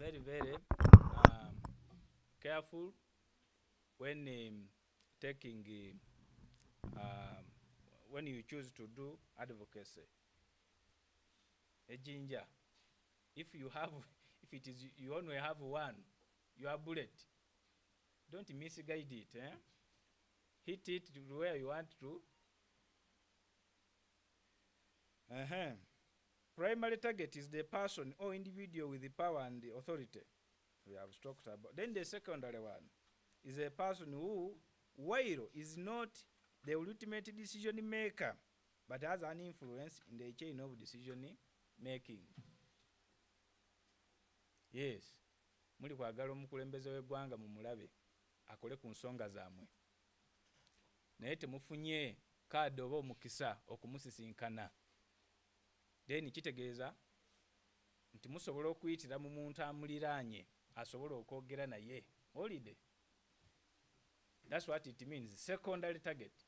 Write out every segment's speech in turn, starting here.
very careful when taking when you choose to do advocacy. A ginger, if you have, if it is you only have one, your bullet, don't misguide it. Hit it to where you want to. Primary target is the person or individual with the power and the authority. We have talked about. Then the secondary one is a person who, while is not the ultimate decision maker, but has an influence in the chain of decision making. Yes. Muli kwagala omukulembeze w'eggwanga mumulabe akole ku nsonga zammwe. Naye temufunye kaadi oba omukisa okumusisinkana. Then kitegeeza nti musobola okuyitira mu muntu amuliraanye asobola okwogera naye. Holiday. That's what it means. Secondary target.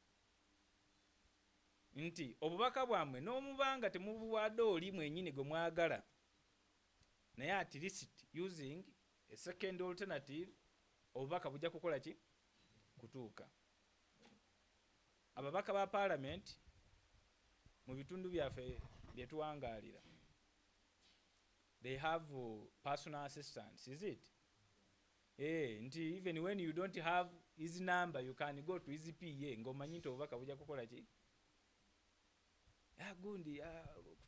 Nti obubaka bwammwe n'omubanga temubuwadde oli mwennyini gwe mwagala, naye at least using a second alternative, obubaka bujja kukola ki? Kutuuka. Ababaka ba parliament mu bitundu byaffe bye tuwangaalira, they have personal assistants, is it? Nti even when you don't have his number, you can go to his PA ng'omanyi nti obubaka bujja kukola ki? Gundi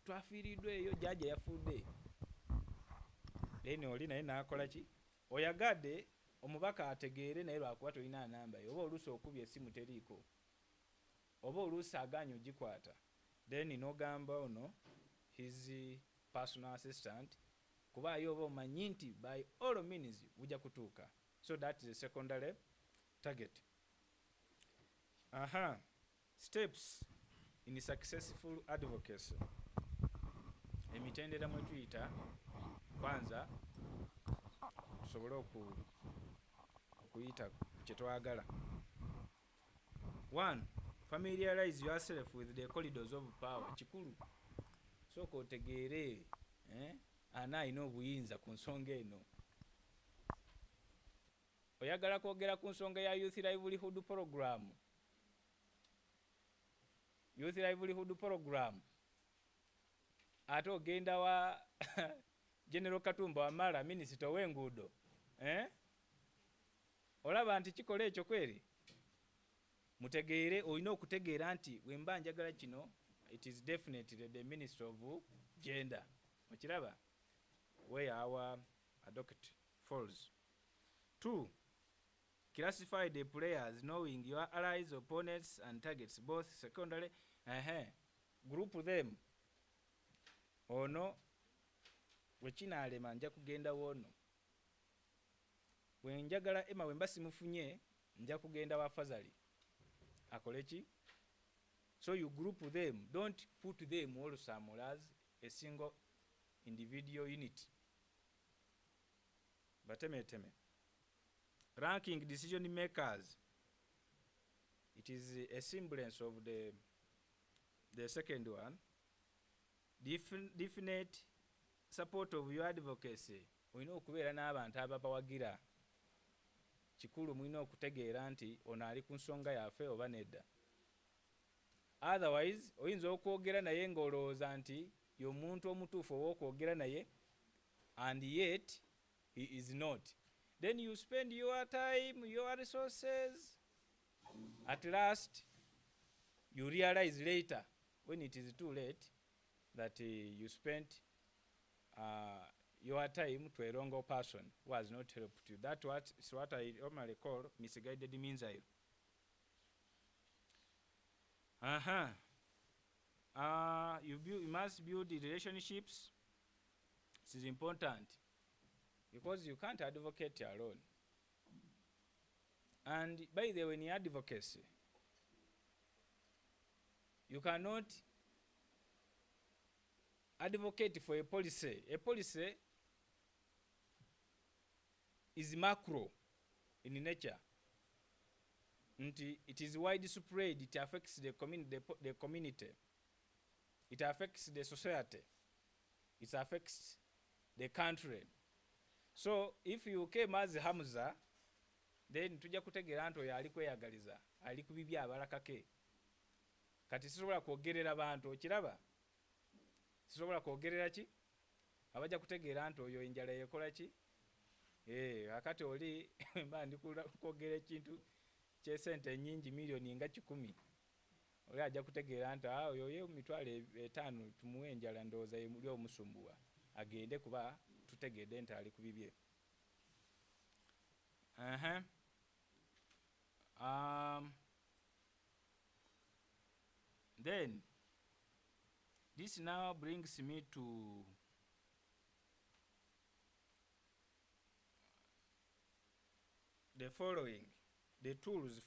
twafiiriddwa eyo jjajja yafudde. Then oli naye n'akola ki? Oyagadde omubaka ategeere naye lwakuba tolina namba yo, oba oluusi okubya essimu teriiko, oba oluusi agaanye ogikwata, then n'ogamba ono his personal assistant kuba yo oba omanyi nti by all means bujja kutuuka. So that is a secondary target. Steps in successful advocacy. Emitendera mwe tuyita kwanza tusobole okuyita kye twagala. 1. Familiarize yourself with the corridors of power. Kikulu sooka otegeere ani alina obuyinza ku nsonga eno. Oyagala kwogera ku nsonga ya youth livelihood program. Youth livelihood program ate ogenda wa General Katumba Wamala, Minisita w'enguudo, olaba nti kikola ekyo kweri? Mutegeere, olina okutegeera nti bwe mba njagala kino, it is definitely the Minister of Gender. Okiraba where our advocate falls. 2. Classify the players knowing your allies, opponents and targets, both secondary. Group them. Ono wekinaalema nja kugenda wono. Bwe njagala Emma wemba simufunye nja kugenda wa Fazali. Akole ki? So you group them. Don't put them all somewhere as a single individual unit. Bateme. Ranking decision makers. It is a semblance of the second one. Definite support of your advocacy. Olina okubeera n'abantu ababawagira. Kikulu mulina okutegeera nti ono ali ku nsonga yaffe oba nedda. Otherwise, oyinza okwogera naye ng'olowooza nti y'omuntu omutuufu ow'okwogera naye, and yet he is not. Then you spend your time, your resources. At last, you realize later, when it is too late, that you spent your time to a wrong person who has not helped you. That's what I normally call misguided means. You must build relationships. This is important because you can't advocate alone. And by the way, in advocacy, you cannot advocate for a policy. A policy is macro in nature. It is widespread. It affects the community. It affects the society. It affects the country. So if you came as Hamza, then tujja kutegeera nti oyo ali kweyagaliza, ali ku bibya abalakake. Kati sisobola kwogerera bantu, okiraba? Sisobola kwogerera ki? Abajja kutegeera nti oyo enjala yekola ki? Akati oli mba ndi kwogera ekintu kyesente nnyingi miliyoni nga 10. Oli ajja kutegeera nti oyo ye mitwalo 5 tumuwe enjala ndowooza yemuli omusumbuwa. Agende kuba tutegedde nti ali ku bibye. Then this now brings me to the following, the tools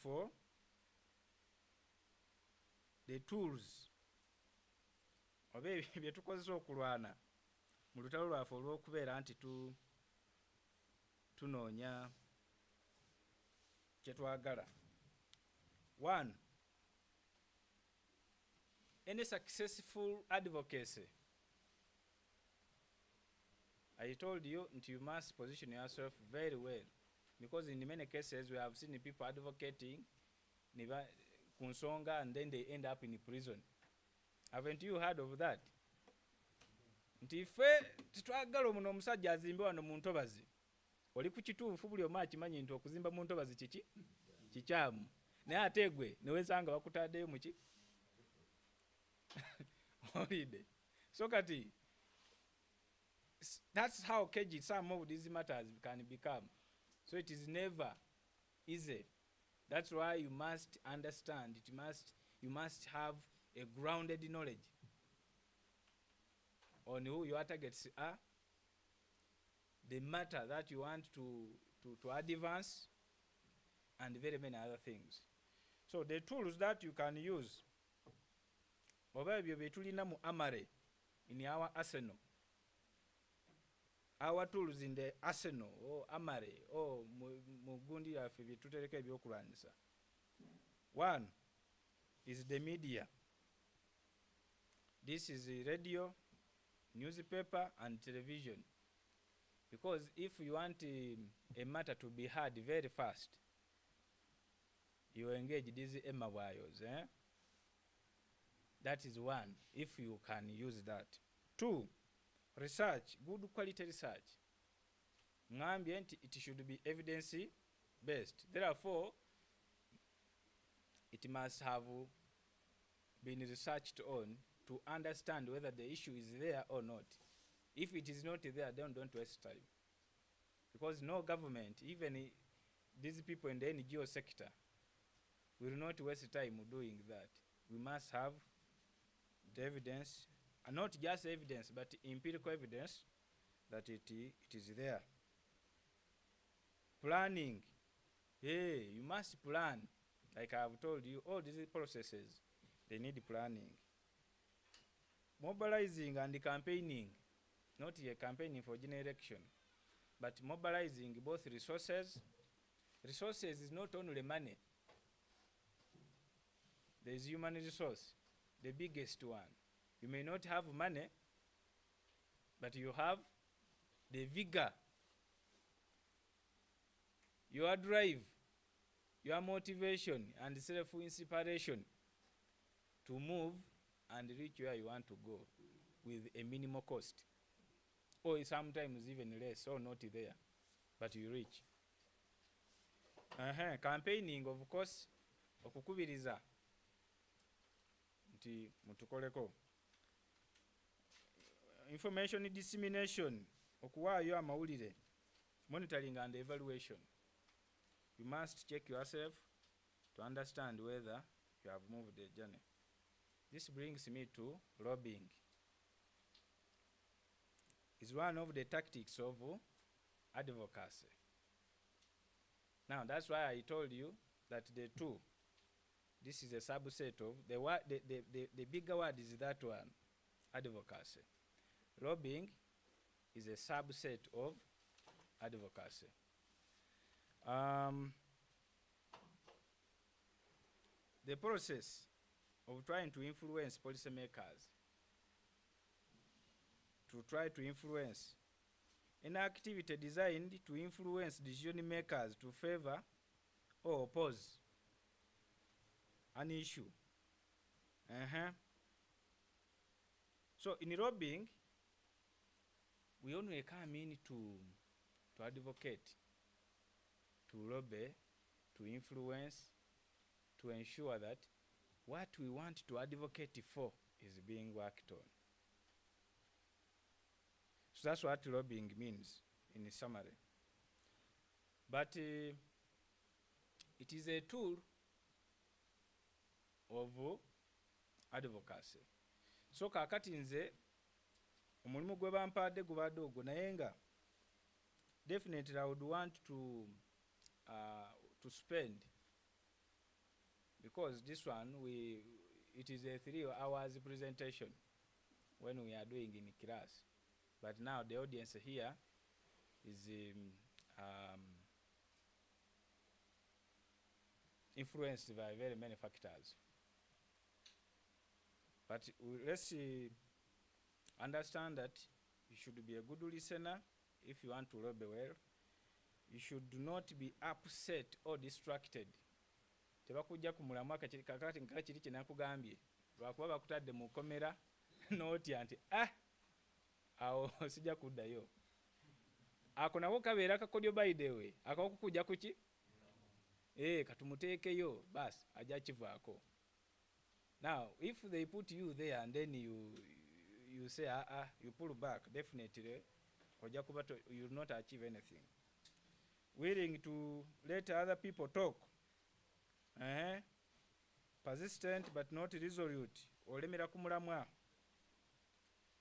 oba bye tukozesa okulwana mu lutalo lwaffe olw'okubeera nti tunoonya kye twagala. 1. Any successful advocacy, I told you you must position yourself very well, because in many cases we have seen people advocating ku nsonga and then they end up in prison. Haven't you heard of that? Nti ffe titwagala omuno omusajja azimbe wano mu ntobazi. Oli ku kituufu buli omu akimanyi nti okuzimba mu ntobazi kiki? Kikyamu. Naye ate gwe newesanga bakutaddeyo muki? Olidde. So kati, that's how cagey some of these matters can become. So it is never easy. That's why you must understand, you must have a grounded knowledge on who your targets are, the matter that you want to advance, and very many other things. So the tools that you can use, oba ebyo betulina mu amare, in our arsenal, our tools in the arsenal or amare or mugundi yaffe byetutereka ebyokulwanyisa. 1 is the media. This is the radio, newspaper and television, because if you want a matter to be heard very fast, you engage these emawayos. That is 1, if you can use that. 2, research, good quality research. Ngambye nti it should be evidence based. Therefore, it must have been researched on to understand whether the issue is there or not. If it is not there, then don't waste time. Because no government, even these people in the NGO sector, will not waste time doing that. We must have the evidence, and not just evidence, but empirical evidence that it is there. Planning. Hey, you must plan. Like I have told you, all these processes, they need planning. Mobilizing and campaigning. Not a campaigning for general election, but mobilizing both resources. Resources is not only money. There is human resource, the biggest one. You may not have money, but you have the vigor, your drive, your motivation and self-inspiration to move and reach where you want to go with a minimal cost, or sometimes even less, or not there, but you reach. Campaigning, of course, okukubiriza nti mutukoleko. Information dissemination, okuwaayo amawulire. Monitoring and evaluation. You must check yourself to understand whether you have moved the journey. This brings me to lobbying. It's one of the tactics of advocacy. Now, that's why I told you that the two, this is a subset of, the bigger word is that one, advocacy. Lobbying is a subset of advocacy. The process of trying to influence policymakers, to try to influence An activity designed to influence decision makers to favor or oppose an issue. So in lobbying, we only come in to advocate, to lobby, to influence, to ensure that what we want to advocate for is being worked on. So that's what lobbying means in summary. But it is a tool of advocacy. So kakati nze omulimu gwe bampadde gubadde ogwo, naye nga definitely I would want to spend, because this one it is a 3 hours presentation when we are doing in class, but now the audience here is influenced by very many factors. But let's understand that you should be a good listener if you want to lobby well. You should not be upset or distracted. Tebakujja kumulamwa kakati nkaka kiri kinakugambye lwakuba bakutadde mu komera n'otya nti awo sijja kuddayo. Ako nako kabeera kakodyo by the way, akokukujja kuki katumuteekeyo basi ajja kivaako. Now if they put you there and then you say you pull back, definitely ojja kuba you will not achieve anything. Willing to let other people talk, persistent but not resolute, olemera kumulamwa,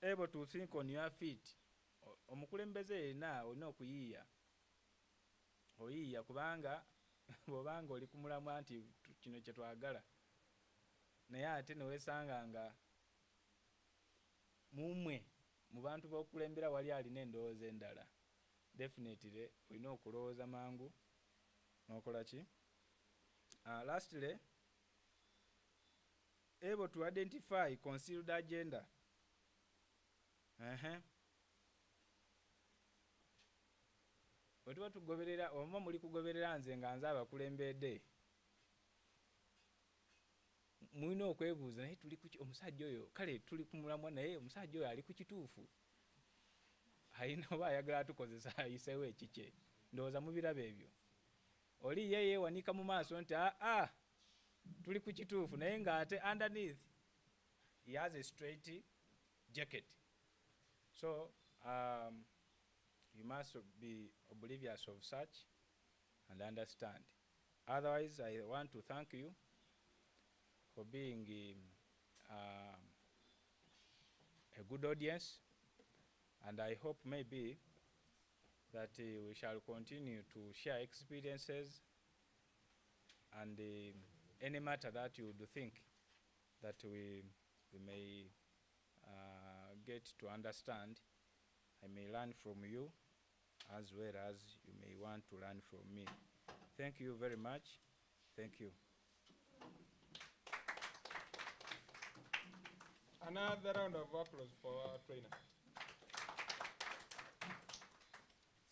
able to think on your feet. Omukulembeze yenna olina okuyiiya, oyiiya kubanga bw'obanga oli kumulamwa nti kino kye twagala, naye ate newesanga nga mumwe mu bantu b'okulembera wali alina endowooza endala, definitely olina okulowooza mangu n'okola ki. Lastly, able to identify concealed agenda. Bwe tuba tugoberera oba muli kugoberera nze nga nze abakulembedde, mulina okwebuuza naye tuli kuki omusajja oyo, kale tuli kumulamwa naye omusajja oyo ali ku kituufu, alina oba ayagala atukozesa ayiseewo ekikye. Ndowooza mubiraba ebyo. Oli ye yeewanika mu maaso nti tuli ku kituufu, naye ng'ate underneath he has a straight jacket. So you must be oblivious of such and understand. Otherwise, I want to thank you for being a good audience, and I hope maybe that we shall continue to share experiences and any matter that you would think that we may get to understand. I may learn from you as well as you may want to learn from me. Thank you very much. Thank you. Another round of applause for our trainer.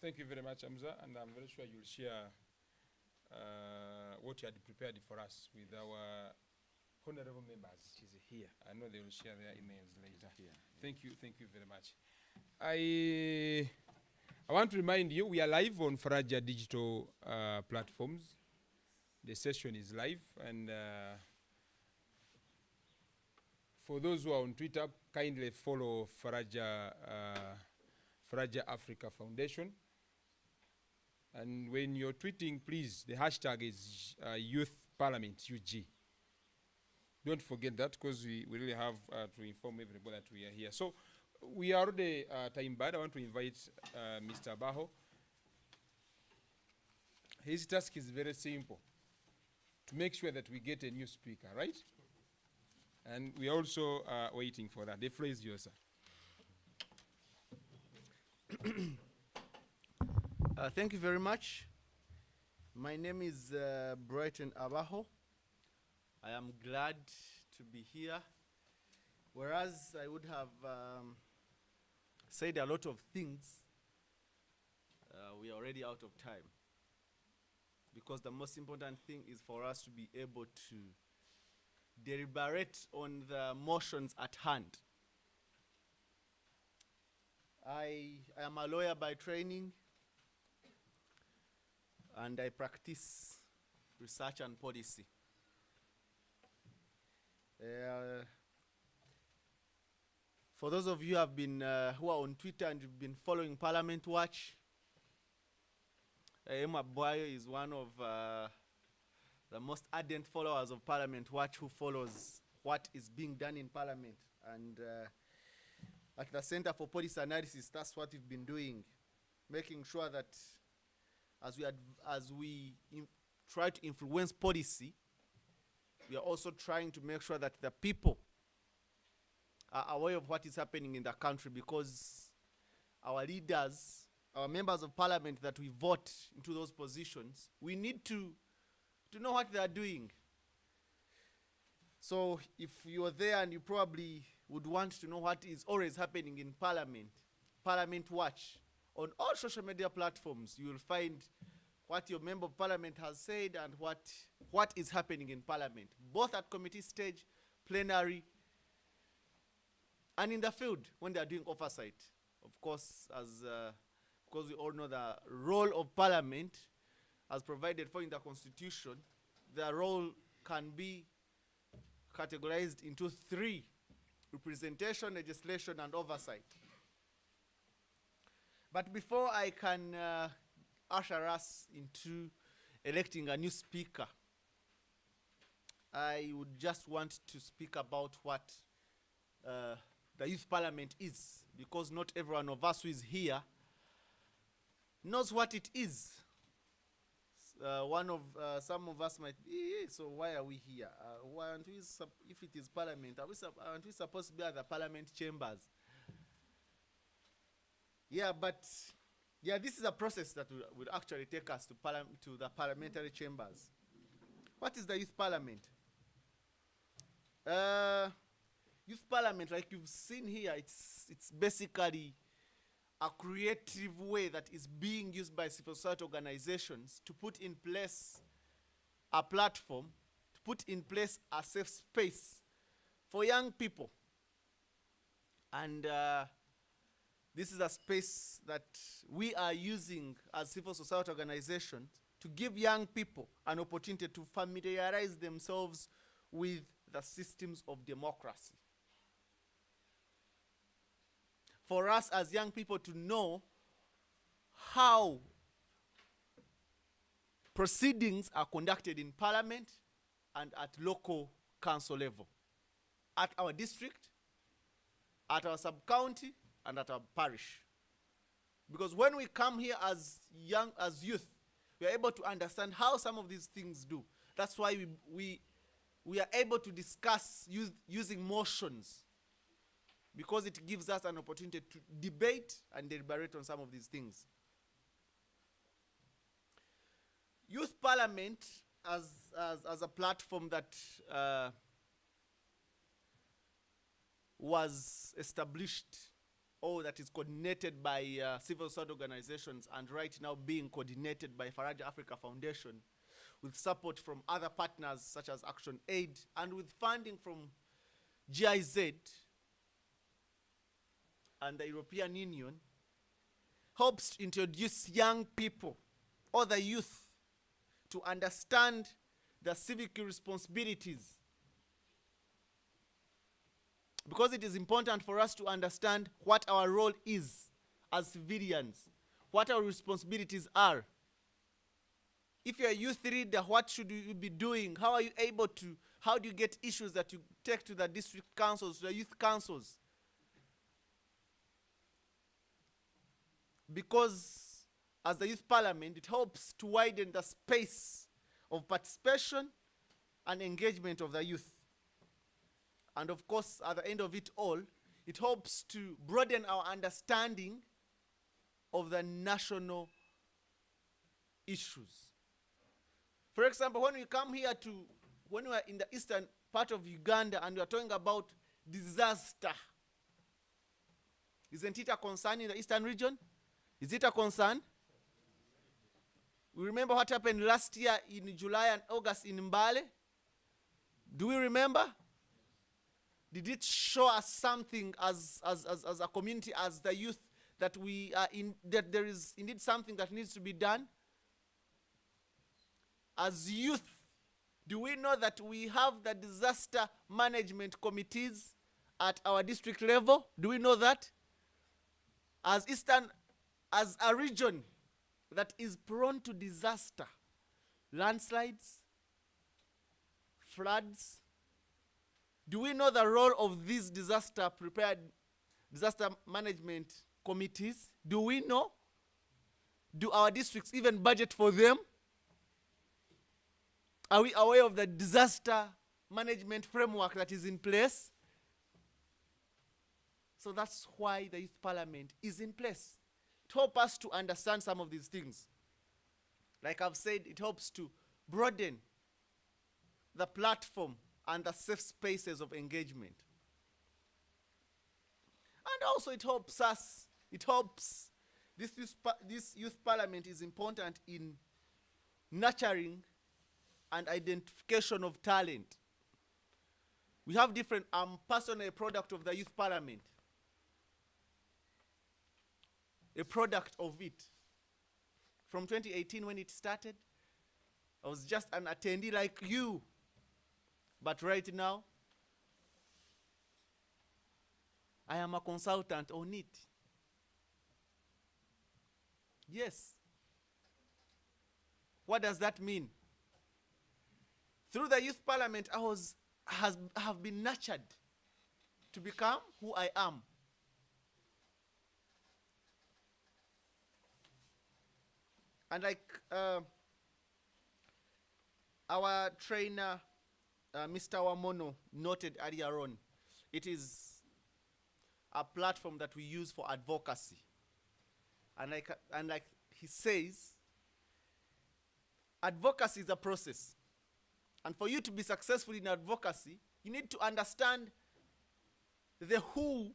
Thank you very much, Hamza, and I'm very sure you'll share what you had prepared for us with our honorable members. It is here. I know they will share their emails later. Here. Thank you very much. I want to remind you, we are live on Faraja digital platforms. The session is live, and for those who are on Twitter, kindly follow Faraja Africa Foundation. And when you're tweeting, please, the hashtag is Youth Parliament, UG. Don't forget that, because we really have to inform everybody that we are here. So we are already time bad. I want to invite Mr. Abaho. His task is very simple, to make sure that we get a new speaker, right? And we are also waiting for that. The floor is yours, sir. Thank you very much. My name is Brighton Abaho. I am glad to be here. Whereas I would have said a lot of things, we are already out of time. Because the most important thing is for us to be able to deliberate on the motions at hand. I am a lawyer by training, and I practice research and policy. For those of you who have been who are on Twitter and you've been following Parliament Watch, Mbale is one of the most ardent followers of Parliament Watch, who follows what is being done in Parliament. And at the Center for Policy Analysis, that's what we've been doing, making sure that as we try to influence policy, we are also trying to make sure that the people are aware of what is happening in the country, because our leaders, our members of parliament that we vote into those positions, we need to know what they are doing. So if you're there and you probably would want to know what is always happening in Parliament, Parliament Watch, on all social media platforms, you will find what your member of parliament has said and what is happening in Parliament, both at committee stage, plenary, and in the field when they are doing oversight. Of course, because we all know the role of Parliament as provided for in the Constitution, the role can be categorized into three: representation, legislation, and oversight. But before I can usher us into electing a new speaker, I would just want to speak about what the Youth Parliament is, because not every one of us who is here knows what it is. Some of us might be, so why are we here? Why aren't we, if it is Parliament, aren't we supposed to be at the Parliament chambers? Yeah, but this is a process that will actually take us to the parliamentary chambers. What is the Youth Parliament? Youth Parliament, like you've seen here, it's basically a creative way that is being used by civil society organizations to put in place a platform, to put in place a safe space for young people. And this is a space that we are using as civil society organizations to give young people an opportunity to familiarize themselves with the systems of democracy. For us as young people to know how proceedings are conducted in Parliament and at local council level, at our district, at our sub-county, and at our parish. Because when we come here as youth, we are able to understand how some of these things do. That's why we are able to discuss using motions, because it gives us an opportunity to debate and deliberate on some of these things. Youth Parliament as a platform that was established, or that is coordinated by civil society organizations, and right now being coordinated by Faraja Africa Foundation, with support from other partners such as Action Aid, and with funding from GIZ and the European Union, helps to introduce young people, or the youth, to understand the civic responsibilities. Because it is important for us to understand what our role is as civilians, what our responsibilities are. If you're a youth leader, what should you be doing? How do you get issues that you take to the district councils, to the youth councils? Because as the Youth Parliament, it helps to widen the space of participation and engagement of the youth. And of course, at the end of it all, it helps to broaden our understanding of the national issues. For example, when we come here when we are in the eastern part of Uganda and we are talking about disaster, isn't it a concern in the eastern region? Is it a concern? We remember what happened last year in July and August in Mbale? Do we remember? Did it show us something as a community, as the youth, that we are that there is indeed something that needs to be done? As youth, do we know that we have the disaster management committees at our district level? Do we know that? As a region that is prone to disaster, landslides, floods, do we know the role of these disaster management committees? Do we know? Do our districts even budget for them? Are we aware of the disaster management framework that is in place? So that's why the Youth Parliament is in place. It helps us to understand some of these things. Like I've said, it helps to broaden the platform and the safe spaces of engagement. And also it helps us, this youth parliament is important in nurturing and identification of talent. We have different, I'm personally a product of the youth parliament. A product of it. From 2018 when it started, I was just an attendee like you. But right now, I am a consultant on it. Yes. What does that mean? Through the youth parliament, I have been nurtured to become who I am. And like our trainer, Mr. Wamono, noted earlier on, it is a platform that we use for advocacy. And like he says, advocacy is a process. And for you to be successful in advocacy, you need to understand the who,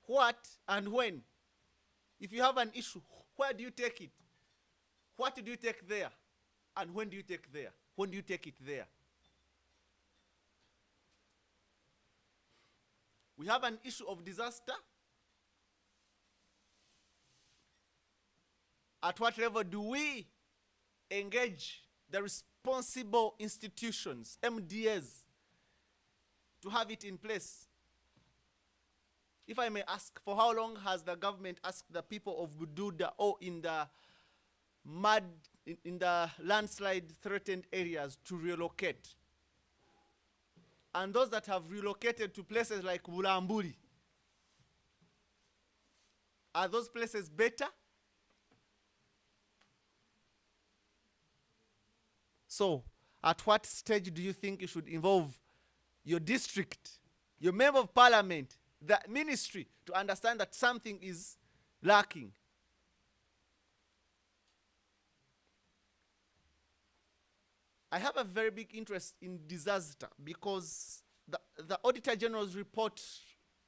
what, and when. If you have an issue, where do you take it? What do you take there? And when do you take there? When do you take it there? We have an issue of disaster. At what level do we engage the responsible institutions, MDAs, to have it in place? If I may ask, for how long has the government asked the people of Bududa or in the landslide threatened areas to relocate? And those that have relocated to places like Bulamburi, are those places better? So, at what stage do you think you should involve your district, your member of parliament, the ministry, to understand that something is lacking? I have a very big interest in disaster because the Auditor General's report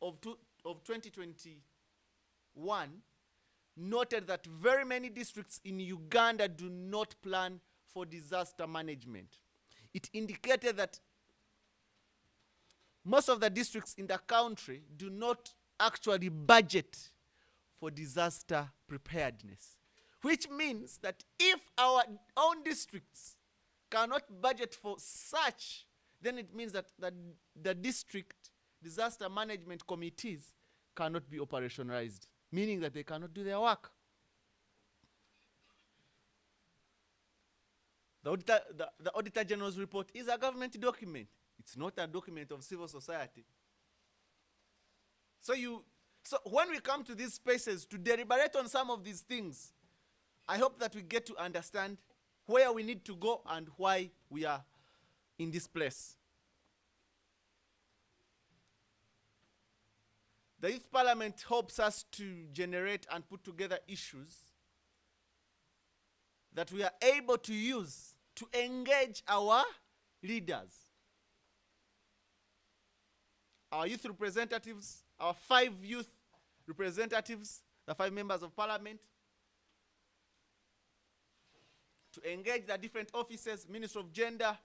of 2021 noted that very many districts in Uganda do not plan for disaster management. It indicated that most of the districts in the country do not actually budget for disaster preparedness, which means that if our own districts cannot budget for such, then it means that the district disaster management committees cannot be operationalized, meaning that they cannot do their work. The Auditor General's report is a government document. It's not a document of civil society. So when we come to these spaces to deliberate on some of these things, I hope that we get to understand where we need to go and why we are in this place. The Youth Parliament helps us to generate and put together issues that we are able to use to engage our leaders. Our youth representatives, our 5 youth representatives, the 5 members of parliament, to engage the different offices, Ministry of Gender,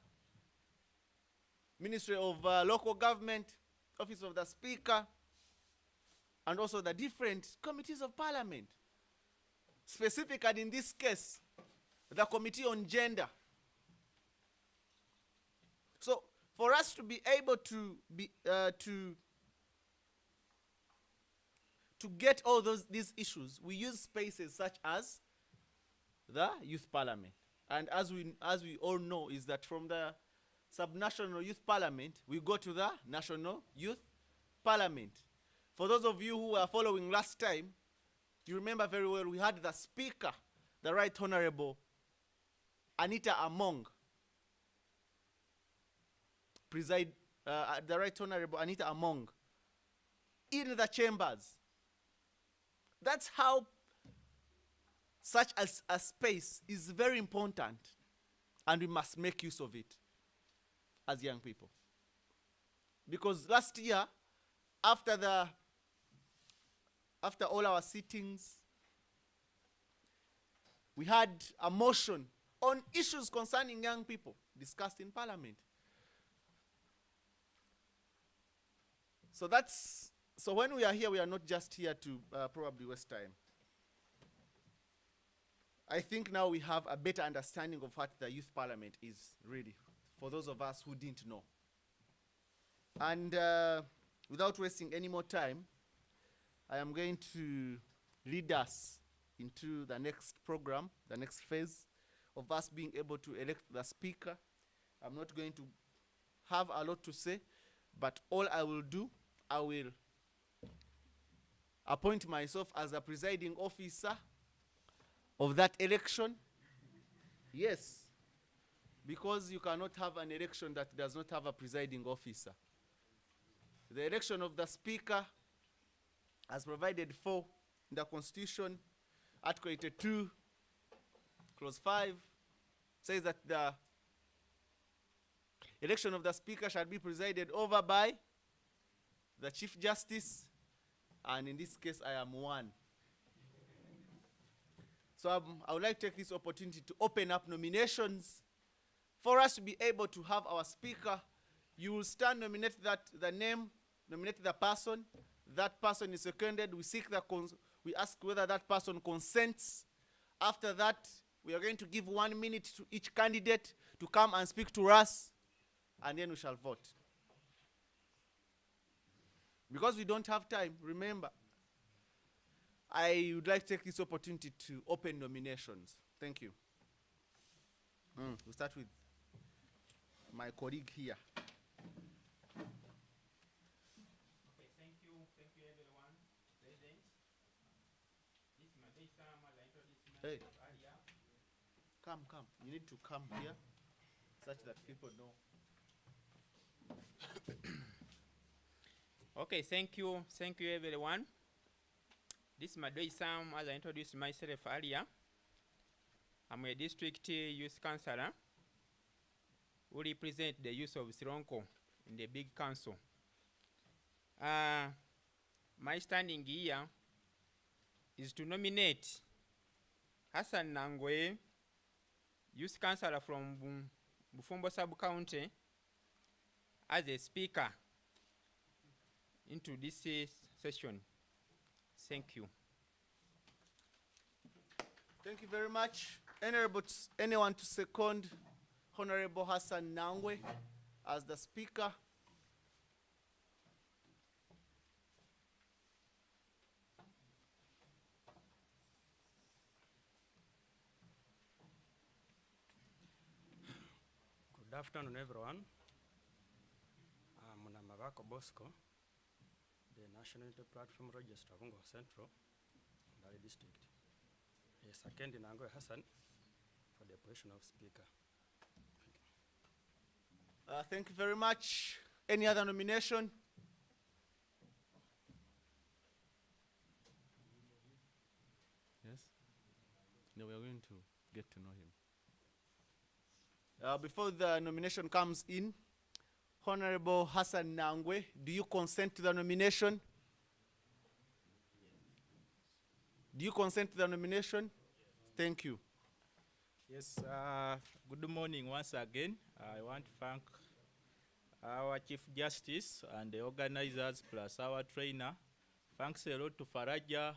Ministry of Local Government, Office of the Speaker, and also the different committees of Parliament. Specifically in this case, the Committee on Gender. So for us to be able to get all these issues, we use spaces such as the Youth Parliament. And as we all know, is that from the Subnational Youth Parliament, we go to the National Youth Parliament. For those of you who were following last time, you remember very well we had the Speaker, the Right Honorable Anita Among, the Right Honorable Anita Among, in the chambers. That's how such a space is very important, and we must make use of it as young people. Because last year, after all our sittings, we had a motion on issues concerning young people discussed in Parliament. So when we are here, we are not just here to probably waste time. I think now we have a better understanding of what the Youth Parliament is really, for those of us who didn't know. And without wasting any more time, I am going to lead us into the next program, the next phase of us being able to elect the Speaker. I'm not going to have a lot to say, but all I will do, I will appoint myself as a presiding officer of that election. Yes, because you cannot have an election that does not have a presiding officer. The election of the Speaker, as provided for in the Constitution, Article 82, Clause 5, says that the election of the Speaker shall be presided over by the Chief Justice, and in this case, I am one. So I would like to take this opportunity to open up nominations for us to be able to have our Speaker. You will stand, nominate the name, nominate the person. That person is seconded. We ask whether that person consents. After that, we are going to give 1 minute to each candidate to come and speak to us, and then we shall vote. Because we don't have time, remember, I would like to take this opportunity to open nominations. Thank you. We'll start with my colleague here. Okay, thank you everyone present. This is my day, Sam, as I introduced myself earlier. Come. You need to come here, such that people know. Okay, thank you everyone. This is Mbale Sam, as I introduced myself earlier. I'm a district youth councillor who represent the youth of Sironko in the big council. My standing here is to nominate Hassan Nangwe, youth councillor from Bufumbo sub-county, as a speaker into this session. Thank you. Thank you very much. Anyone to second Honorable Hassan Nangwe as the Speaker? Good afternoon, everyone. I'm Namavako Bosco, the National Unity Platform Register of Bungo Central, Mbale District. I second Nangwe Hassan for the position of Speaker. Thank you very much. Any other nomination? Yes? No, we are going to get to know him. Before the nomination comes in, Honorable Hassan Nangwe, do you consent to the nomination? Do you consent to the nomination? Thank you. Yes, good morning once again. I want to thank our Chief Justice and the organizers plus our trainer. Thanks a lot to Faraja,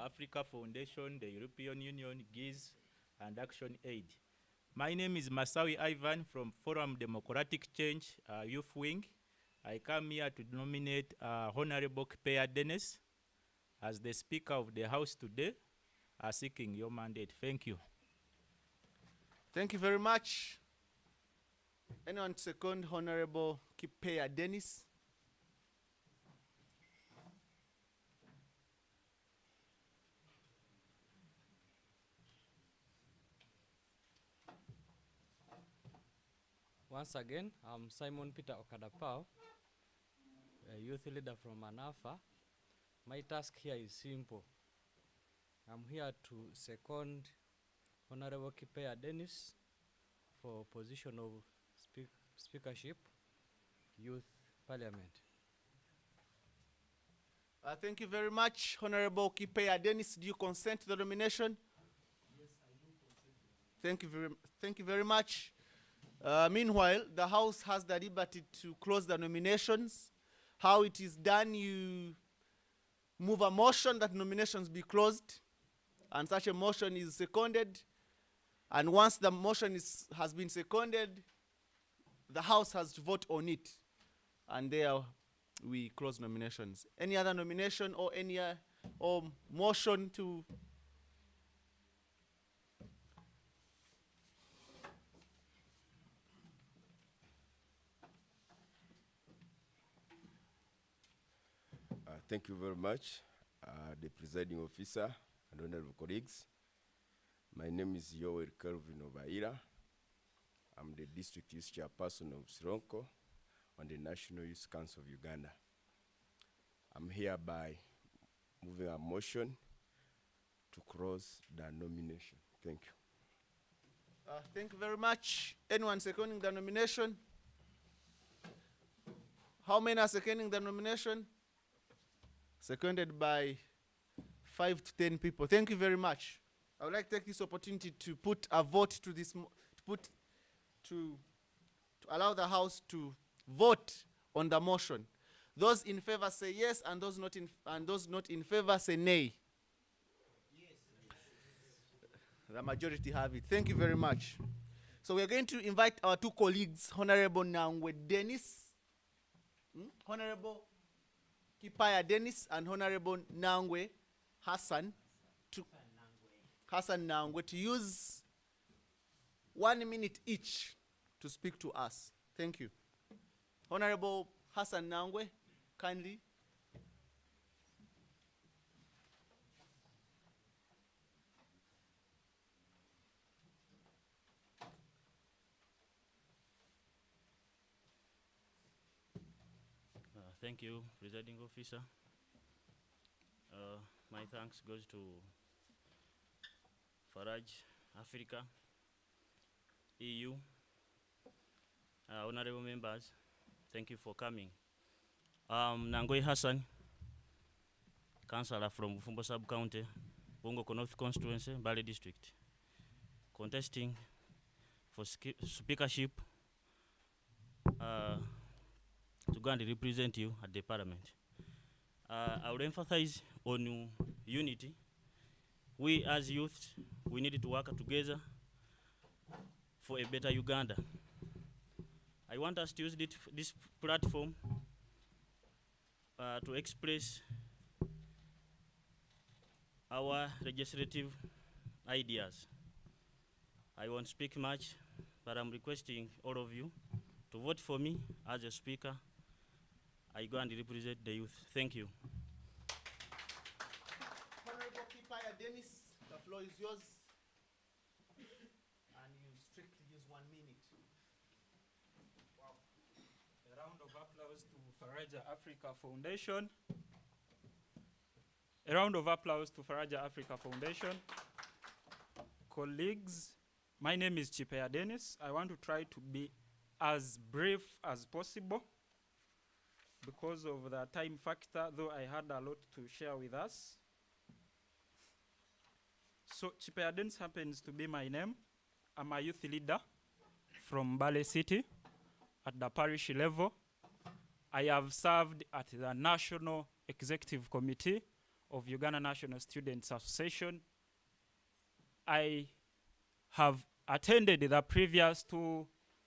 Africa Foundation, the European Union, GIZ, and Action Aid. My name is Masawi Ivan from Forum Democratic Change Youth Wing. I come here to nominate Honorable Kipea Dennis as the Speaker of the House today, seeking your mandate. Thank you. Thank you very much. Anyone second Honorable Kipea Dennis? Once again, I'm Simon Peter Okadapao, a youth leader from Anafa. My task here is simple. I'm here to second Honorable Kipea Dennis for position of Speakership, Youth Parliament. Thank you very much, Honorable Kipea Dennis. Do you consent to the nomination? Yes, I do consent. Thank you very much. Meanwhile, the House has the liberty to close the nominations. How it is done, you move a motion that nominations be closed, and such a motion is seconded. And once the motion has been seconded, the House has to vote on it. And there we close nominations. Any other nomination or any or motion to? Thank you very much, the presiding officer and honorable colleagues. My name is Yoel Kelvin Obaira. I'm the district youth chairperson of Sironko on the National Youth Council of Uganda. I'm hereby moving a motion to close the nomination. Thank you. Thank you very much. Anyone seconding the nomination? How many are seconding the nomination? Seconded by 5 to 10 people. Thank you very much. I would like to take this opportunity to put a vote to this, to allow the House to vote on the motion. Those in favor say yes, and those not in favor say nay. Yes. The majority have it. Thank you very much. So we are going to invite our two colleagues, Honorable Nangwe Dennis, Honorable Kipea Dennis, and Honorable Nangwe Hassan, Hassan Nangwe, to use 1 minute each to speak to us. Thank you. Honorable Hassan Nangwe, kindly. Thank you, presiding officer. My thanks goes to Faraja, Africa, EU, honorable members. Thank you for coming. Nangwe Hassan, councillor from Bufumbo Sub-County, Bongo North Constituency, Mbale District, contesting for speakership to go and represent you at the parliament. I would emphasize on unity. We as youth, we need to work together for a better Uganda. I want us to use this platform to express our legislative ideas. I won't speak much, but I'm requesting all of you to vote for me as a speaker. I go and represent the youth. Thank you. Honorable Kipea Dennis, the floor is yours. And you strictly use 1 minute. Wow. A round of applause to Faraja Africa Foundation. A round of applause to Faraja Africa Foundation. Colleagues, my name is Kipea Dennis. I want to try to be as brief as possible because of the time factor, though I had a lot to share with us. So Kipea Dennis happens to be my name. I'm a youth leader from Mbale City at the parish level. I have served at the National Executive Committee of Uganda National Students Association. I have attended the previous 2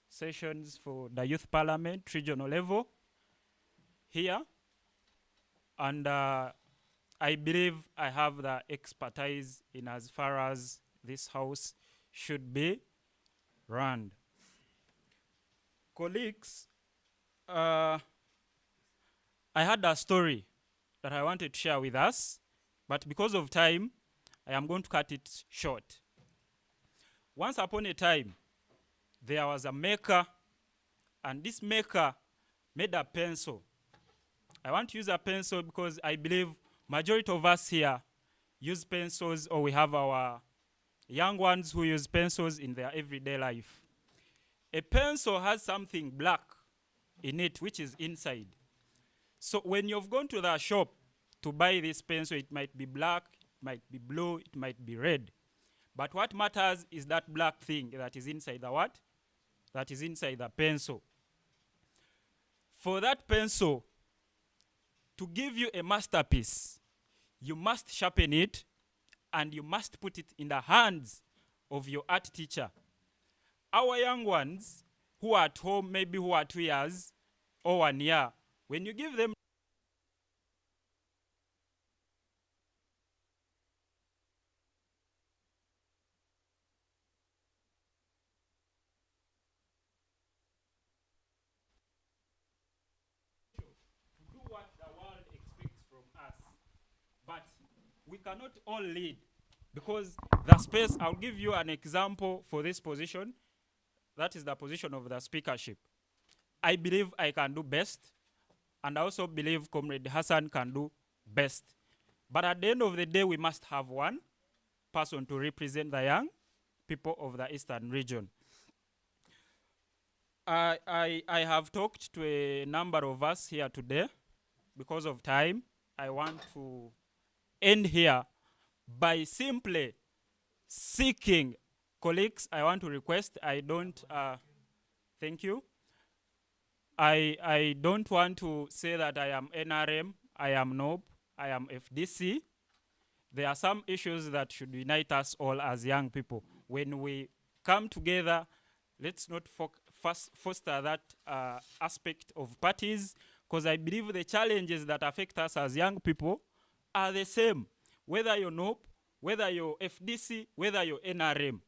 sessions for the Youth Parliament regional level here, and I believe I have the expertise in as far as this house should be run. Colleagues, I had a story that I wanted to share with us, but because of time, I am going to cut it short. Once upon a time, there was a maker, and this maker made a pencil. I want to use a pencil because I believe majority of us here use pencils, or we have our young ones who use pencils in their everyday life. A pencil has something black in it, which is inside. So when you've gone to the shop to buy this pencil, it might be black, it might be blue, it might be red. But what matters is that black thing that is inside the what? That is inside the pencil. For that pencil to give you a masterpiece, you must sharpen it and you must put it in the hands of your art teacher. Our young ones who are at home, maybe who are 2 years or 1 year, when you give them to do what the world expects from us, but we cannot all lead because the space, I'll give you an example for this position. That is the position of the speakership. I believe I can do best, and I also believe Comrade Hassan can do best. But at the end of the day, we must have one person to represent the young people of the Eastern region. I have talked to a number of us here today. Because of time, I want to end here by simply seeking colleagues. I want to request, I don't, thank you. I don't want to say that I am NRM, I am NOB, I am FDC. There are some issues that should unite us all as young people. When we come together, let's not foster that aspect of parties, because I believe the challenges that affect us as young people are the same, whether you're NOB, whether you're FDC, whether you're NRM.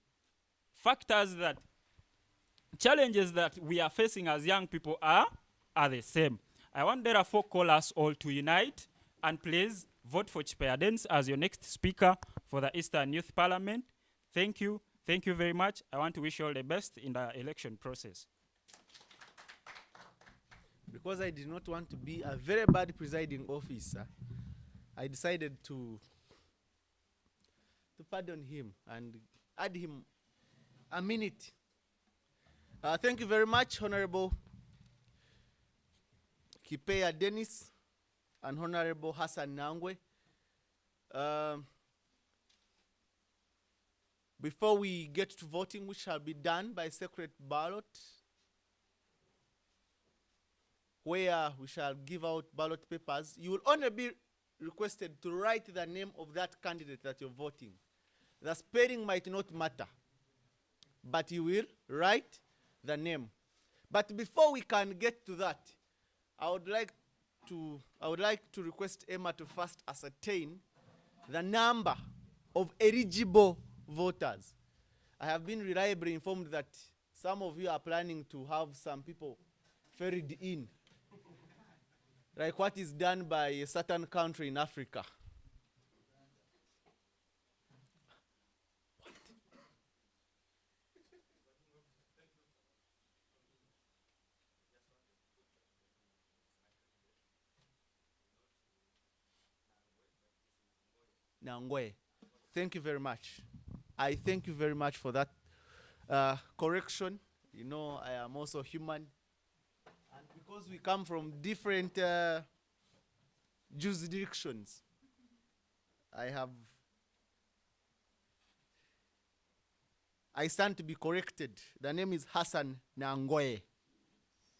Factors that, challenges that we are facing as young people are the same. I want therefore call us all to unite, and please vote for Chipeadens as your next speaker for the Eastern Youth Parliament. Thank you. Thank you very much. I want to wish you all the best in the election process. Because I did not want to be a very bad presiding officer, I decided to pardon him and add him a minute. Thank you very much, Honorable Kipea Dennis and Honorable Hassan Nangwe. Before we get to voting, which shall be done by secret ballot, where we shall give out ballot papers, you will only be requested to write the name of that candidate that you're voting. The spelling might not matter, but you will write the name. But before we can get to that, I would like to request Emma to first ascertain the number of eligible voters. I have been reliably informed that some of you are planning to have some people ferried in, like what is done by a certain country in Africa. Nangwe. Thank you very much. I thank you very much for that correction. You know, I am also human. And because we come from different jurisdictions, I I stand to be corrected. The name is Hassan Nangoye.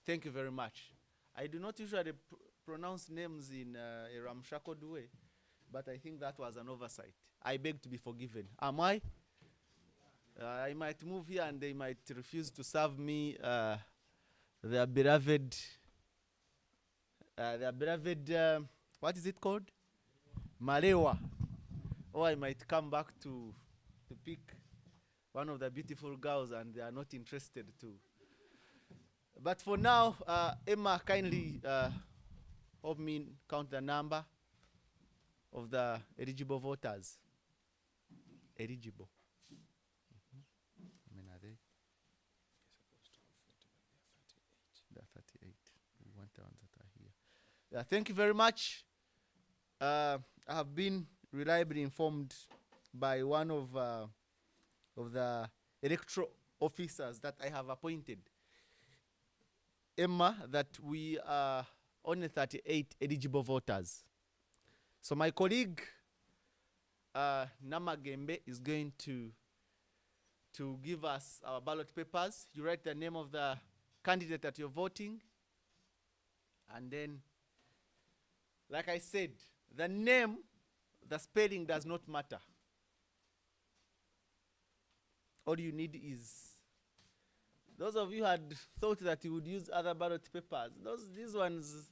Thank you very much. I do not usually pronounce names in a ramshackled way, but I think that was an oversight. I beg to be forgiven. Am I? I might move here and they might refuse to serve me their beloved, what is it called? Malewa. Or I might come back to pick one of the beautiful girls and they are not interested to. But for now, Emma, kindly help me count the number of the eligible voters. Eligible. How many are they? There are 38. We want the ones that are here. Yeah, thank you very much. I have been reliably informed by one of the electoral officers that I have appointed, Emma, that we are only 38 eligible voters. So my colleague, Namagembe, is going to give us our ballot papers. You write the name of the candidate that you're voting. And then, like I said, the name, the spelling does not matter. All you need is, those of you had thought that you would use other ballot papers. These ones,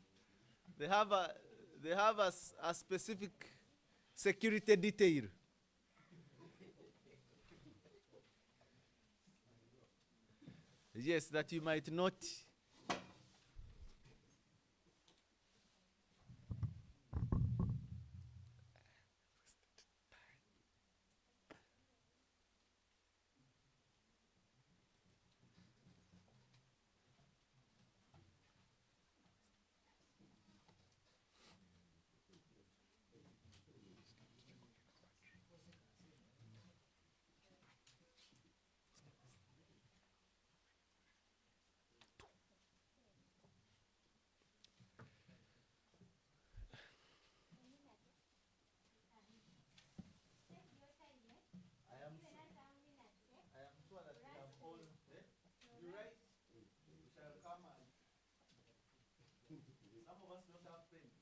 they have a specific security detail. Yes, that you might not. Some of us don't have pens.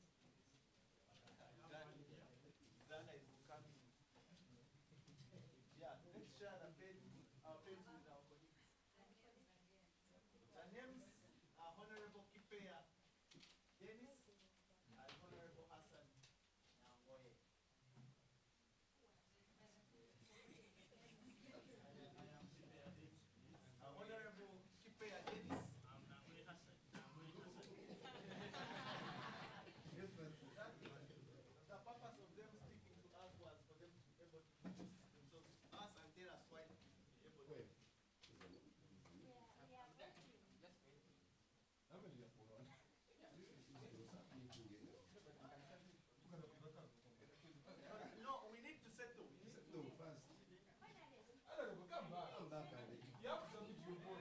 Uganda is becoming. Yeah, let's share our pens with our colleagues. The names are Honorable Kipea Dennis and Honorable Hassan Nangoye. Honorable Kipea Dennis. The purpose of them speaking to us was for them to be able to introduce themselves to us and tell us why they should be able to. No, we need to settle. We need to settle first. Come back. You have to submit your vote.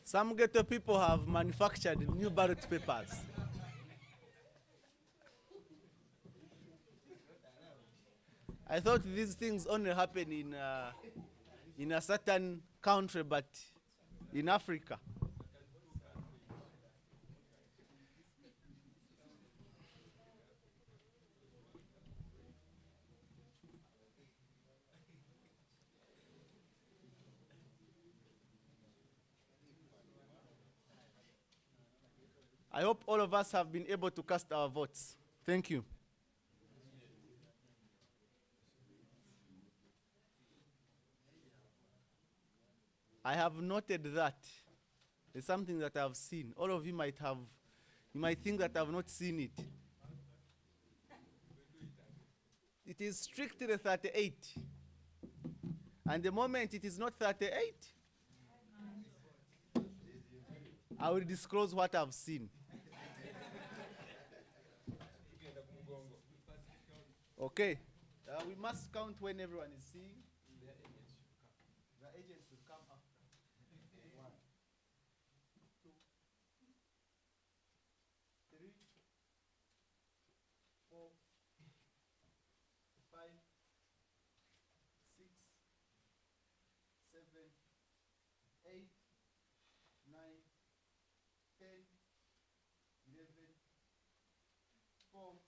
Some ghetto people have manufactured new ballot papers. I thought these things only happen in a certain country, but in Africa. I hope all of us have been able to cast our votes. Thank you. I have noted that. It's something that I've seen. All of you might think that I've not seen it. It is strictly 38. And the moment it is not 38, I will disclose what I've seen. Okay. We must count when everyone is seeing. The agents will come after. 1, 2, 3, 4, 5, 6, 7, 8, 9, 10, 11, 12,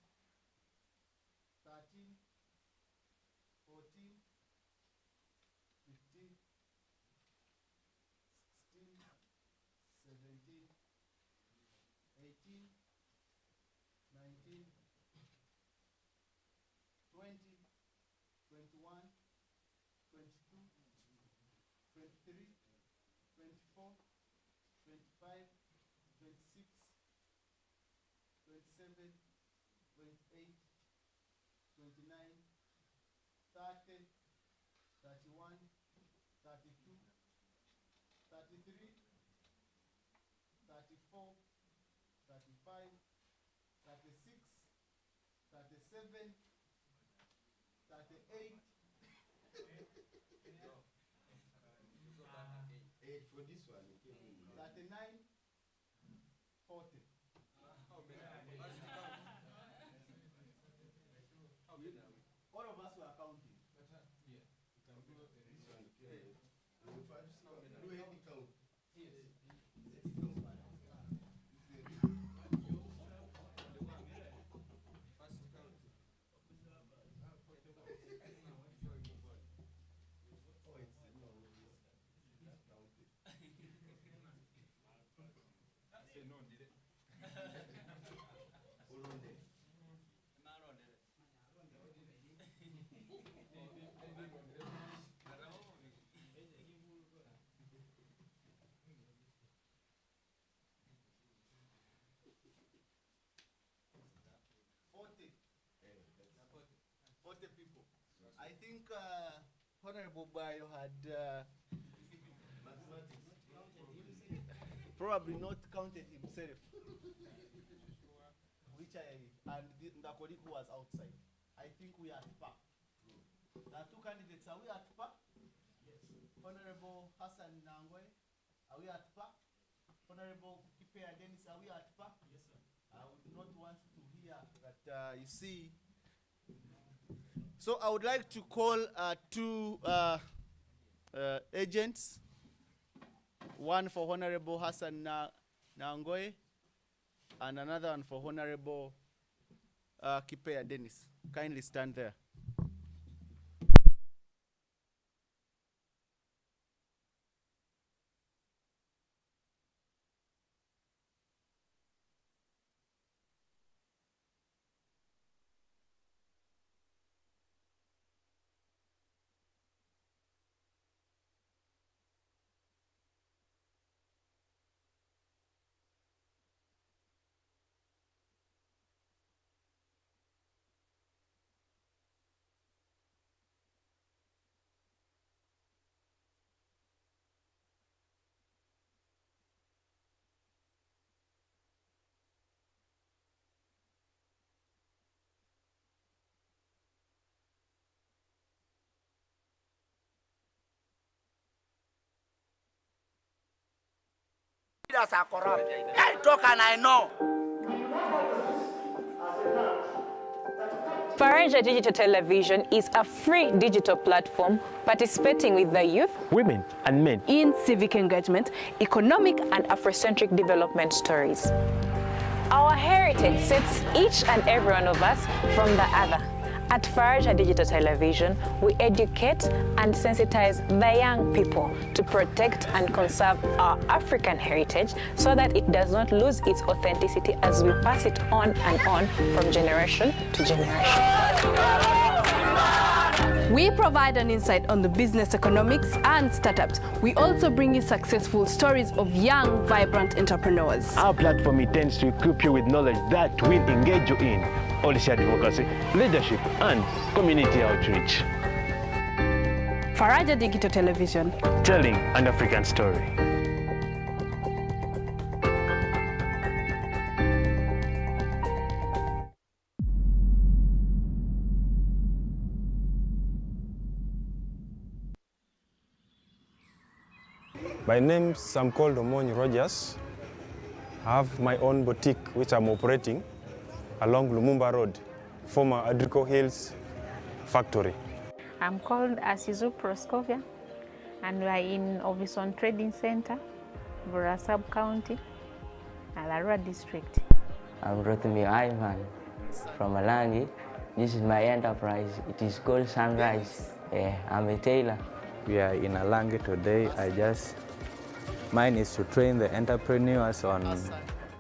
13, 14, 15, 16, 17, 18, 19, 20, 21, 22, 23, 24, 25, 26, 27, 28, 29, 30, 31, 32, 33, 34, 35, 36, 37, 38, For this one, 39, 40. All of us were counting. do any count. People. I think Honorable Bayo had probably not counted himself, and the colleague who was outside. I think we are at par. There are two candidates. Are we at par? Yes. Honorable Hassan Nangwe, are we at par? Honorable Kipea Dennis, are we at par? Yes, sir. I would not want to hear that, you see. So I would like to call two agents, one for Honorable Hassan Nangoe and another one for Honorable Kipea Dennis. Kindly stand there. Leaders are corrupt. I talk and I know. Faraja Digital Television is a free digital platform participating with the youth, women and men in civic engagement, economic and Afrocentric development stories. Our heritage sets each and every one of us from the other, At Faraja Digital Television, we educate and sensitize the young people to protect and conserve our African heritage so that it does not lose its authenticity as we pass it on and on from generation to generation. We provide an insight on the business economics and startups. We also bring you successful stories of young, vibrant entrepreneurs. Our platform intends to equip you with knowledge that will engage you in policy advocacy, leadership, and community outreach. Faraja Digital Television. Telling an African story. My name I'm called Omony Rogers. I have my own boutique which I'm operating along Lumumba Road, former Adrico Hills factory. I'm called Asizu Proscovia, and we are in Ovison Trading Center, Bora Sub-County, Alarua District. I'm Rotimi Ivan from Alangi. This is my enterprise. It is called Sunrise. I'm a tailor. We are in Alangi today. Mine is to train the entrepreneurs on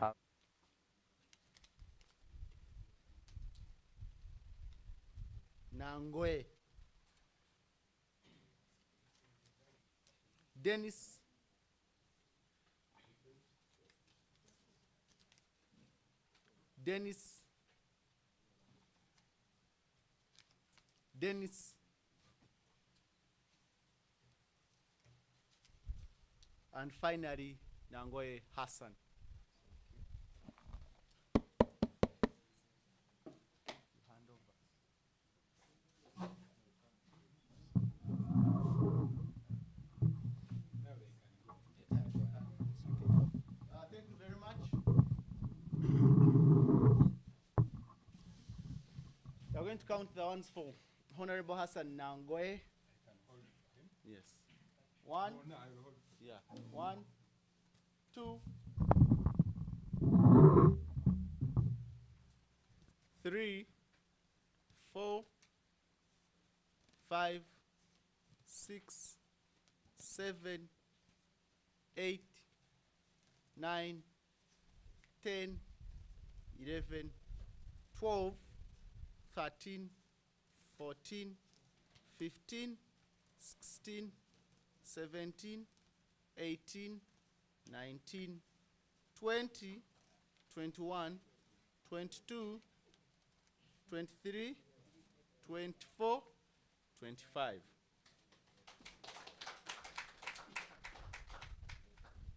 how. Nangwe. Dennis. Dennis. Dennis. And finally, Nangwe Hassan. Thank you very much. We are going to count the ones for Honorable Hassan Nangwe. Yes. One. Yeah. 1, 2, 3, 4, 5, 6, 7, 8, 9, 10, 11, 12, 13, 14, 15, 16, 17, 18, 19, 20, 21, 22, 23, 24, 25.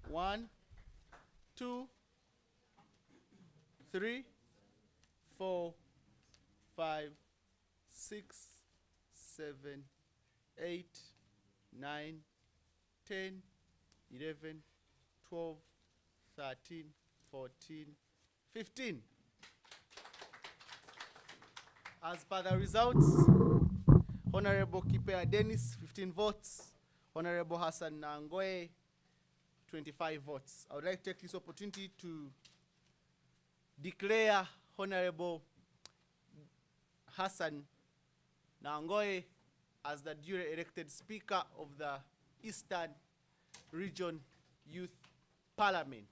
1, 2, 3, 4, 5, 6, 7, 8, 9, 10, 11, 12, 13, 14, 15. As per the results, Honorable Kipea Dennis, 15 votes. Honorable Hassan Nangwe, 25 votes. I would like to take this opportunity to declare Honorable Hassan Nangwe as the duly elected Speaker of the Eastern Region Youth Parliament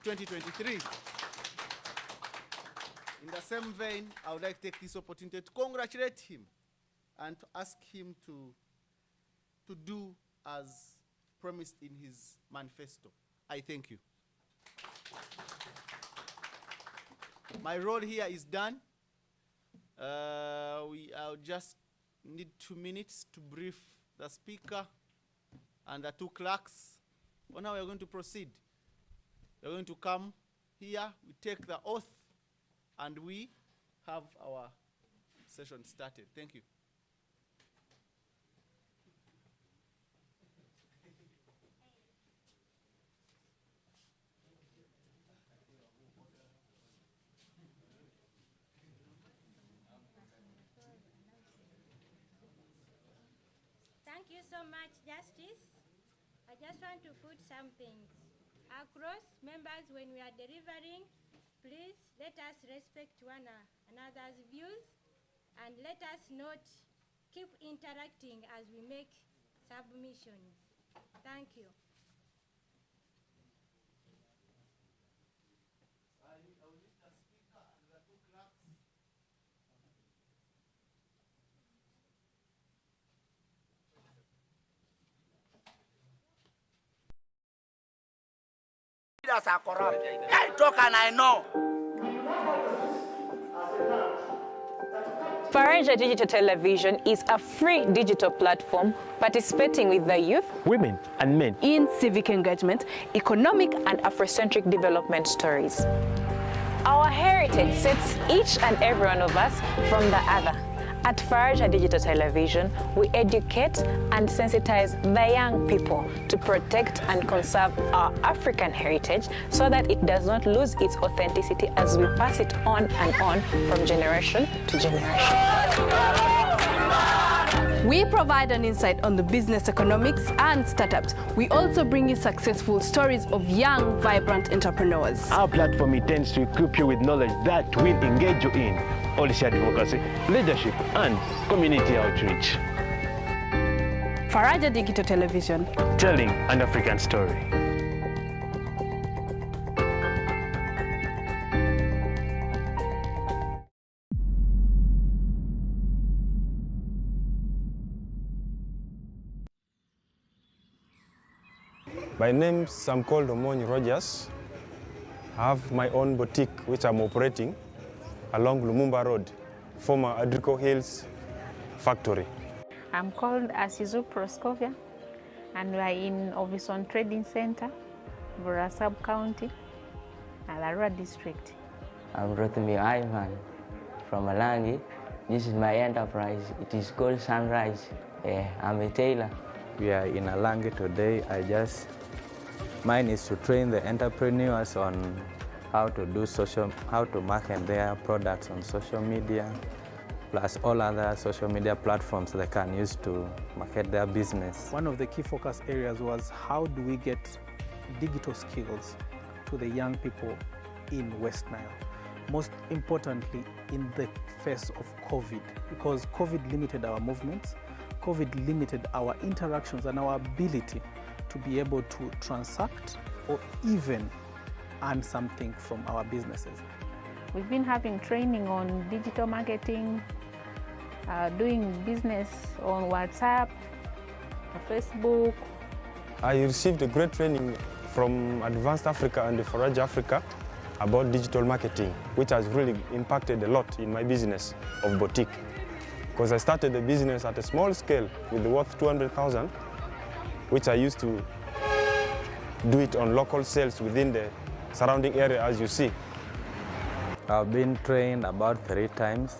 2023. In the same vein, I would like to take this opportunity to congratulate him and to ask him to do as promised in his manifesto. I thank you. My role here is done. I'll just need 2 minutes to brief the Speaker and the 2 clerks on how we are going to proceed. We're going to come here, we take the oath, and we have our session started. Thank you. Thank you so much, Justice. I just want to put some things across. Members, when we are delivering, please let us respect one another's views and let us not keep interacting as we make submissions. Thank you. Leaders are corrupt. I talk and I know. Faraja Digital Television is a free digital platform participating with the youth, women and men in civic engagement, economic and Afrocentric development stories. Our heritage sets each and every one of us from the other. At Faraja Digital Television, we educate and sensitize the young people to protect and conserve our African heritage so that it does not lose its authenticity as we pass it on and on from generation to generation. We provide an insight on the business economics and startups. We also bring you successful stories of young, vibrant entrepreneurs. Our platform intends to equip you with knowledge that will engage you in policy advocacy, leadership, and community outreach. Faraja Digital Television, telling an African story. My name I'm called Rogers. I have my own boutique which I'm operating along Lumumba Road, former Adrico Hills factory. I'm called Proskovia, and we are in Ovison Trading Center, Bora Sub-County, Alarua District. I'm Rotimi Ivan from Alangi. This is my enterprise. It is called Sunrise. I'm a tailor. We are in Alangi today. Mine is to train the entrepreneurs on how to market their products on social media, plus all other social media platforms they can use to market their business. One of the key focus areas was how do we get digital skills to the young people in West Nile. Most importantly, in the face of COVID, because COVID limited our movements, COVID limited our interactions and our ability to be able to transact or even earn something from our businesses. We've been having training on digital marketing, doing business on WhatsApp, Facebook. I received a great training from Advanced Africa and the Faraja Africa about digital marketing, which has really impacted a lot in my business of boutique. Because I started the business at a small scale with the worth 200,000, which I used to do it on local sales within the surrounding area, as you see. I've been trained about 3 times.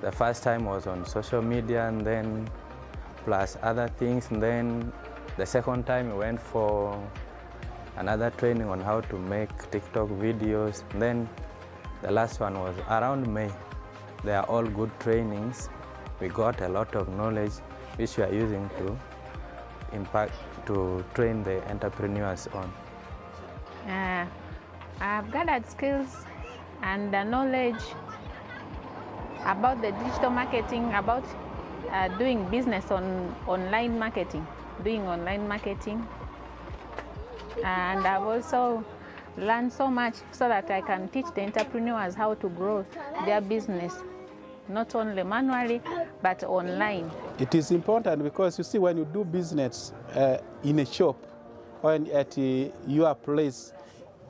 The first time was on social media, and then plus other things, and then the second time I went for another training on how to make TikTok videos. And then the last one was around May. They are all good trainings. We got a lot of knowledge which we are using to train the entrepreneurs on. I've gathered skills and knowledge about the digital marketing, about doing business on online marketing, and I've also learned so much so that I can teach the entrepreneurs how to grow their business, not only manually, but online. It is important because you see, when you do business in a shop or at your place,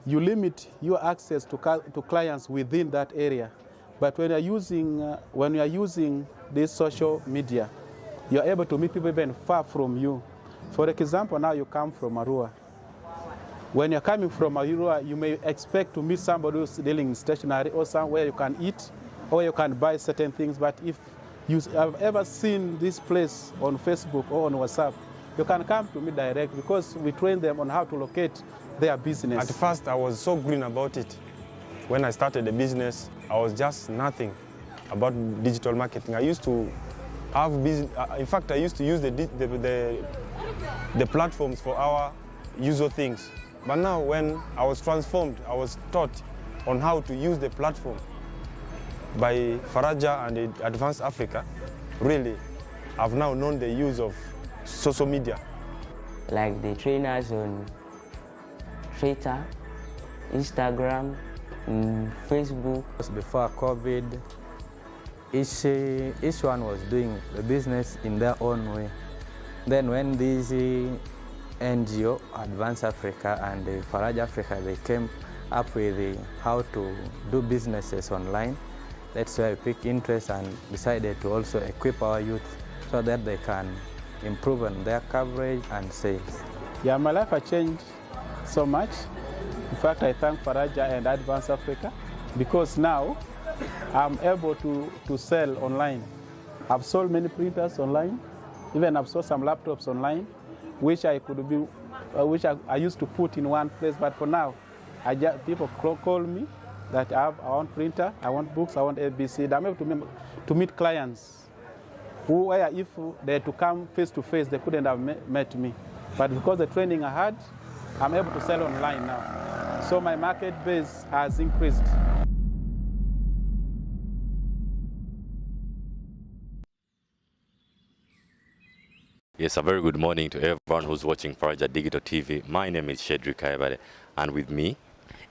you limit your access to clients within that area. But when you are using this social media, you are able to meet people even far from you. For example, now you come from Arua. When you're coming from Arua, you may expect to meet somebody who's dealing in stationery or somewhere you can eat or you can buy certain things. But if you have ever seen this place on Facebook or on WhatsApp, you can come to me direct because we train them on how to locate their business. At first, I was so green about it. When I started the business, I was just nothing about digital marketing. I used to have in fact, I used to use the platforms for our usual things. But now when I was transformed, I was taught on how to use the platform. by Faraja and Advanced Africa, really have now known the use of social media. Like the trainers on Twitter, Instagram, Facebook. Before COVID, each one was doing the business in their own way. Then when these NGO, Advanced Africa and Faraja Africa, they came up with how to do businesses online, that's why I picked interest and decided to also equip our youth so that they can improve on their coverage and sales. Yeah, my life has changed so much. In fact, I thank Faraja and Advanced Africa because now I'm able to sell online. I've sold many printers online, even I've sold some laptops online, which I used to put in one place, but for now, people call me that I want printer, I want books, I want ABC. I'm able to meet clients who, if they had to come face to face, they couldn't have met me. But because the training I had, I'm able to sell online now. So my market base has increased. Yes, a very good morning to everyone who's watching Faraja Digital TV. My name is Shedrick Mbale, and with me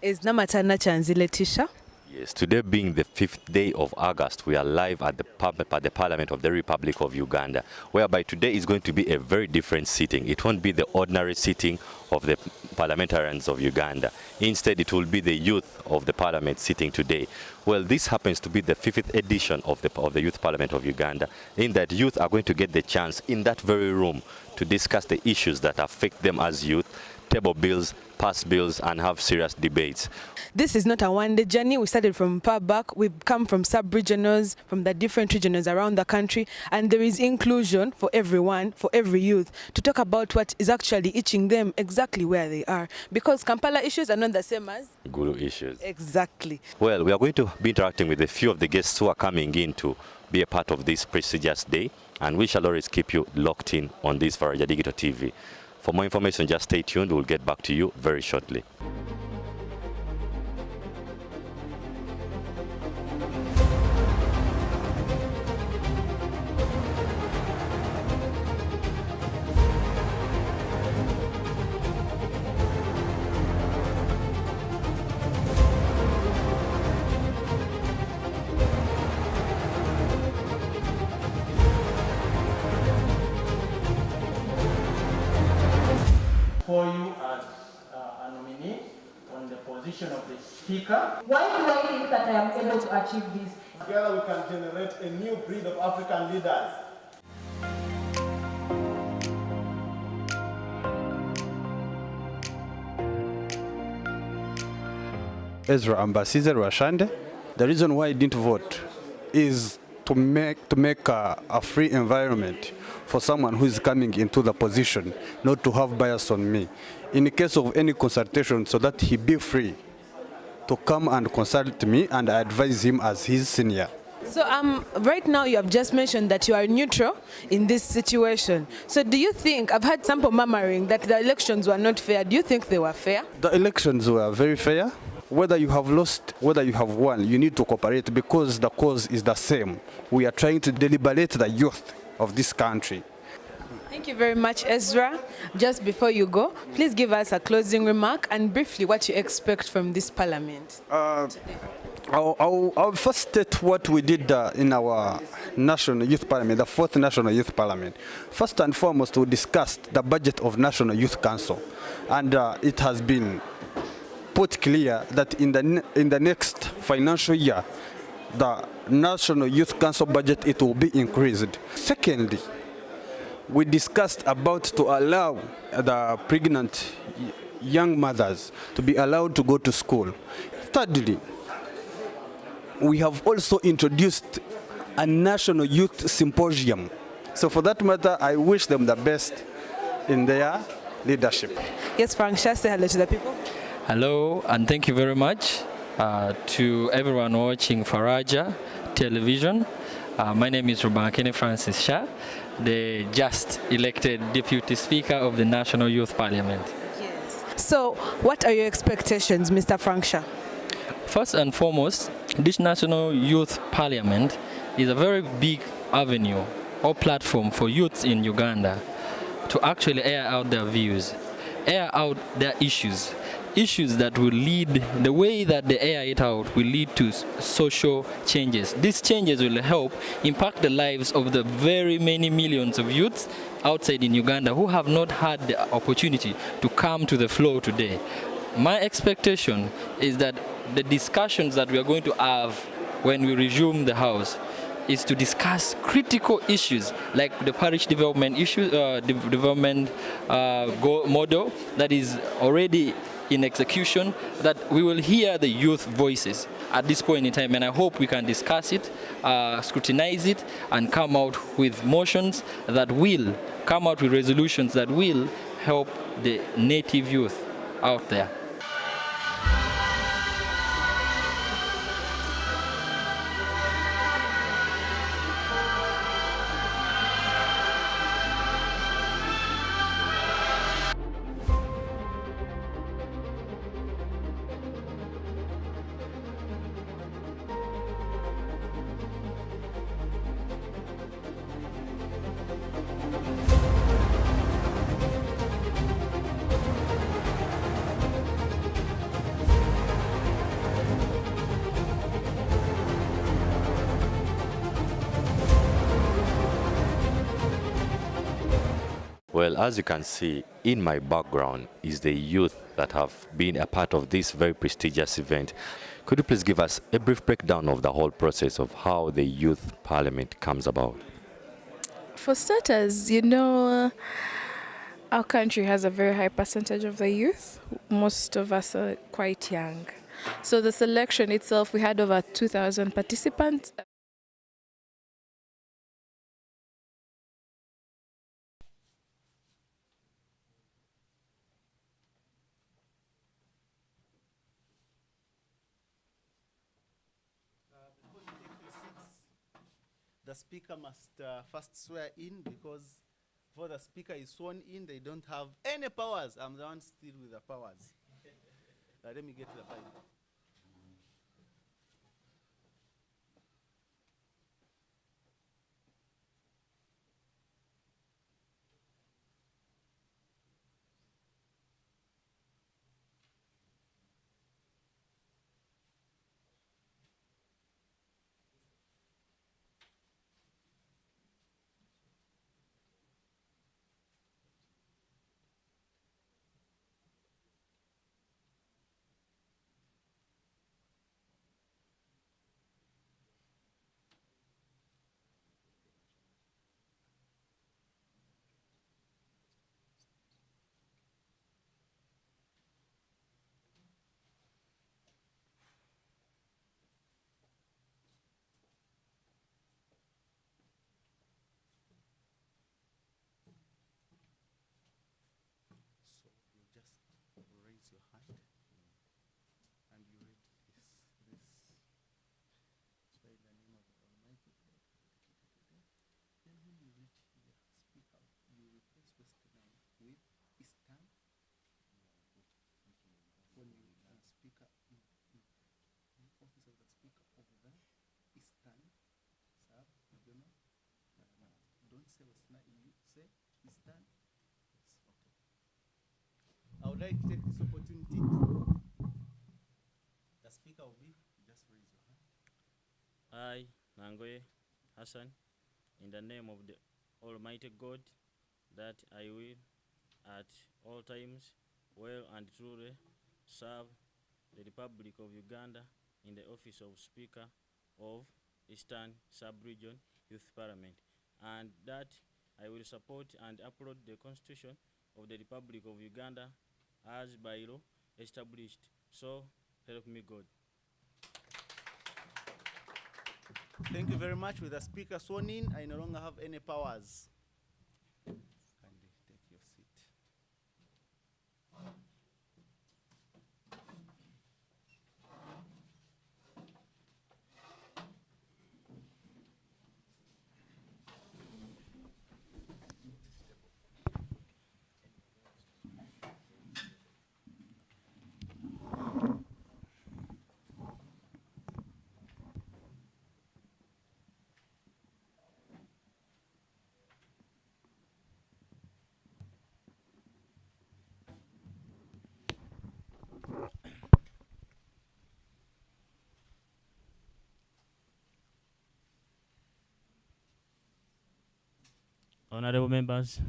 is Namatana Chanzile Tisha. Yes, today being the 5th day of August, we are live at the Parliament of the Republic of Uganda, whereby today is going to be a very different sitting. It won't be the ordinary sitting of the parliamentarians of Uganda. Instead, it will be the youth of the parliament sitting today. Well, this happens to be the 5th edition of the Youth Parliament of Uganda, in that youth are going to get the chance in that very room to discuss the issues that affect them as youth, table bills, pass bills, and have serious debates. This is not a one-day journey. We started from far back. We've come from sub-regionals, from the different regions around the country, and there is inclusion for everyone, for every youth, to talk about what is actually itching them exactly where they are. Because Kampala issues are not the same as Gulu issues. Exactly. Well, we are going to be interacting with a few of the guests who are coming in to be a part of this prestigious day, and we shall always keep you locked in on this Faraja Digital TV. For more information, just stay tuned. We'll get back to you very shortly. For you as a nominee on the position of the Speaker. Why do I think that I am able to achieve this? Together we can generate a new breed of African leaders. Ezra Ambassador Rashande. The reason why I didn't vote is to make a free environment for someone who is coming into the position, not to have bias on me. In the case of any consultation, so that he be free to come and consult me, and I advise him as his senior. So right now you have just mentioned that you are neutral in this situation. So do you think, I've had some murmuring that the elections were not fair. Do you think they were fair? The elections were very fair. Whether you have lost, whether you have won, you need to cooperate because the cause is the same. We are trying to deliberate the youth of this country. Thank you very much, Ezra. Just before you go, please give us a closing remark and briefly what you expect from this parliament. I'll first state what we did in our National Youth Parliament, the 4th National Youth Parliament. First and foremost, we discussed the budget of National Youth Council, and it has been put clear that in the next financial year, the National Youth Council budget, it will be increased. Secondly, we discussed about to allow the pregnant young mothers to be allowed to go to school. Thirdly, we have also introduced a National Youth Symposium. So for that matter, I wish them the best in their leadership. Yes, Faraja, say hello to the people. Hello, and thank you very much to everyone watching Faraja Television. My name is Rubankene Francis Shah, the just elected Deputy Speaker of the National Youth Parliament. Yes. So, what are your expectations, Mr. Frank Shah? First and foremost, this National Youth Parliament is a very big avenue or platform for youths in Uganda to actually air out their views, air out their issues that will lead, the way that they air it out will lead to social changes. These changes will help impact the lives of the very many millions of youths outside in Uganda who have not had the opportunity to come to the floor today. My expectation is that the discussions that we are going to have when we resume the House is to discuss critical issues like the parish development issue, development model that is already in execution, that we will hear the youth voices at this point in time, and I hope we can discuss it, scrutinize it, and come out with motions that will, come out with resolutions that will help the native youth out there. Well, as you can see, in my background is the youth that have been a part of this very prestigious event. Could you please give us a brief breakdown of the whole process of how the Youth Parliament comes about? For starters, you know, our country has a very high percentage of the youth. Most of us are quite young. So the selection itself, we had over 2,000 participants. The speaker must first swear in, because before the speaker is sworn in, they don't have any powers. I'm the one still with the powers. Let me get to the Bible. Raise your hand and you read this. Swear in the name of the Almighty God. Then when you reach here, speak out. You replace Western with Eastern. When you speaker in office of the speaker of the Eastern sub regional. Don't say Western, you say Eastern. I would like to take this opportunity to, the speaker will be, just raise your hand. I, Nangoye Hassan, in the name of the Almighty God, that I will at all times well and truly serve the Republic of Uganda in the office of Speaker of Eastern Sub-Region Youth Parliament, and that I will support and uphold the Constitution of the Republic of Uganda as by law established. So help me God. Thank you very much. With the speaker sworn in, I no longer have any powers. Kindly take your seat. Honorable members,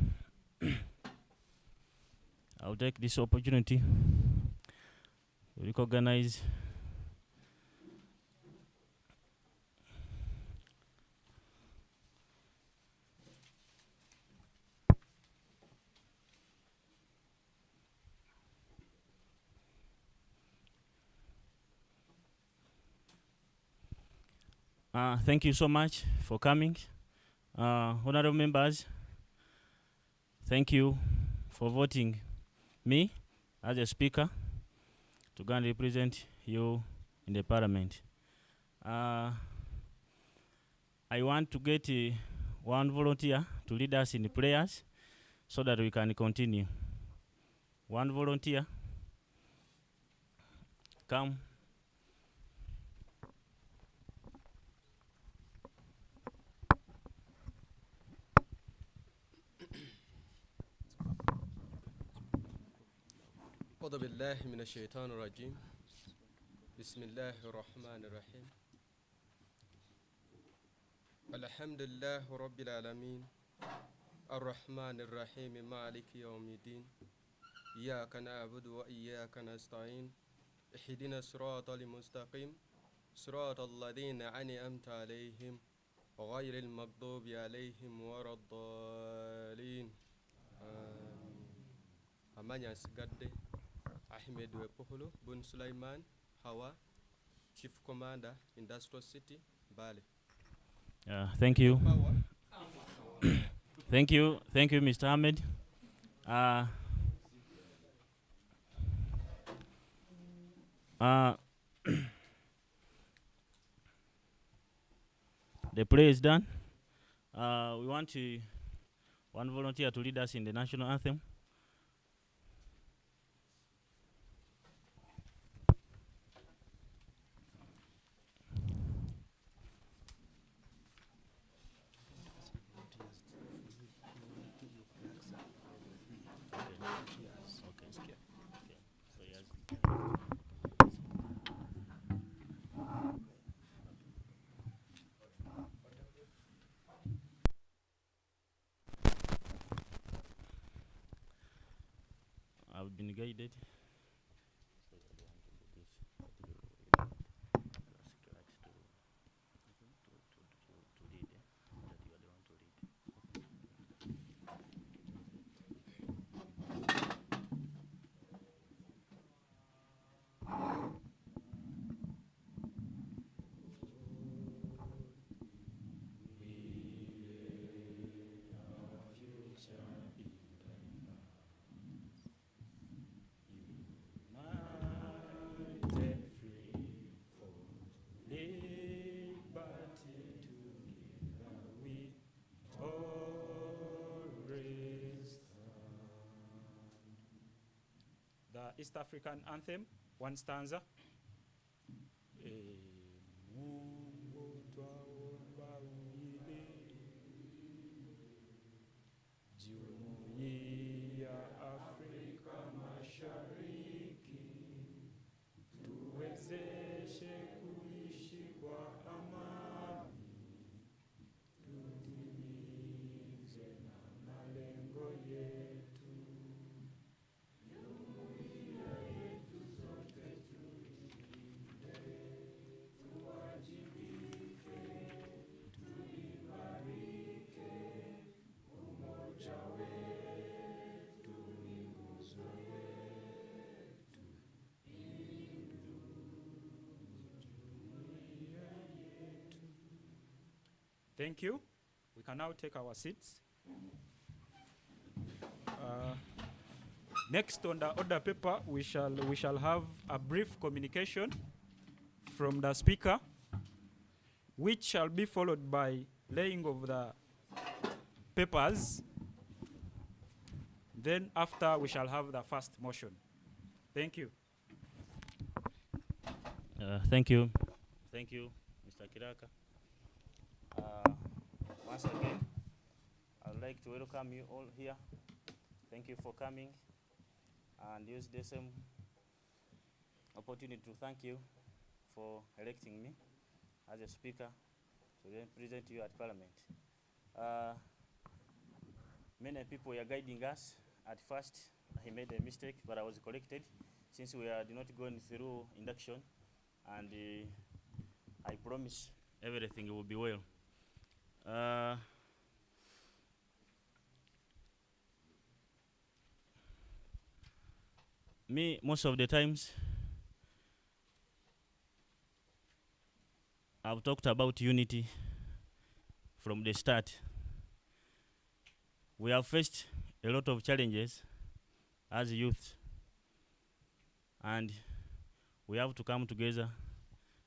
I'll take this opportunity to recognize thank you so much for coming. Honorable members, thank you for voting me as a speaker to go and represent you in the parliament. I want to get one volunteer to lead us in the prayers so that we can continue. One volunteer, come. أعوذ بالله من الشيطان الرجيم بسم الله الرحمن الرحيم الحمد لله رب العالمين الرحمن الرحيم مالك يوم الدين إياك نعبد وإياك نستعين اهدنا الصراط المستقيم صراط الذين أنعمت عليهم غير المغضوب عليهم ولا الضالين Amanya Sigadde Ahmed Wepoholo Bun Sulaiman Hawa Chief Commander Industrial City Mbale. Thank you. Thank you, Mr. Ahmed. The play is done. We want one volunteer to lead us in the national anthem. I've been guided. The East African anthem, one stanza. Jumuiya Afrika Mashariki, tuwezeshe kuishi kwa amani, tutimize na malengo yetu. Jumuiya yetu sote tuilinde, tuwajibike, tuimarike, umoja wetu ni nguzo yetu, jumuiya yetu. Thank you. We can now take our seats. Next on the order paper, we shall have a brief communication from the speaker, which shall be followed by laying of the papers. Then after, we shall have the first motion. Thank you. Thank you, Mr. Kiraka. Once again, I would like to welcome you all here. Thank you for coming, and use the same opportunity to thank you for electing me as a speaker to represent you at Parliament. people were guiding us. At first, I made a mistake, but I was corrected since we had not gone through induction, and I promise everything will be well. Me, most of the times, I've talked about unity from the start. We have faced a lot of challenges as youth, and we have to come together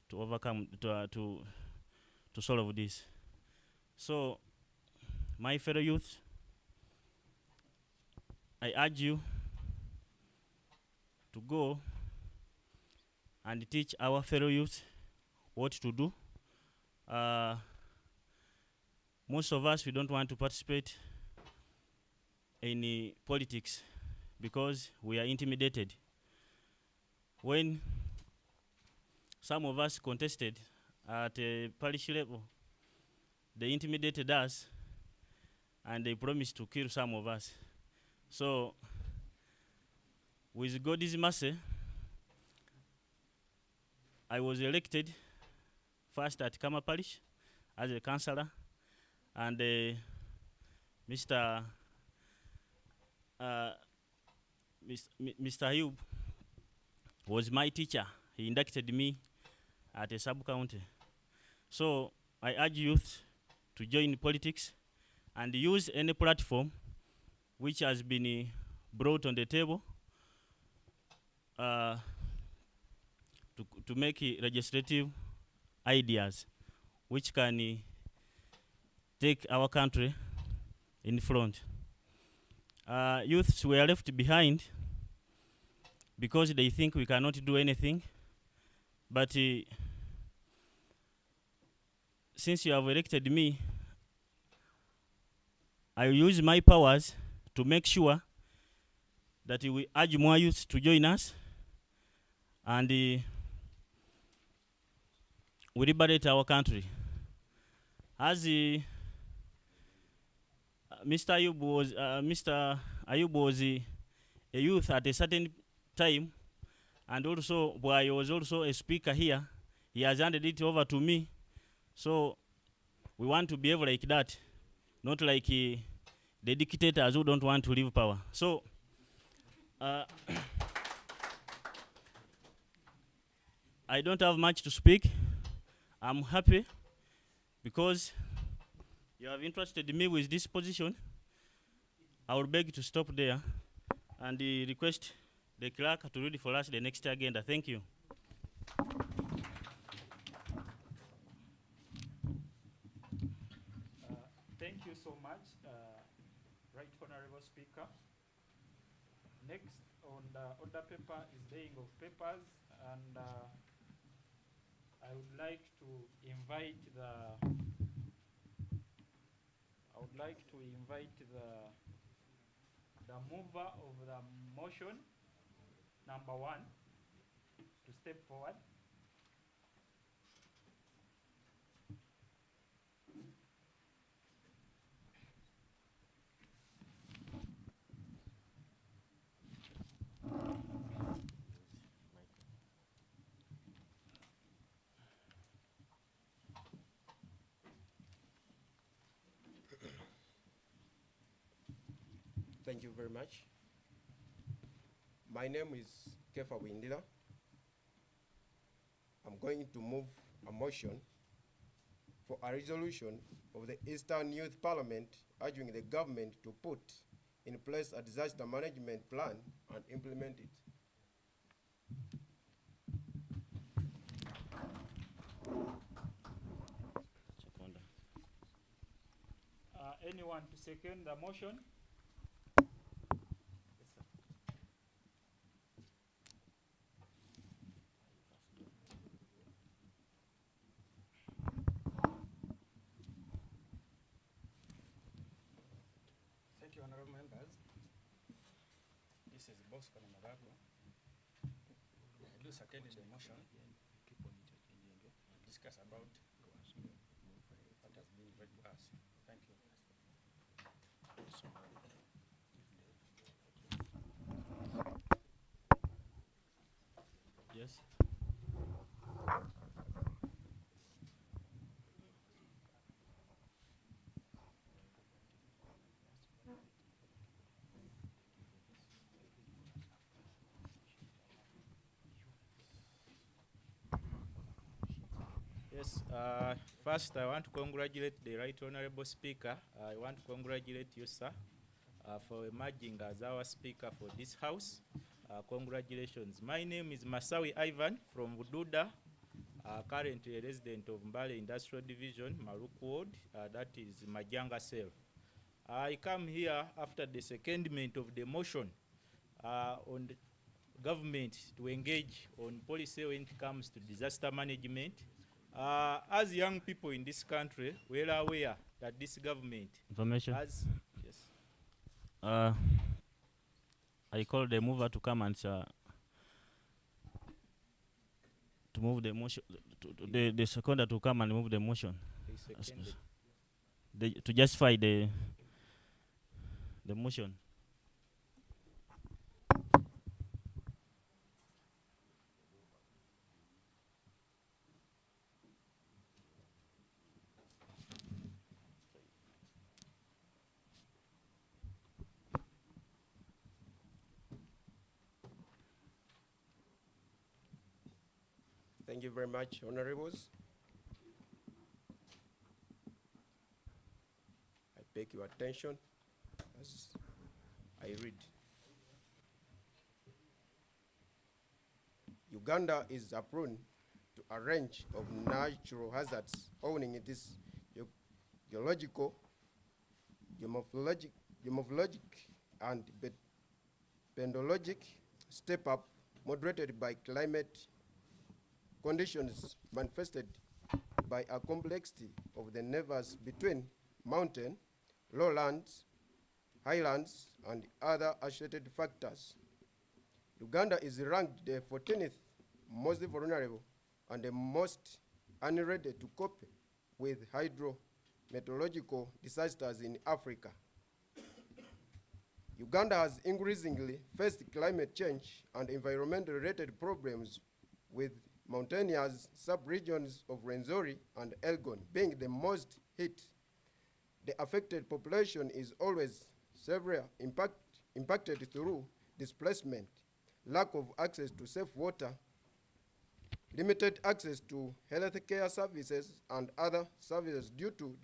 to overcome, to solve this. So, my fellow youth, I urge you to go and teach our fellow youth what to do. Most of us, we don't want to participate in politics because we are intimidated. When some of us contested at a parish level, they intimidated us and they promised to kill some of us. So, with God's mercy, I was elected first at Kama Parish as a councillor, and Mr. Ayub was my teacher. He inducted me at a sub-county. So I urge youth to join politics and use any platform which has been brought on the table to make legislative ideas which can take our country in front. Youths were left behind because they think we cannot do anything, but since you have elected me, I will use my powers to make sure that we urge more youth to join us, and we liberate our country. As Mr. Ayub was a youth at a certain time, and also I was also a speaker here. He has handed it over to me, so we want to behave like that, not like the dictators who don't want to leave power. So I don't have much to speak. I'm happy because you have entrusted me with this position. I will beg to stop there and request the clerk to read for us the next agenda. Thank you. Thank you so much, Right Honorable Speaker. Next on the order paper is laying of papers, and I would like to invite the mover of the motion, number 1, to step forward. Thank you very much. My name is Kefa Windila. I'm going to move a motion for a resolution of the Eastern Youth Parliament urging the government to put in place a disaster management plan and implement it. Anyone to second the motion? Thank you, honorable members. This is Bosco Namagago. I do second the motion. Discuss about what has been read to us. Thank you. Yes. Yes, first I want to congratulate the Right Honorable Speaker. I want to congratulate you, sir, for emerging as our Speaker for this House. Congratulations. My name is Masawi Ivan from Bududa, currently a resident of Mbale Industrial Division, Maruk Ward, that is Majanga Cell. I come here after the secondment of the motion on the government to engage on policy when it comes to disaster management. As young people in this country, we are aware that this government Information. has, yes. I call the mover to come and to move the motion, the seconder to come and move the motion. To justify the motion. Thank you very much, honorables. I beg your attention as I read. Uganda is prone to a range of natural hazards owing its geological, demorphologic, and pendologic step-up moderated by climate conditions manifested by a complexity of the neighbors between mountain, lowlands, highlands, and other associated factors. Uganda is ranked the 14th most vulnerable and the most unready to cope with hydrometeorological disasters in Africa. Uganda has increasingly faced climate change and environmental-related problems, with mountainous sub-regions of Rwenzori and Elgon being the most hit. The affected population is always severely impacted through displacement, lack of access to safe water, limited access to health care services and other services due to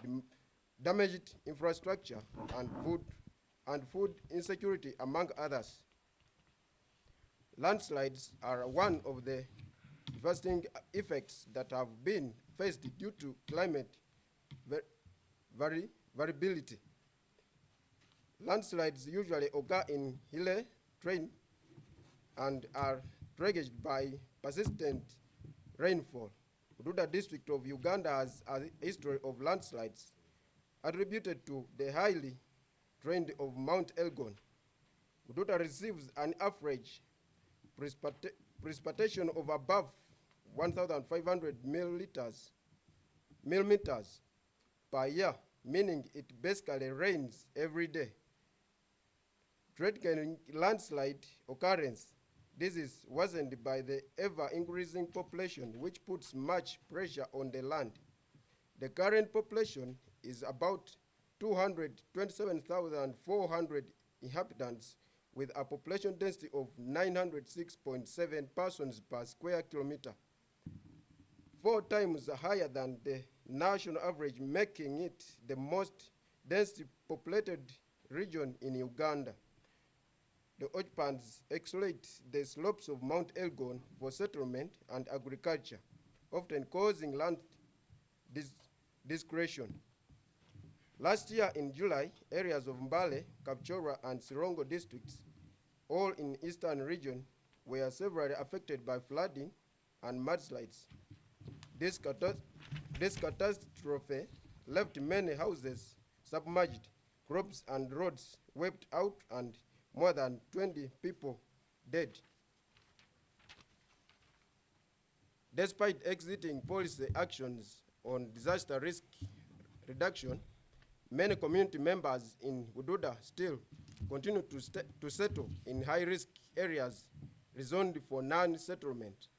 damaged infrastructure and food insecurity, among others. Landslides are one of the devastating effects that have been faced due to climate variability. Landslides usually occur in hilly terrain and are triggered by persistent rainfall. Bududa district of Uganda has a history of landslides attributed to the highly trend of Mount Elgon. Bududa receives an average precipitation of above 1,500 millimeters per year, meaning it basically rains every day. Threatening landslide occurrence. This is worsened by the ever-increasing population, which puts much pressure on the land. The current population is about 227,400 inhabitants, with a population density of 906.7 persons per square kilometer, 4 times higher than the national average, making it the most densely populated region in Uganda. The occupants exploit the slopes of Mount Elgon for settlement and agriculture, often causing land discretion. Last year in July, areas of Mbale, Kapchorwa, and Sirongo districts, all in eastern region, were severely affected by flooding and mudslides. This catastrophe left many houses submerged, crops and roads wiped out, and more than 20 people dead. Despite exiting policy actions on disaster risk reduction, many community members in Bududa still continue to settle in high-risk areas rezoned for non-settlement.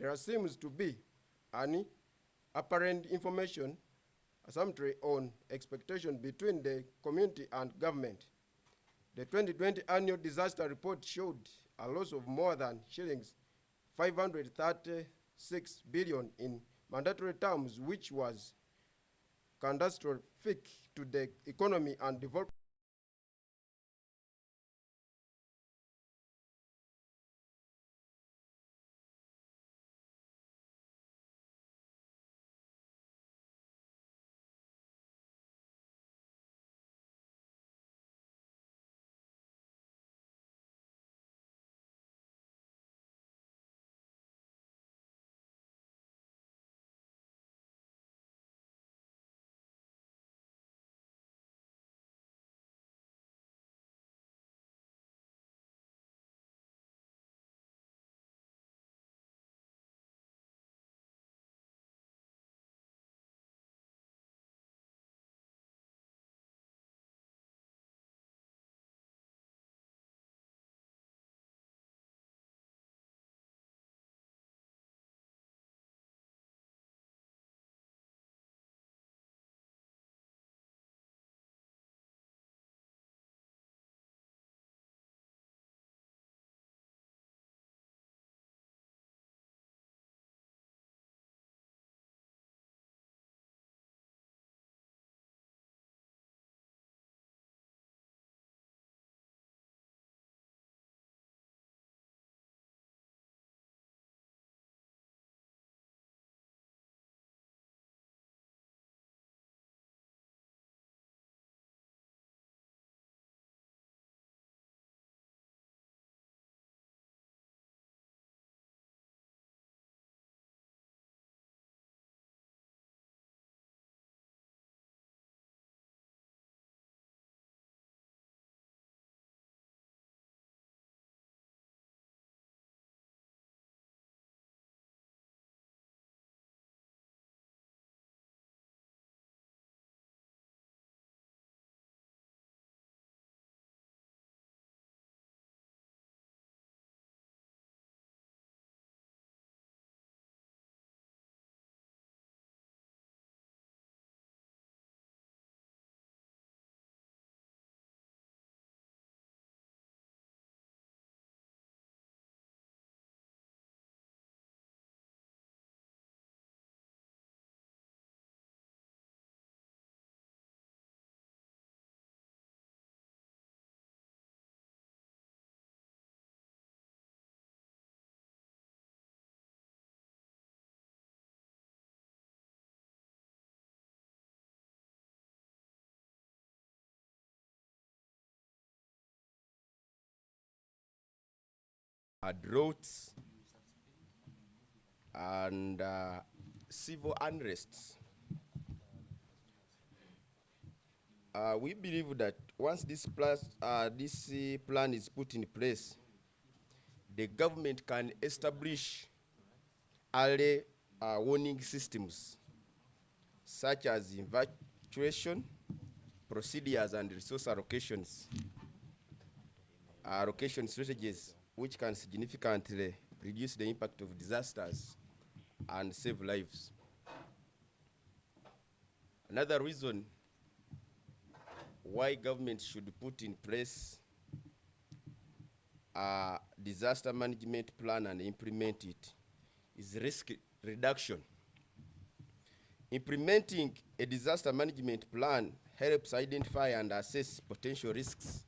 there seems to be an apparent information asymmetry on expectation between the community and government. The 2020 annual disaster report showed a loss of more than shillings 536 billion in mandatory terms, which was catastrophic to the economy and development. Droughts and civil unrests. We believe that once this plan is put in place, the government can establish early warning systems such as evacuation procedures and resource allocations, allocation strategies, which can significantly reduce the impact of disasters and save lives. Another reason why government should put in place a disaster management plan and implement it is risk reduction. Implementing a disaster management plan helps identify and assess potential risks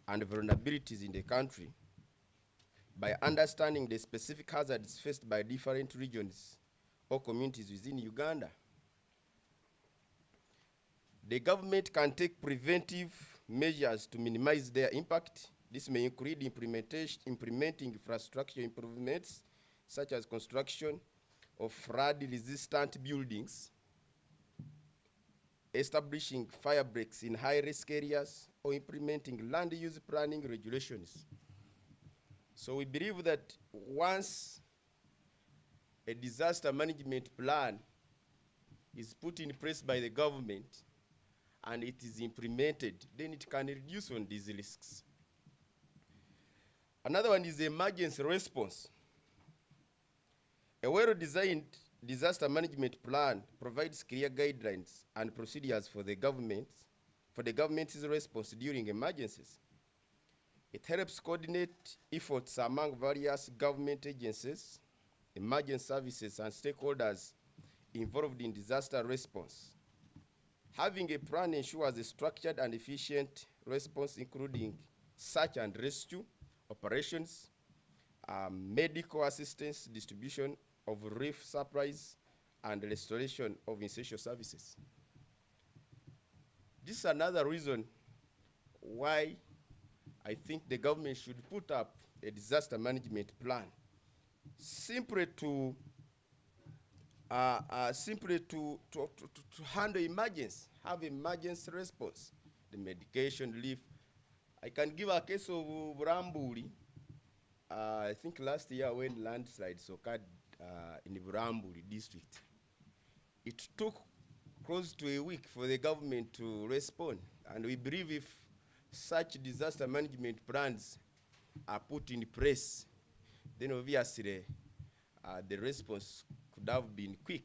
and vulnerabilities in the country by understanding the specific hazards faced by different regions or communities within Uganda. The government can take preventive measures to minimize their impact. This may include implementing infrastructure improvements, such as construction of flood-resistant buildings, establishing fire breaks in high-risk areas, or implementing land use planning regulations. So we believe that once a disaster management plan is put in place by the government and it is implemented, then it can reduce on these risks. Another one is emergency response. A well-designed disaster management plan provides clear guidelines and procedures for the government's response during emergencies. It helps coordinate efforts among various government agencies, emergency services, and stakeholders involved in disaster response. Having a plan ensures a structured and efficient response, including search and rescue operations, medical assistance, distribution of relief supplies, and restoration of essential services. This is another reason why I think the government should put up a disaster management plan, simply to handle emergency, have emergency response, the medication, relief. I can give a case of Buramburi. I think last year when landslides occurred in the Buramburi district, it took close to a week for the government to respond. And we believe if such disaster management plans are put in place, then obviously the response could have been quick,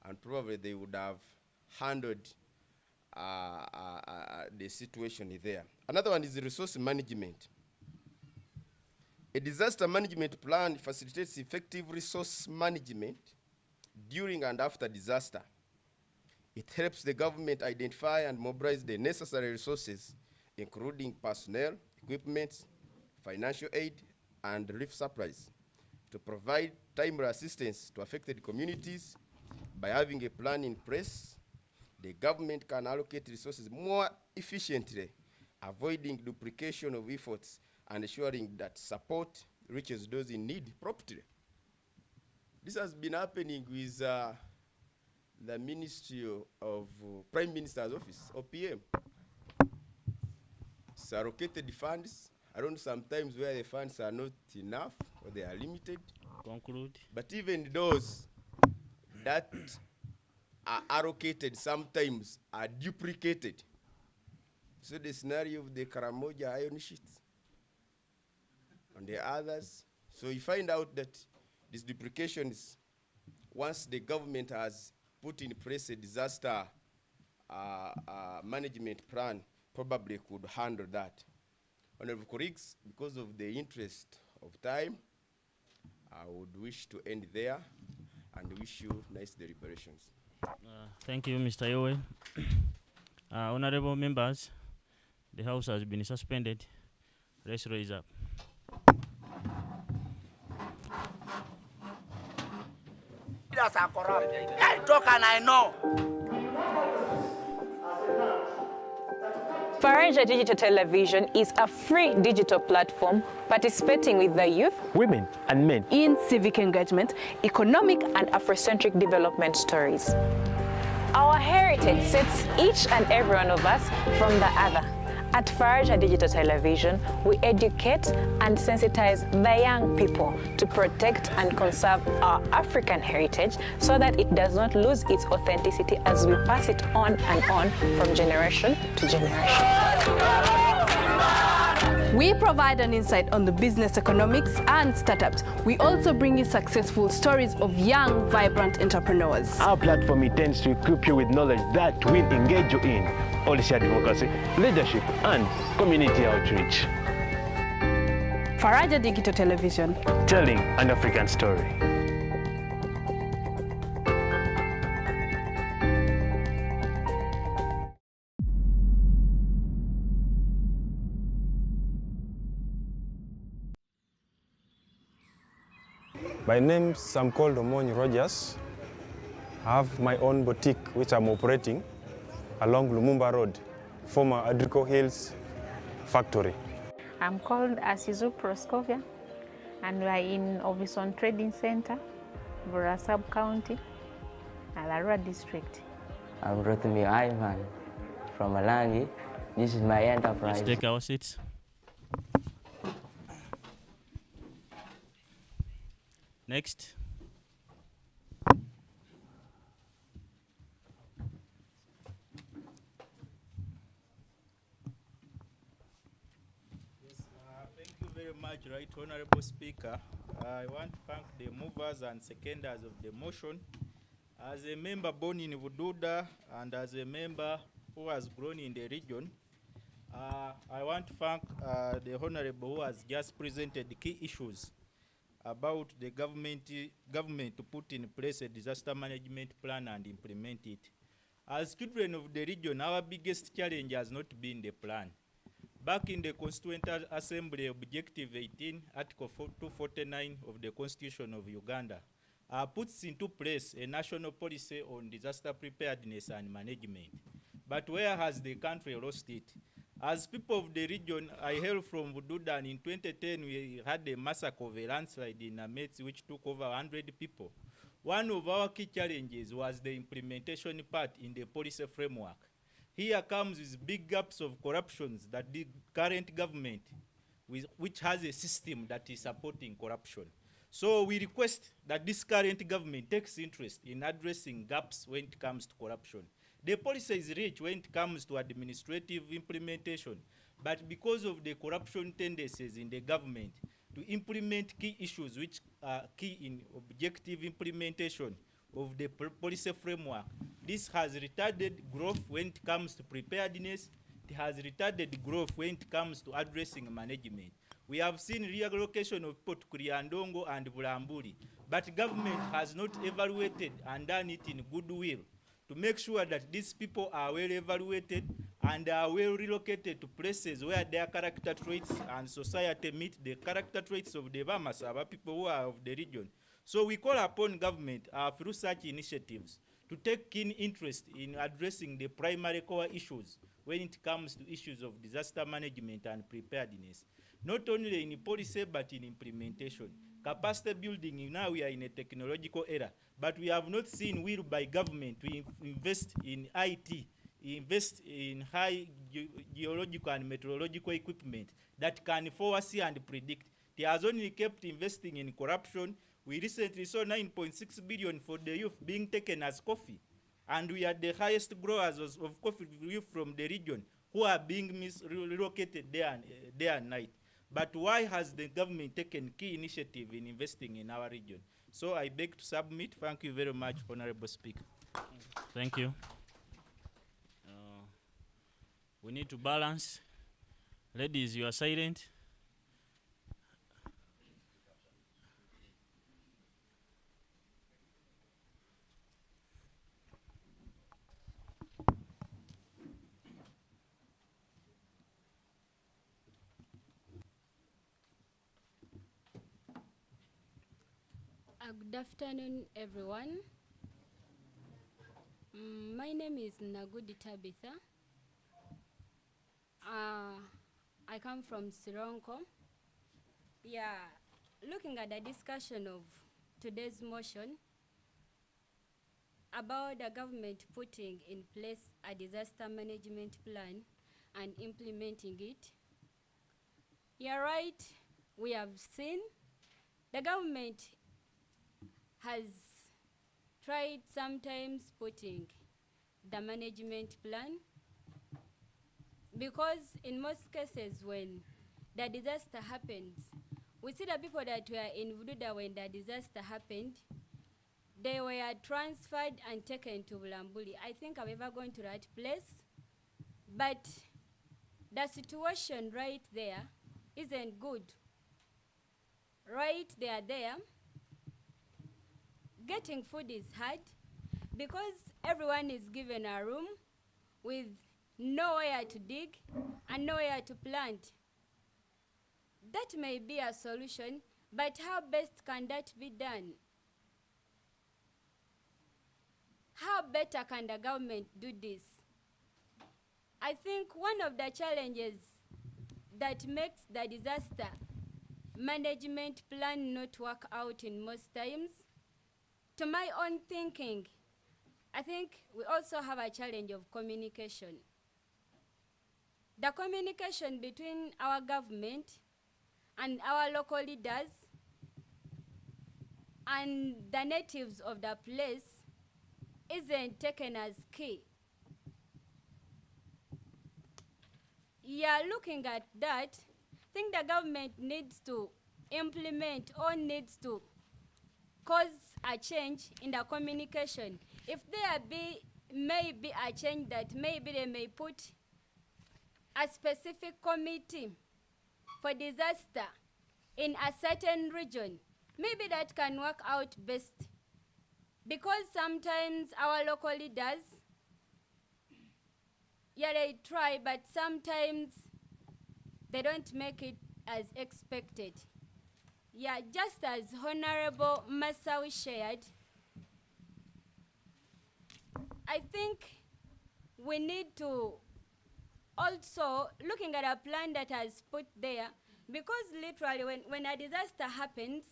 and probably they would have handled the situation there. Another one is the resource management. A disaster management plan facilitates effective resource management during and after disaster. It helps the government identify and mobilize the necessary resources, including personnel, equipment, financial aid, and relief supplies, to provide timely assistance to affected communities. By having a plan in place, the government can allocate resources more efficiently, avoiding duplication of efforts and ensuring that support reaches those in need promptly. This has been happening with the Ministry of Prime Minister's Office, OPM. It's allocated funds. I don't know sometimes where the funds are not enough or they are limited. Conclude. But even those that are allocated sometimes are duplicated. So the scenario of the Karamoja iron sheets and the others. So you find out that these duplications, once the government has put in place a disaster management plan, probably could handle that. Honorable colleagues, because of the interest of time, I would wish to end there and wish you nice deliberations. Thank you, Mr. Yowe. Honorable members, the House has been suspended. Let's raise up. Leaders are corrupt. I talk and I know. Faraja Digital Television is a free digital platform participating with the youth, women, and men in civic engagement, economic and Afrocentric development stories. Our heritage sets each and every one of us from the other. At Faraja Digital Television, we educate and sensitize the young people to protect and conserve our African heritage so that it does not lose its authenticity as we pass it on and on from generation to generation. We provide an insight on the business economics and startups. We also bring you successful stories of young, vibrant entrepreneurs. Our platform intends to equip you with knowledge that will engage you in policy advocacy, leadership, and community outreach. Faraja Digital Television, telling an African story. My name I'm called Omonyi Rogers. I have my own boutique which I'm operating along Lumumba Road, former Adrico Hills factory. I'm called Asizu Proskovia, and we are in Ovison Trading Center, Vura Sub-County, Alarua District. I'm Rotimi Ivan from Malangi. This is my enterprise. Let's take our seats. Next. very much, Right Honorable Speaker. I want to thank the movers and seconders of the motion. As a member born in Bududa and as a member who has grown in the region, I want to thank the Honorable who has just presented the key issues about the government to put in place a disaster management plan and implement it. As children of the region, our biggest challenge has not been the plan. Back in the Constituent Assembly, Objective 18, Article 249 of the Constitution of Uganda, puts into place a national policy on disaster preparedness and management. But where has the country lost it? As people of the region, I hail from Bududa, and in 2010 we had a massacre of a landslide in Ametsi which took over 100 people. One of our key challenges was the implementation part in the policy framework. Here comes with big gaps of corruptions that the current government, which has a system that is supporting corruption. So we request that this current government takes interest in addressing gaps when it comes to corruption. The policy is rich when it comes to administrative implementation, but because of the corruption tendencies in the government to implement key issues which are key in objective implementation of the policy framework, this has retarded growth when it comes to preparedness. It has retarded growth when it comes to addressing management. We have seen reallocation of people to Kuriandongo and Bulambuli, but government has not evaluated and done it in goodwill to make sure that these people are well evaluated and are well relocated to places where their character traits and society meet the character traits of the Bamasaba people who are of the region. So we call upon government through such initiatives to take keen interest in addressing the primary core issues when it comes to issues of disaster management and preparedness, not only in policy but in implementation. Capacity building, now we are in a technological era, but we have not seen will by government to invest in IT, invest in high geological and meteorological equipment that can foresee and predict. They has only kept investing in corruption. We recently saw 9.6 billion for the youth being taken as coffee. And we are the highest growers of coffee youth from the region who are being relocated day and night. But why has the government taken key initiative in investing in our region? So I beg to submit. Thank you very much, Honorable Speaker. Thank you. We need to balance. Ladies, you are silent. Good afternoon, everyone. My name is Nagudi Tabitha. I come from Sironko. Yeah, looking at the discussion of today's motion about the government putting in place a disaster management plan and implementing it. You're right, we have seen the government has tried sometimes putting the management plan, because in most cases when the disaster happens, we see the people that were in Vududa when the disaster happened, they were transferred and taken to Bulambuli. I think I'm ever going to that place, but the situation right there isn't good. Right there, getting food is hard because everyone is given a room with nowhere to dig and nowhere to plant. That may be a solution, but how best can that be done? How better can the government do this? I think one of the challenges that makes the disaster management plan not work out in most times, to my own thinking, I think we also have a challenge of communication. The communication between our government and our local leaders and the natives of the place isn't taken as key. Yeah, looking at that, think the government needs to implement or needs to cause a change in the communication. If may be a change that maybe they may put a specific committee for disaster in a certain region, maybe that can work out best. Because sometimes our local leaders, yeah, they try, but sometimes they don't make it as expected. Yeah, just as Honorable Masawi shared, I think we need to also looking at a plan that has put there, because literally when a disaster happens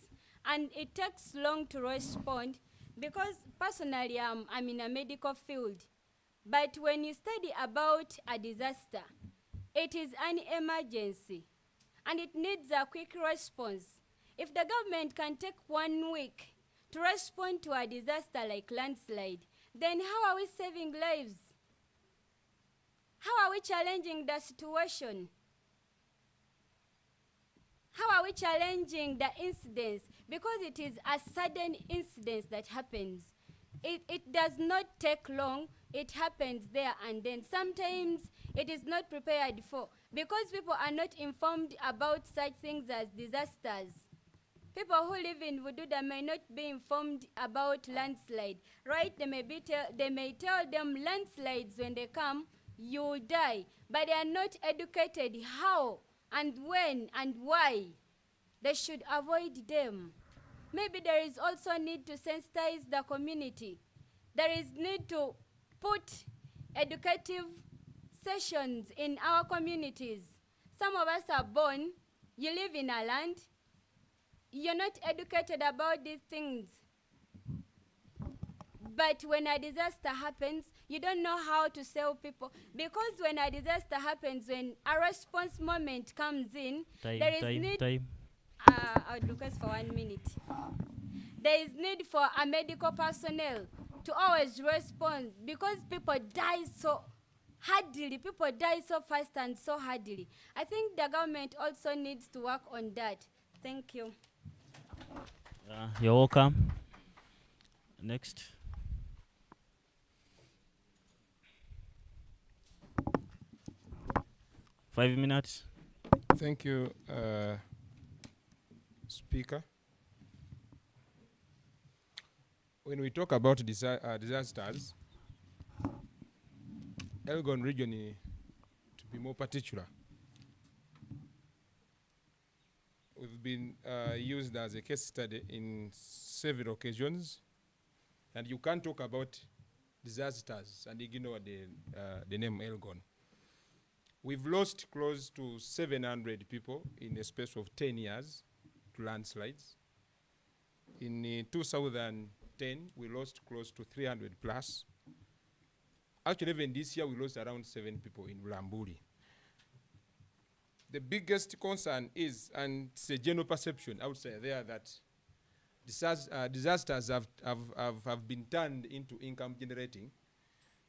and it takes long to respond, because personally I'm in a medical field, but when you study about a disaster, it is an emergency and it needs a quick response. If the government can take 1 week to respond to a disaster like landslide, then how are we saving lives? How are we challenging the situation? How are we challenging the incidents? Because it is a sudden incident that happens. It does not take long. It happens there and then. Sometimes it is not prepared for, because people are not informed about such things as disasters. People who live in Vududa may not be informed about landslide, right? They may tell them landslides when they come, you die, but they are not educated how and when and why they should avoid them. Maybe there is also need to sensitize the community. There is need to put educative sessions in our communities. Some of us are born, you live in a land, you're not educated about these things. But when a disaster happens, you don't know how to save people. Because when a disaster happens, when a response moment comes in, there is need. I'll request for 1 minute. There is need for a medical personnel to always respond, because people die so hardly. People die so fast and so hardly. I think the government also needs to work on that. Thank you. You're welcome. Next. Five minutes. Thank you, Speaker. When we talk about disasters, Elgon region, to be more particular, we've been used as a case study in several occasions, and you can't talk about disasters and ignore the name Elgon. We've lost close to 700 people in a space of 10 years to landslides. In 2010, we lost close to 300 plus. Actually, even this year, we lost around 7 people in Ramburi. The biggest concern is, and it's a general perception outside there, that disasters have been turned into income generating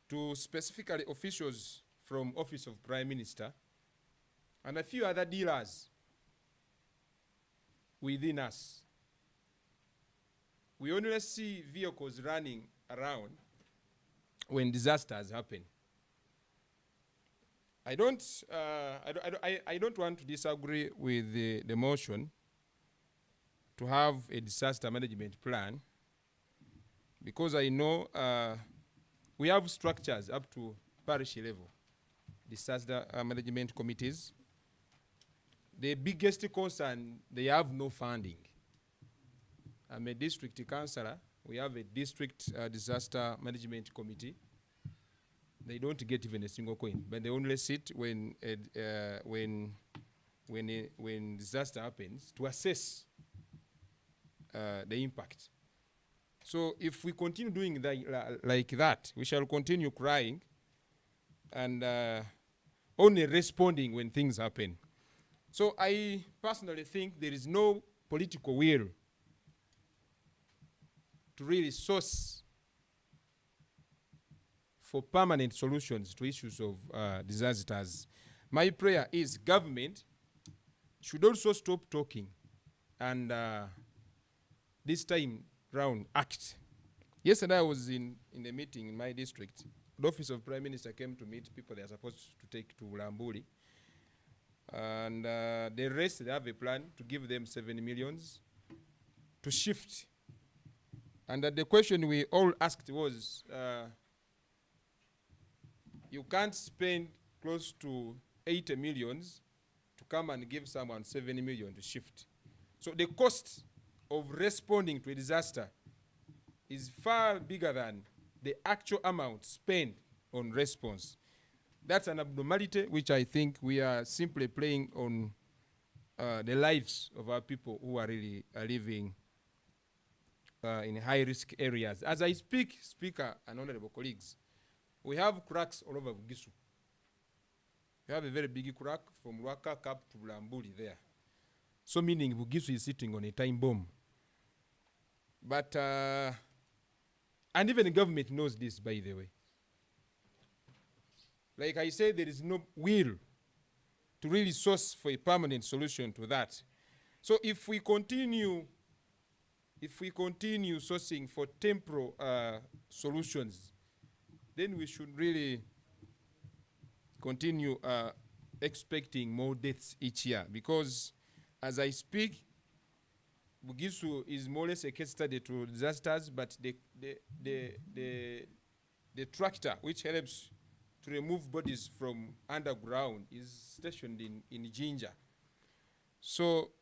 to specifically officials from Office of Prime Minister and a few other dealers within us. We only see vehicles running around when disasters happen. I don't want to disagree with the motion to have a disaster management plan, because I know we have structures up to parish level, disaster management committees. The biggest concern, they have no funding. I'm a district councillor. We have a district disaster management committee. They don't get even a single coin, but they only sit when disaster happens to assess the impact. So if we continue doing that, like that, we shall continue crying and only responding when things happen. So I personally think there is no political will to really source for permanent solutions to issues of disasters. My prayer is government should also stop talking and this time round act. Yesterday I was in a meeting in my district. The Office of Prime Minister came to meet people they are supposed to take to Lambuli. And the rest, they have a plan to give them 7 millions to shift. And the question we all asked was, you can't spend close to 80 millions to come and give someone 7 million to shift. So the cost of responding to a disaster is far bigger than the actual amount spent on response. That's an abnormality which I think we are simply playing on the lives of our people who are really living in high-risk areas. As I speak, Speaker and honorable colleagues, we have cracks all over Bugisu. We have a very big crack from Rwaka Cap to Lambuli there. So meaning Bugisu is sitting on a time bomb. But, and even the government knows this, by the way. Like I said, there is no will to really source for a permanent solution to that. So if we continue sourcing for temporal solutions, then we should really continue expecting more deaths each year. Because as I speak, Bugisu is more or less a case study to disasters, but the tractor which helps to remove bodies from underground is stationed in Jinja. So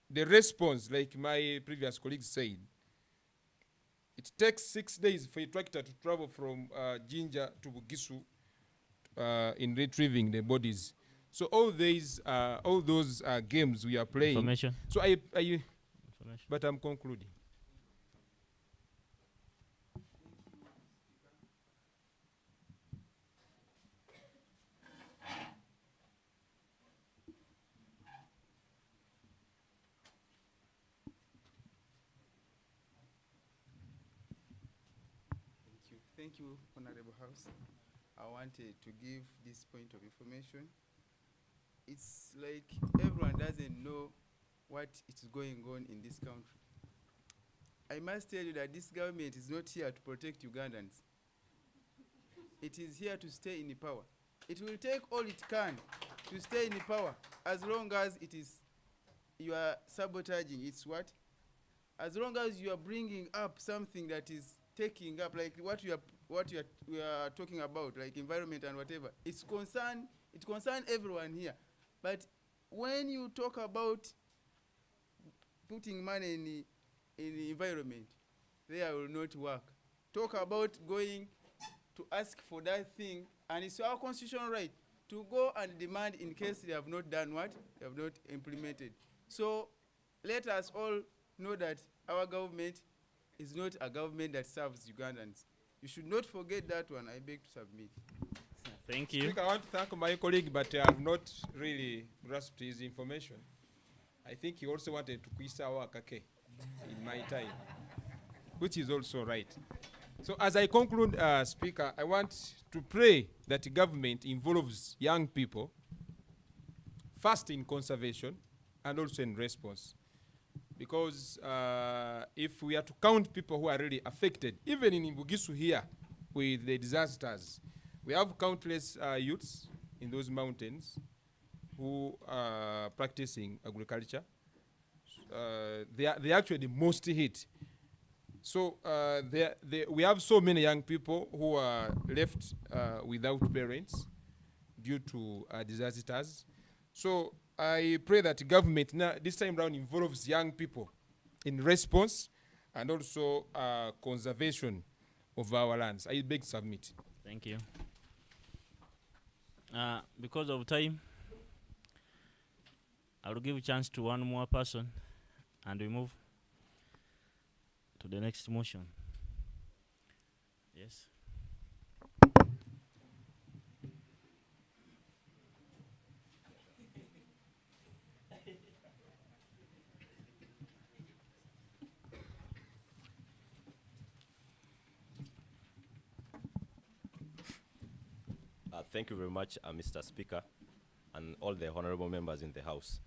the response, like my previous colleague said, it takes 6 days for a tractor to travel from Jinja to Bugisu in retrieving the bodies. So all those games we are playing. Information. So but I'm concluding. Thank you, Honorable House. I wanted to give this point of information. It's like everyone doesn't know what is going on in this country. I must tell you that this government is not here to protect Ugandans. It is here to stay in the power. It will take all it can to stay in the power as long as it is you are sabotaging its what? As long as you are bringing up something that is taking up, like we are talking about, like environment and whatever. It concerns everyone here. But when you talk about putting money in the environment, there will not work. Talk about going to ask for that thing, and it's our constitutional right to go and demand in case they have not done what? They have not implemented. So let us all know that our government is not a government that serves Ugandans. You should not forget that one. I beg to submit. Thank you. Speaker, I want to thank my colleague, but I have not really grasped his information. I think he also wanted to quisa our kake in my time, which is also right. So as I conclude, Speaker, I want to pray that the government involves young people, first in conservation and also in response. Because if we are to count people who are really affected, even in Bugisu here with the disasters, we have countless youths in those mountains who are practicing agriculture. They are actually the most hit. So we have so many young people who are left without parents due to disasters. So I pray that the government now, this time around, involves young people in response and also conservation of our lands. I beg to submit. Thank you. Because of time, I will give a chance to one more person and we move to the next motion. Yes. Thank you very much, Mr. Speaker, and all the honorable members in the House.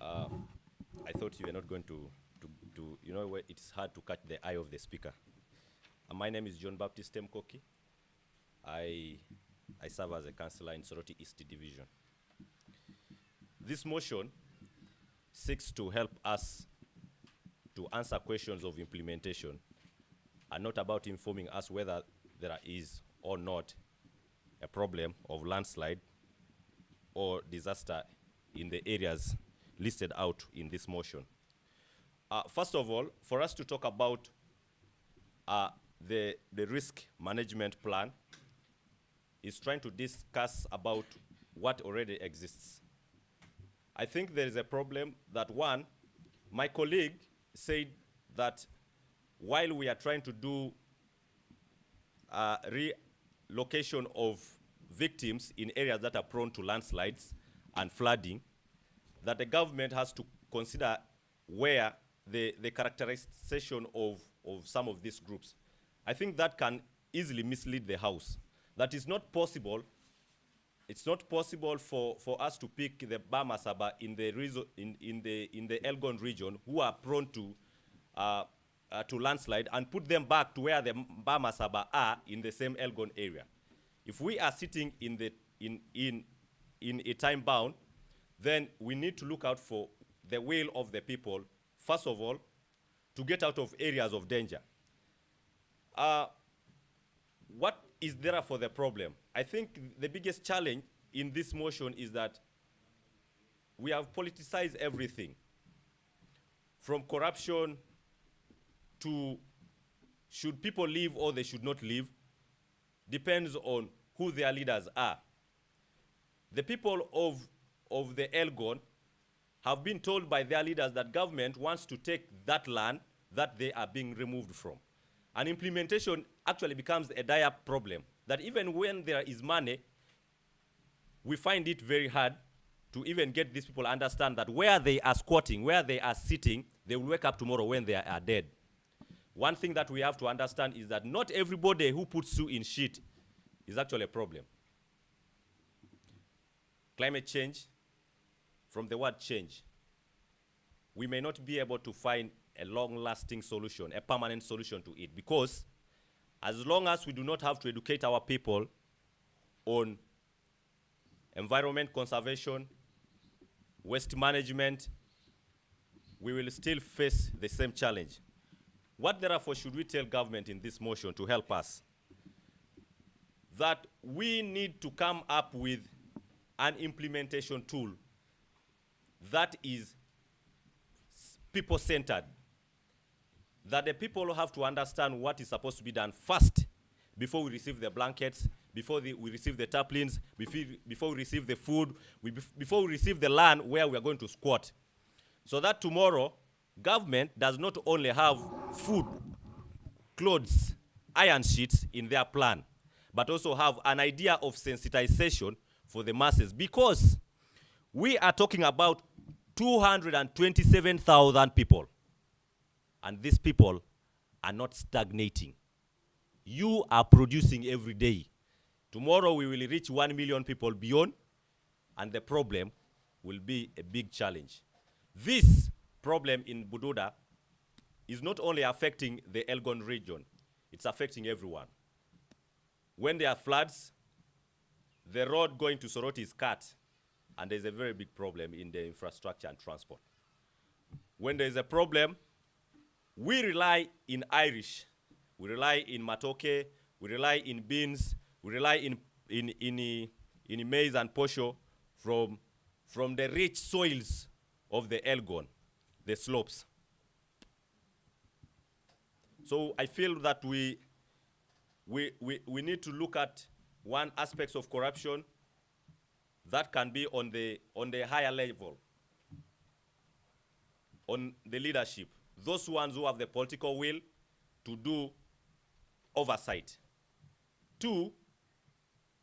I thought you were not going to you know, it's hard to catch the eye of the speaker. My name is John Baptiste Mkoki. I serve as a councillor in Soroti East Division. This motion seeks to help us to answer questions of implementation and not about informing us whether there is or not a problem of landslide or disaster in the areas listed out in this motion. First of all, for us to talk about the risk management plan is trying to discuss about what already exists. I think there is a problem that, one, my colleague said that while we are trying to do relocation of victims in areas that are prone to landslides and flooding, that the government has to consider where the characterization of some of these groups. I think that can easily mislead the House. That is not possible. It's not possible for us to pick the Bamasaba in the Elgon region who are prone to landslide and put them back to where the Bamasaba are in the same Elgon area. If we are sitting in a time bound, then we need to look out for the will of the people, first of all, to get out of areas of danger. What is there for the problem? I think the biggest challenge in this motion is that we have politicized everything, from corruption to should people leave or they should not leave, depends on who their leaders are. The people of the Elgon have been told by their leaders that government wants to take that land that they are being removed from. And implementation actually becomes a dire problem, that even when there is money, we find it very hard to even get these people to understand that where they are squatting, where they are sitting, they will wake up tomorrow when they are dead. One thing that we have to understand is that not everybody who puts you in shit is actually a problem. Climate change, from the word change, we may not be able to find a long-lasting solution, a permanent solution to it, because as long as we do not have to educate our people on environment conservation, waste management, we will still face the same challenge. What therefore should we tell government in this motion to help us? That we need to come up with an implementation tool that is people-centered, that the people have to understand what is supposed to be done first before we receive the blankets, before we receive the tarpaulins, before we receive the food, before we receive the land where we are going to squat. So that tomorrow, government does not only have food, clothes, iron sheets in their plan, but also have an idea of sensitization for the masses, because we are talking about 227,000 people. And these people are not stagnating. You are producing every day. Tomorrow we will reach 1 million people beyond, and the problem will be a big challenge. This problem in Bududa is not only affecting the Elgon region, it's affecting everyone. When there are floods, the road going to Soroti is cut, and there's a very big problem in the infrastructure and transport. When there's a problem, we rely in Irish, we rely in matoke, we rely in beans, we rely in maize and posho from the rich soils of the Elgon, the slopes. So I feel that we need to look at one aspect of corruption that can be on the higher level, on the leadership, those ones who have the political will to do oversight. Two,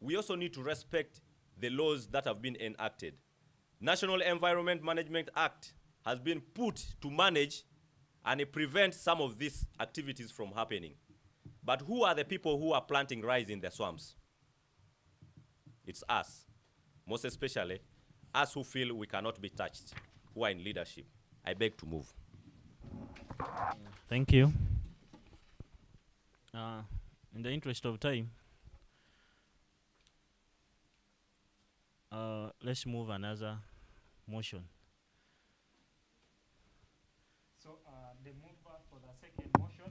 we also need to respect the laws that have been enacted. National Environment Management Act has been put to manage and prevent some of these activities from happening. But who are the people who are planting rice in the swamps? It's us, most especially us who feel we cannot be touched. who are in leadership. I beg to move. Thank you. In the interest of time, let's move another motion. So the mover for the second motion,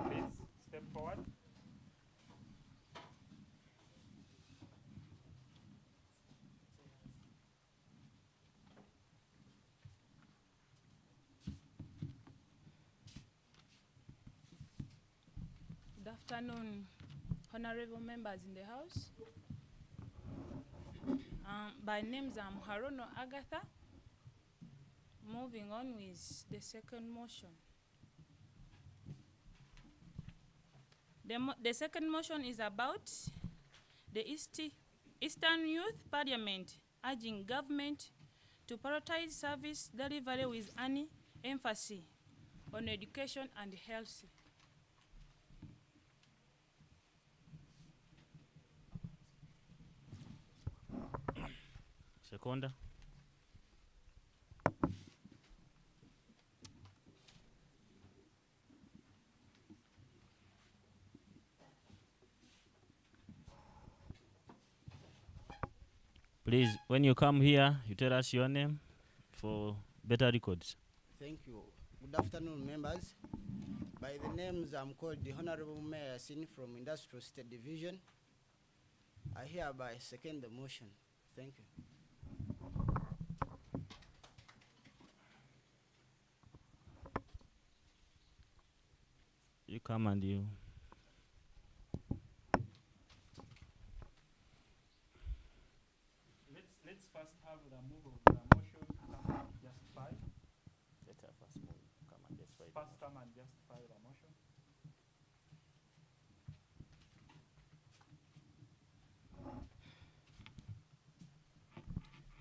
please step forward. Good afternoon, honorable members in the House. By names, I'm Harono Agatha. Moving on with the second motion. The second motion is about the Eastern Youth Parliament urging government to prioritize service delivery with any emphasis on education and health. Seconda. Please, when you come here, you tell us your name for better records. Thank you. Good afternoon, members. By the names, I'm called the Honorable Mayor Sin from Industrial State Division. I hereby second the motion. Thank you. You come and you. Let's first have the move of the motion come and justify. Let her first move. Come and justify. First come and justify the motion.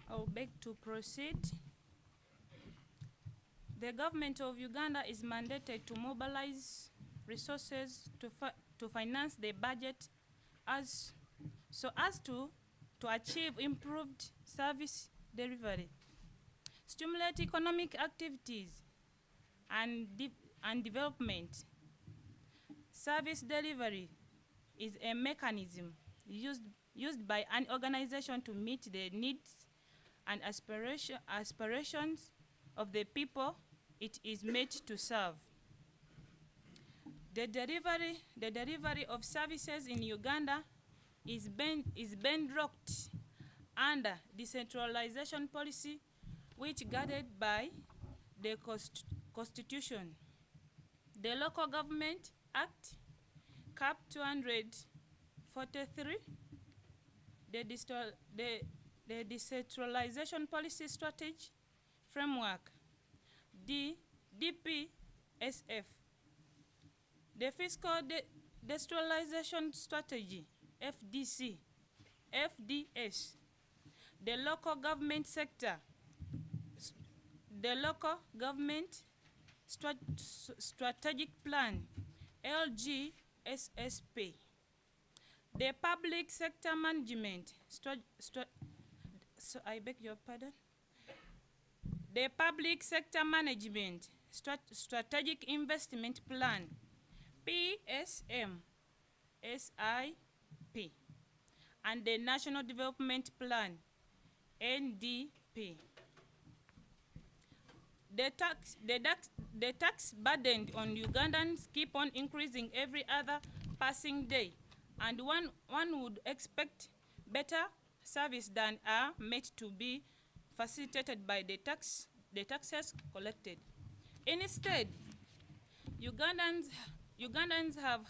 I will beg to proceed. The government of Uganda is mandated to mobilize resources to finance the budget as to achieve improved service delivery, stimulate economic activities and development. Service delivery is a mechanism used by an organization to meet the needs and aspirations of the people it is made to serve. The delivery of services in Uganda is bedrocked under decentralization policy, which guided by the Constitution. The Local Government Act, Cap 243, the decentralization policy strategy framework, the DPSF, the fiscal decentralization strategy, FDC, FDS, the local government sector, the local government strategic plan, LGSSP, the public sector management, I beg your pardon, the public sector management strategic investment plan, PSM, SIP, and the National Development Plan, NDP. The tax burden on Ugandans keep on increasing every other passing day, and one would expect better service than are meant to be facilitated by the taxes collected. Instead, Ugandans have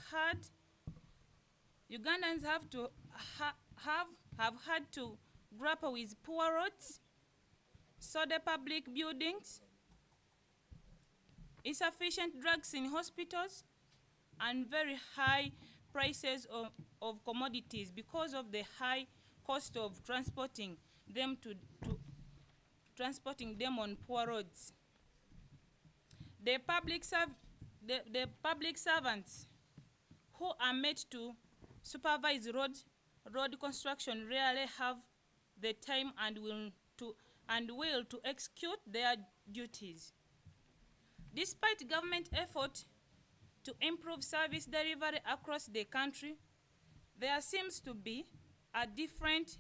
had to grapple with poor roads, shoddy public buildings, insufficient drugs in hospitals, and very high prices of commodities because of the high cost of transporting them on poor roads. The public servants who are made to supervise road construction rarely have the time and will and will to execute their duties. Despite government effort to improve service delivery across the country, there seems to be a different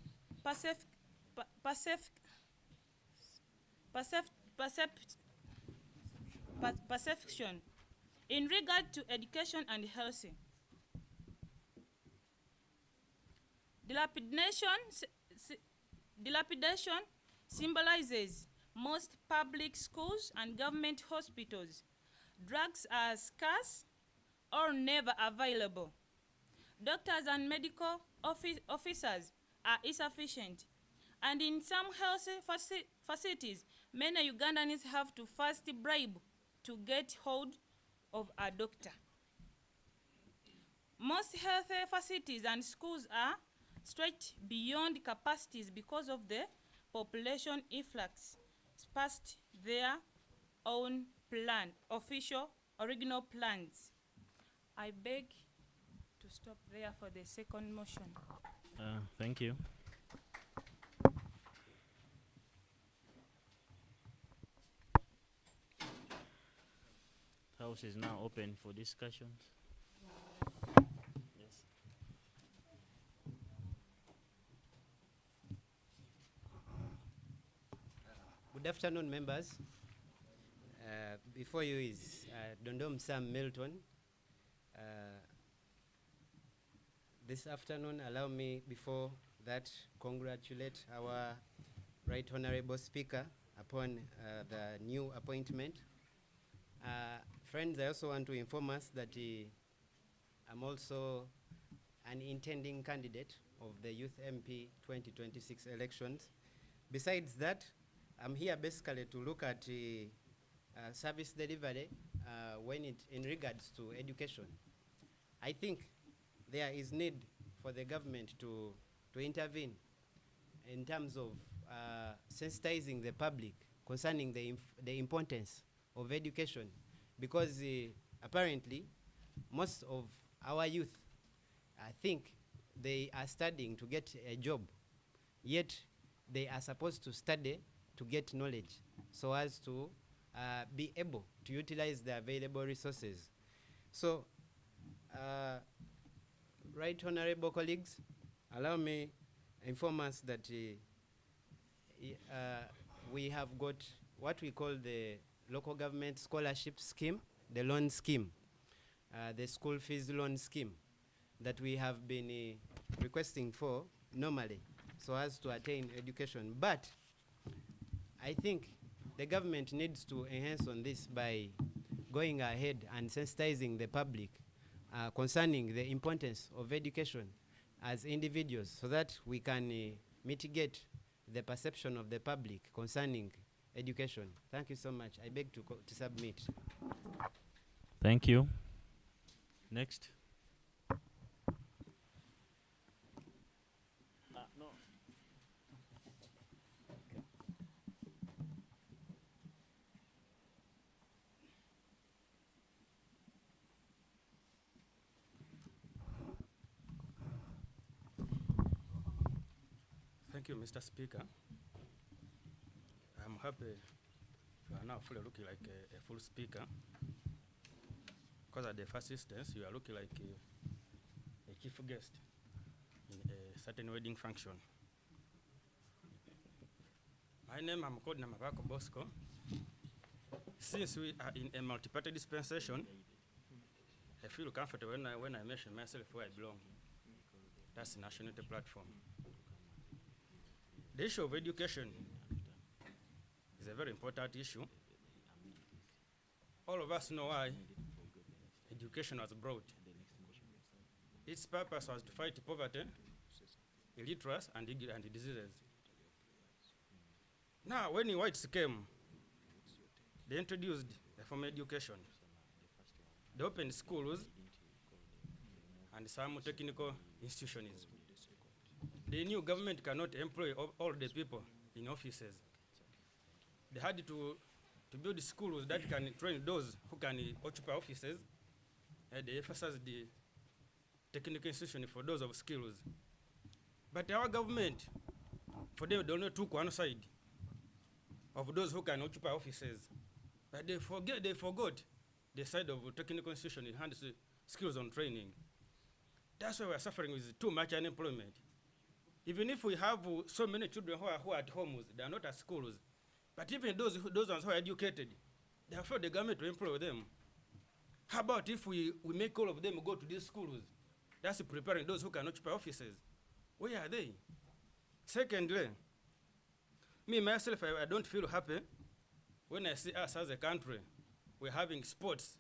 perception in regard to education and health. Dilapidation symbolizes most public schools and government hospitals. Drugs are scarce or never available. Doctors and medical officers are insufficient. And in some health facilities, many Ugandans have to first bribe to get hold of a doctor. Most health facilities and schools are stretched beyond capacities because of the population influx past their own plan, official, original plans. I beg to stop there for the second motion. Thank you. House is now open for discussions. Yes. Good afternoon, members. Before you is Dondom Sam Milton. This afternoon, allow me before that congratulate our Right Honorable Speaker upon the new appointment. Friends, I also want to inform us that I'm also an intending candidate of the Youth MP 2026 elections. Besides that, I'm here basically to look at service delivery when it in regards to education. I think there is need for the government to intervene in terms of sensitizing the public concerning the importance of education, because apparently most of our youth, I think they are studying to get a job, yet they are supposed to study to get knowledge so as to be able to utilize the available resources. So, right honorable colleagues, allow me inform us that we have got what we call the local government scholarship scheme, the loan scheme, the school fees loan scheme that we have been requesting for normally so as to attain education. But I think the government needs to enhance on this by going ahead and sensitizing the public concerning the importance of education as individuals so that we can mitigate the perception of the public concerning education. Thank you so much. I beg to submit. Thank you. Next. No. Thank you, Mr. Speaker. I'm happy you are now fully looking like a full speaker, because at the first instance, you are looking like a chief guest in a certain wedding function. My name, I'm called Namabako Bosco. Since we are in a multi-party dispensation, I feel comfortable when I mention myself where I belong. That's the National Unity Platform. The issue of education is a very important issue. All of us know why education was brought. Its purpose was to fight poverty, illiteracy, and diseases. Now, when the whites came, they introduced a formal education. They opened schools and some technical institutions. They knew government cannot employ all the people in offices. They had to build schools that can train those who can occupy offices, and they emphasized the technical institution for those of skills. But our government, for them, they only took one side. of those who can occupy offices. But they forgot the side of technical institution enhanced skills on training. That's why we're suffering with too much unemployment. Even if we have so many children who are at homes, they are not at schools. But even those ones who are educated, they afford the government to employ them. How about if we make all of them go to these schools? That's preparing those who can occupy offices. Where are they? Secondly, me myself, I don't feel happy when I see us as a country, we're having sports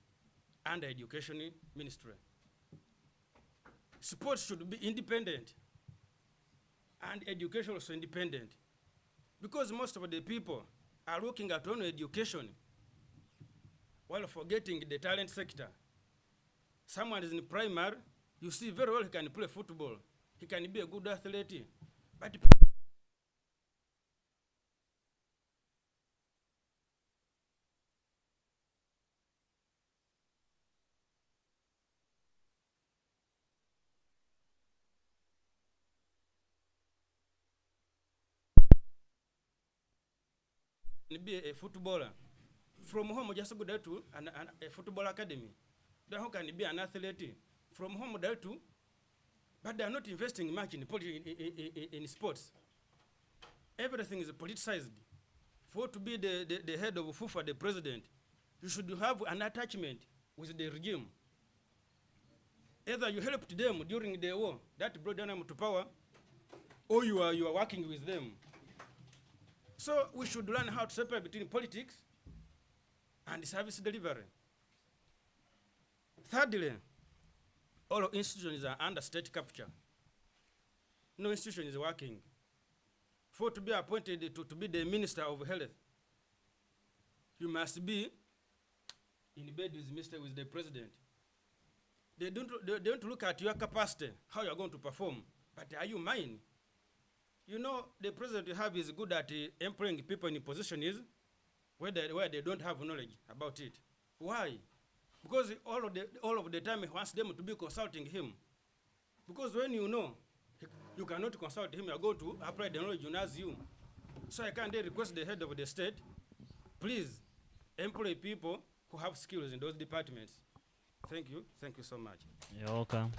under education ministry. Sports should be independent and education also independent, because most of the people are looking at only education while forgetting the talent sector. Someone is in primary, you see very well he can play football, he can be a good athlete, but be a footballer. From home, just go there to a football academy. Then how can he be an athlete? From home there to, but they are not investing much in sports. Everything is politicized. For to be the head of FIFA, the president, you should have an attachment with the regime. Either you helped them during the war, that brought them to power, or you are working with them. So we should learn how to separate between politics and service delivery. Thirdly, all institutions are under state capture. No institution is working. For to be appointed to be the Minister of Health, you must be in bed with the president. They don't look at your capacity, how you're going to perform, but are you mine? You know, the president you have is good at employing people in positions where they don't have knowledge about it. Why? Because all of the time he wants them to be consulting him. Because when you know you cannot consult him, you are going to apply the knowledge as you. So I can request the head of the state, please employ people who have skills in those departments. Thank you. Thank you so much. You're welcome.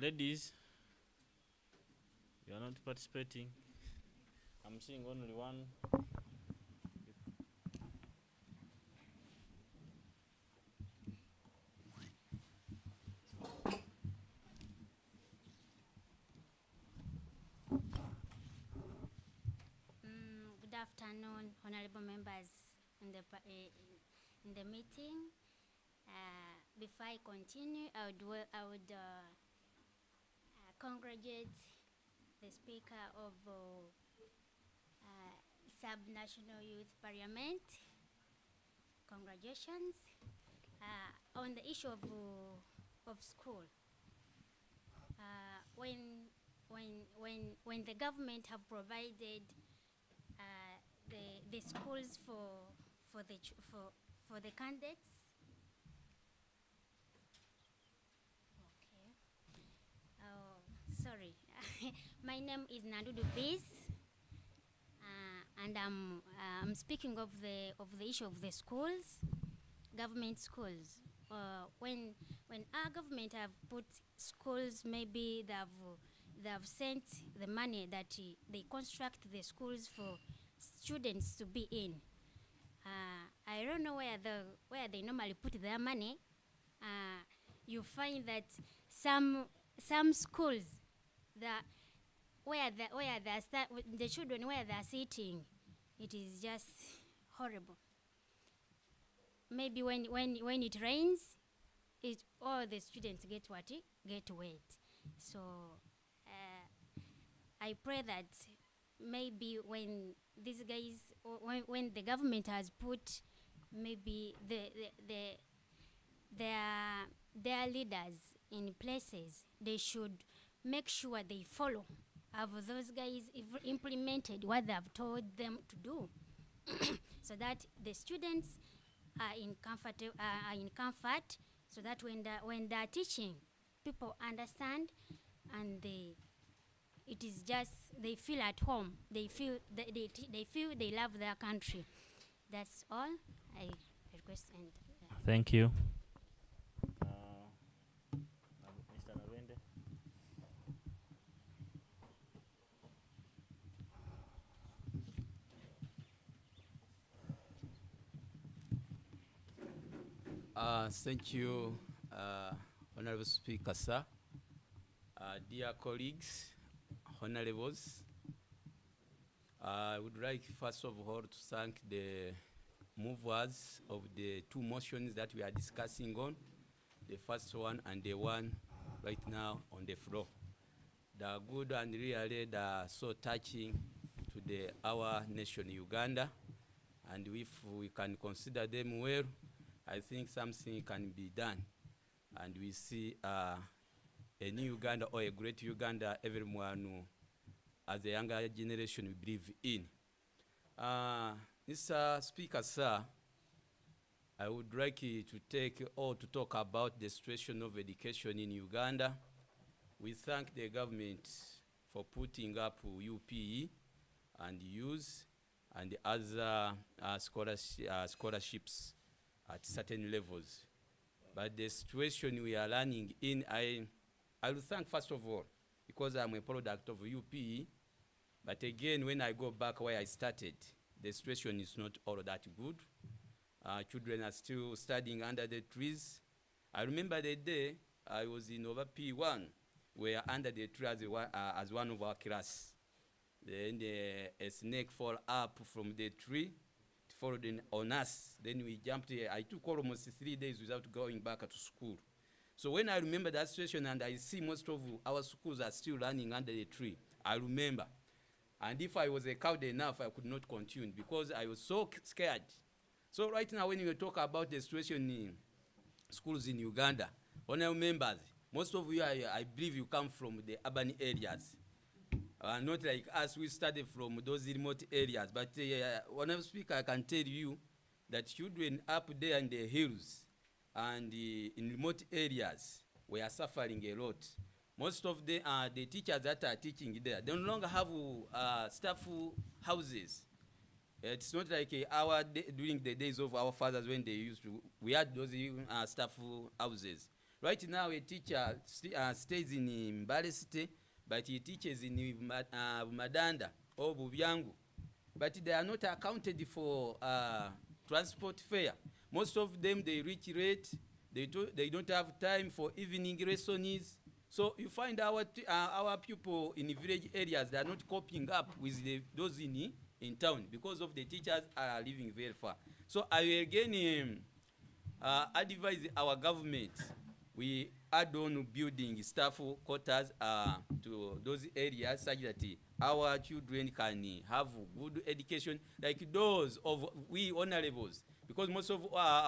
Ladies, you are not participating. I'm seeing only one. Good afternoon, honorable members in the meeting. Before I continue, I would congratulate the Speaker of Sub-National Youth Parliament. Congratulations. On the issue of school, when the government have provided the schools for the candidates. Okay. Sorry. My name is Nandudu Peace, and I'm speaking of the issue of the schools, government schools. When our government have put schools, maybe they have sent the money that they construct the schools for students to be in. I don't know where they normally put their money. You find that some schools that where the children where they're sitting, it is just horrible. Maybe when it rains, all the students get wet. So I pray that maybe when these guys, when the government has put maybe their leaders in places, they should make sure they follow. Have those guys implemented what they have told them to do, so that the students are in comfort, so so that when they're teaching, people understand, and it is just they feel at home. They feel they love their country. That's all I request. And Thank you. Mr. Navende. Thank you, Honorable Speaker, sir. Dear colleagues, honorables, I would like first of all to thank the movers of the two motions that we are discussing on, the first one and the one right now on the floor. They are good and really they are so touching to our nation, Uganda, and if we can consider them well, I think something can be done, and we see a new Uganda or a great Uganda everyone who, as a younger generation, we believe in. Mr. Speaker, sir, I would like you to talk about the situation of education in Uganda. We thank the government for putting up UPE and youth and other scholarships at certain levels. But the situation we are running in, I will thank first of all, because I'm a product of UPE, but again, when I go back where I started, the situation is not all that good. Children are still studying under the trees. I remember the day I was in over P1, we were under the tree as one of our class. Then a snake fall up from the tree, it followed on us. Then we jumped here. I took almost 3 days without going back to school. So when I remember that situation and I see most of our schools are still running under the tree, I remember. And if I was a coward enough, I could not continue because I was so scared. So right now, when you talk about the situation in schools in Uganda, honorable members, most of you, I believe you come from the urban areas. Not like us, we studied from those remote areas. But honorable speaker, I can tell you that children up there in the hills and in remote areas, we are suffering a lot. Most of the teachers that are teaching there, they no longer have staff houses. It's not like during the days of our fathers when they used to, we had those staff houses. Right now, a teacher stays in Mbale City, but he teaches in Madanda or Bubyangu. But they are not accounted for transport fare. Most of them, they reach late. They don't have time for evening lessons. So you find our people in the village areas, they are not coping up with those in town because of the teachers are living very far. So I will again advise our government, we add on building staff quarters to those areas such that our children can have good education like those of we honorables. Because most of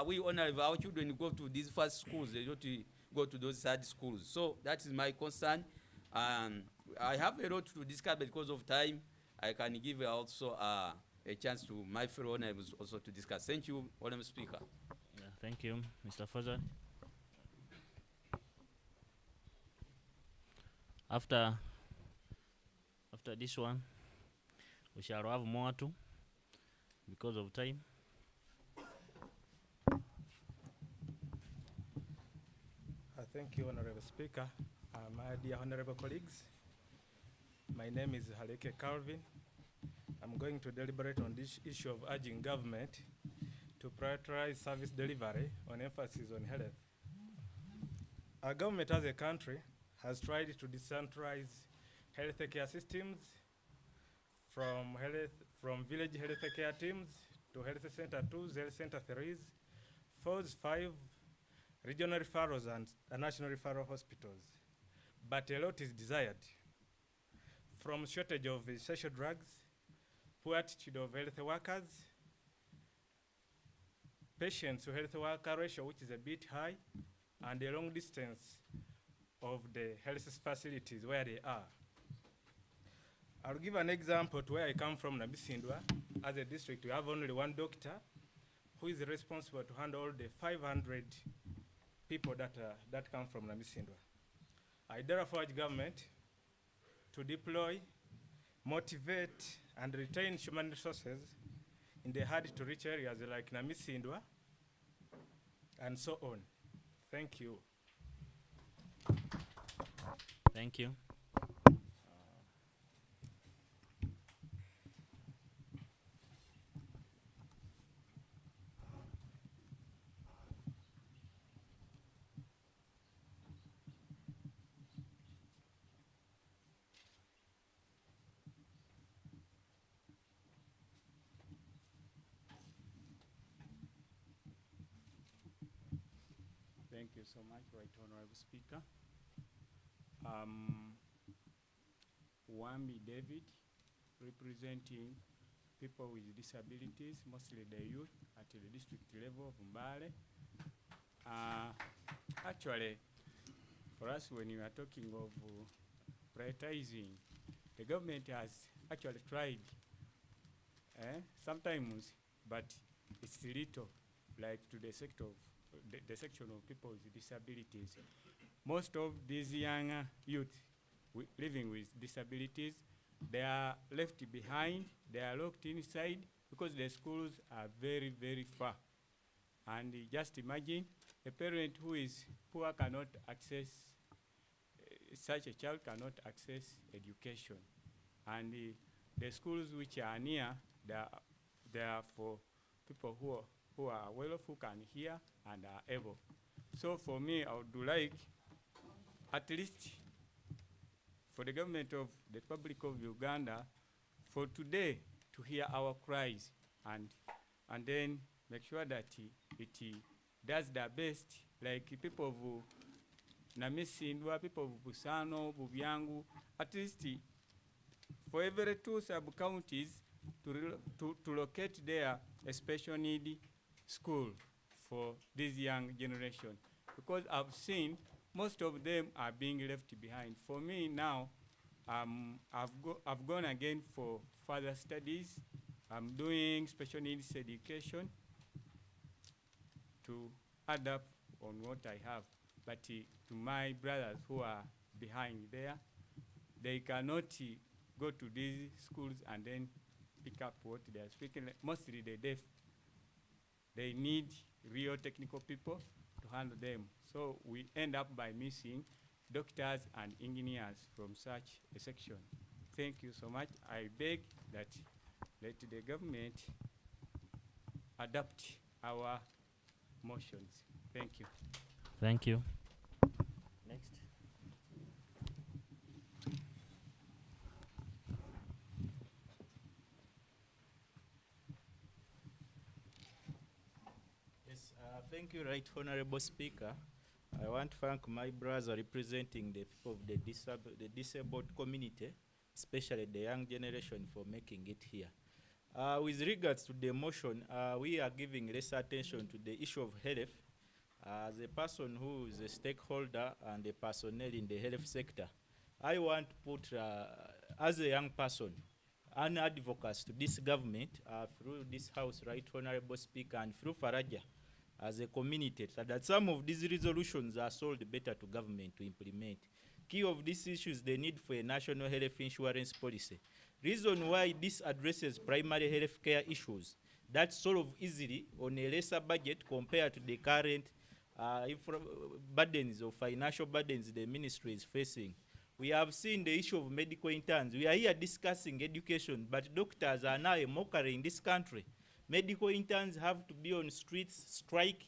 we honorable, our children go to these first schools, they don't go to those third schools. So that is my concern. I have a lot to discuss, but because of time, I can give also a chance to my fellow honorables also to discuss. Thank you, Honorable Speaker. Yeah, thank you, Mr. Faraja. After this one, we shall have more too, because of time. Thank you, Honorable Speaker. My dear honorable colleagues, my name is Haleke Calvin. I'm going to deliberate on this issue of urging government to prioritize service delivery on emphasis on health. Our government as a country has tried to decentralize healthcare systems from village healthcare teams to health center 2s, health center 3s, 4s, 5 regional referrals and national referral hospitals. But a lot is desired. From shortage of essential drugs, poor attitude of health workers, patient to health worker ratio, which is a bit high, and a long distance of the health facilities where they are. I'll give an example to where I come from, Nabisindwa. As a district, we have only one doctor who is responsible to handle all the 500 people that come from Namisindwa. I therefore urge government to deploy, motivate, and retain human resources in the hard-to-reach areas like Namisindwa and so on. Thank you. Thank you. Thank you so much, Right Honorable Speaker. Wami David, representing people with disabilities, mostly the youth at the district level of Mbale. Actually, for us, when you are talking of prioritizing, the government has actually tried sometimes, but it's little, like to the sector of the section of people with disabilities. Most of these young youth living with disabilities, they are left behind, they are locked inside because the schools are very, very far. And just imagine a parent who is poor cannot access, such a child cannot access education. And the schools which are near, they are for people who are well off, who can hear and are able. So for me, I would like at least for the government of the Republic of Uganda for today to hear our cries and then make sure that it does their best, like people of Namisindwa, people of Busano, Bubyangu, at least for every 2 sub-counties to locate there a special need school for this young generation. Because I've seen most of them are being left behind. For me now, I've gone again for further studies. I'm doing special needs education to add up on what I have. But to my brothers who are behind there, they cannot go to these schools and then pick up what they are speaking. Mostly the deaf. They need real technical people to handle them. So we end up by missing doctors and engineers from such a section. Thank you so much. I beg that let the government adapt our motions. Thank you. Thank you. Next. Yes, thank you, Right Honorable Speaker. I want to thank my brother representing the people of the disabled community, especially the young generation, for making it here. With regards to the motion, we are giving less attention to the issue of health. As a person who is a stakeholder and a personnel in the health sector, I want to put, as a young person, an advocate to this government through this House, Right Honorable Speaker, and through Faraja as a community, so that some of these resolutions are sold better to government to implement. Key of these issues, the need for a national health insurance policy. Reason why this addresses primary health care issues that solve easily on a lesser budget compared to the current burdens or financial burdens the ministry is facing. We have seen the issue of medical interns. We are here discussing education, but doctors are now a mockery in this country. Medical interns have to be on streets, strike.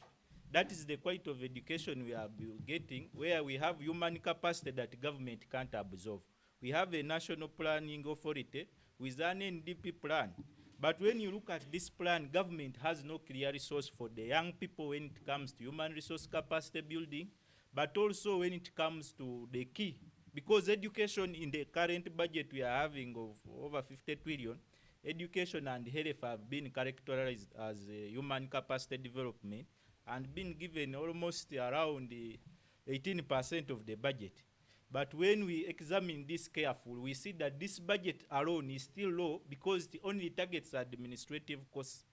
That is the quality of education we are getting, where we have human capacity that government can't absorb. We have a national planning authority with an NDP plan. But when you look at this plan, government has no clear resource for the young people when it comes to human resource capacity building, but also when it comes to the key. Because education in the current budget we are having of over 50 trillion, education and health have been characterized as human capacity development and been given almost around 18% of the budget. But when we examine this carefully, we see that this budget alone is still low because it only targets administrative costs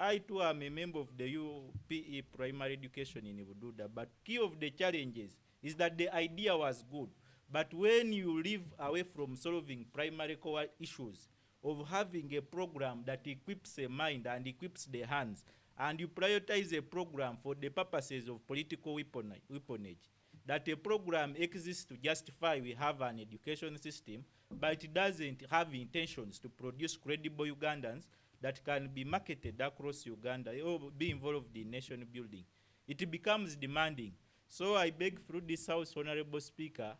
I too am a member of the UPE primary education in Bududa, but key of the challenges is that the idea was good, but when you live away from solving primary core issues of having a program that equips the mind and equips the hands, and you prioritize a program for the purposes of political weaponage, that a program exists to justify we have an education system, but it doesn't have intentions to produce credible Ugandans that can be marketed across Uganda or be involved in nation building. It becomes demanding. So I beg through this House, Honorable Speaker,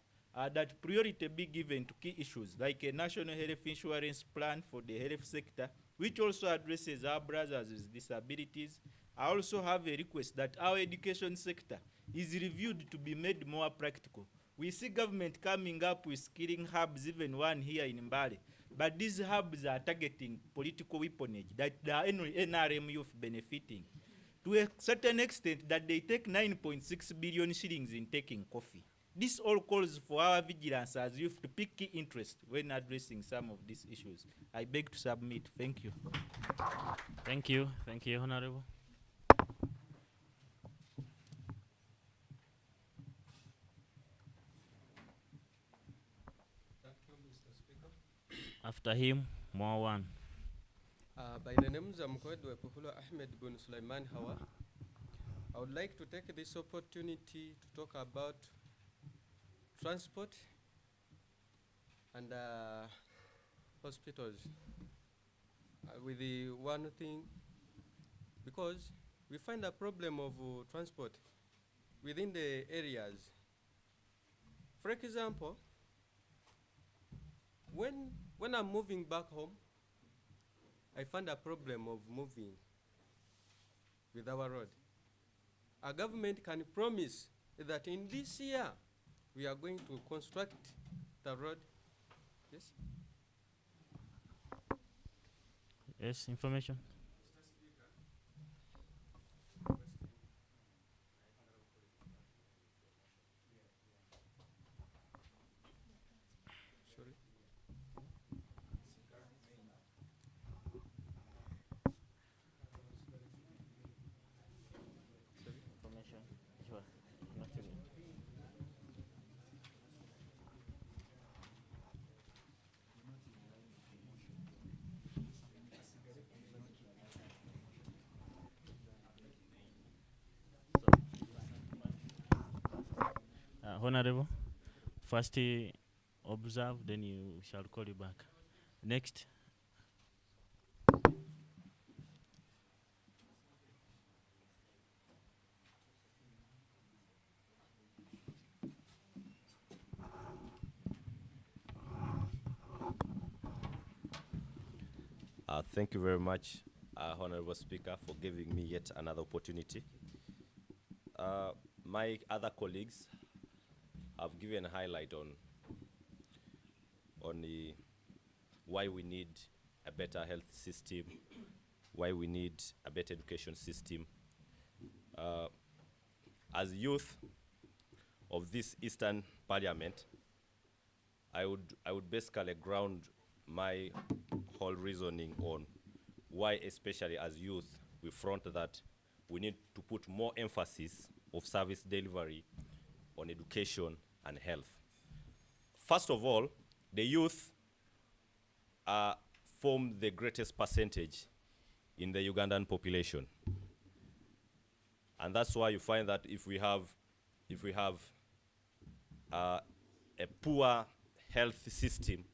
that priority be given to key issues like a national health insurance plan for the health sector, which also addresses our brothers with disabilities. I also have a request that our education sector is reviewed to be made more practical. We see government coming up with skilling hubs, even one here in Mbale, but these hubs are targeting political weaponage that the NRM youth benefiting to a certain extent that they take 9.6 billion shillings in taking coffee. This all calls for our vigilance as youth to pick key interest when addressing some of these issues. I beg to submit. Thank you. Thank you. Thank you, Honorable. After him, more one. By the names of Mkwedwe Puhula Ahmed bin Sulaiman Hawa, I would like to take this opportunity to talk about transport and hospitals. With the one thing, because we find a problem of transport within the areas. For example, when I'm moving back home, I find a problem of moving with our road. Our government can promise that in this year, we are going to construct the road. Yes? Yes, information. Sorry? Information. Sure. Not really. Honorable, first observe, then you shall call you back. Next. Thank you very much, Honorable Speaker, for giving me yet another opportunity. My other colleagues have given a highlight on why we need a better health system, why we need a better education system. As youth of this Eastern Parliament, I would basically ground my whole reasoning on why, especially as youth, we front that we need to put more emphasis of service delivery on education and health. First of all, the youth form the greatest percentage in the Ugandan population. And that's why you find that if we have a poor health system,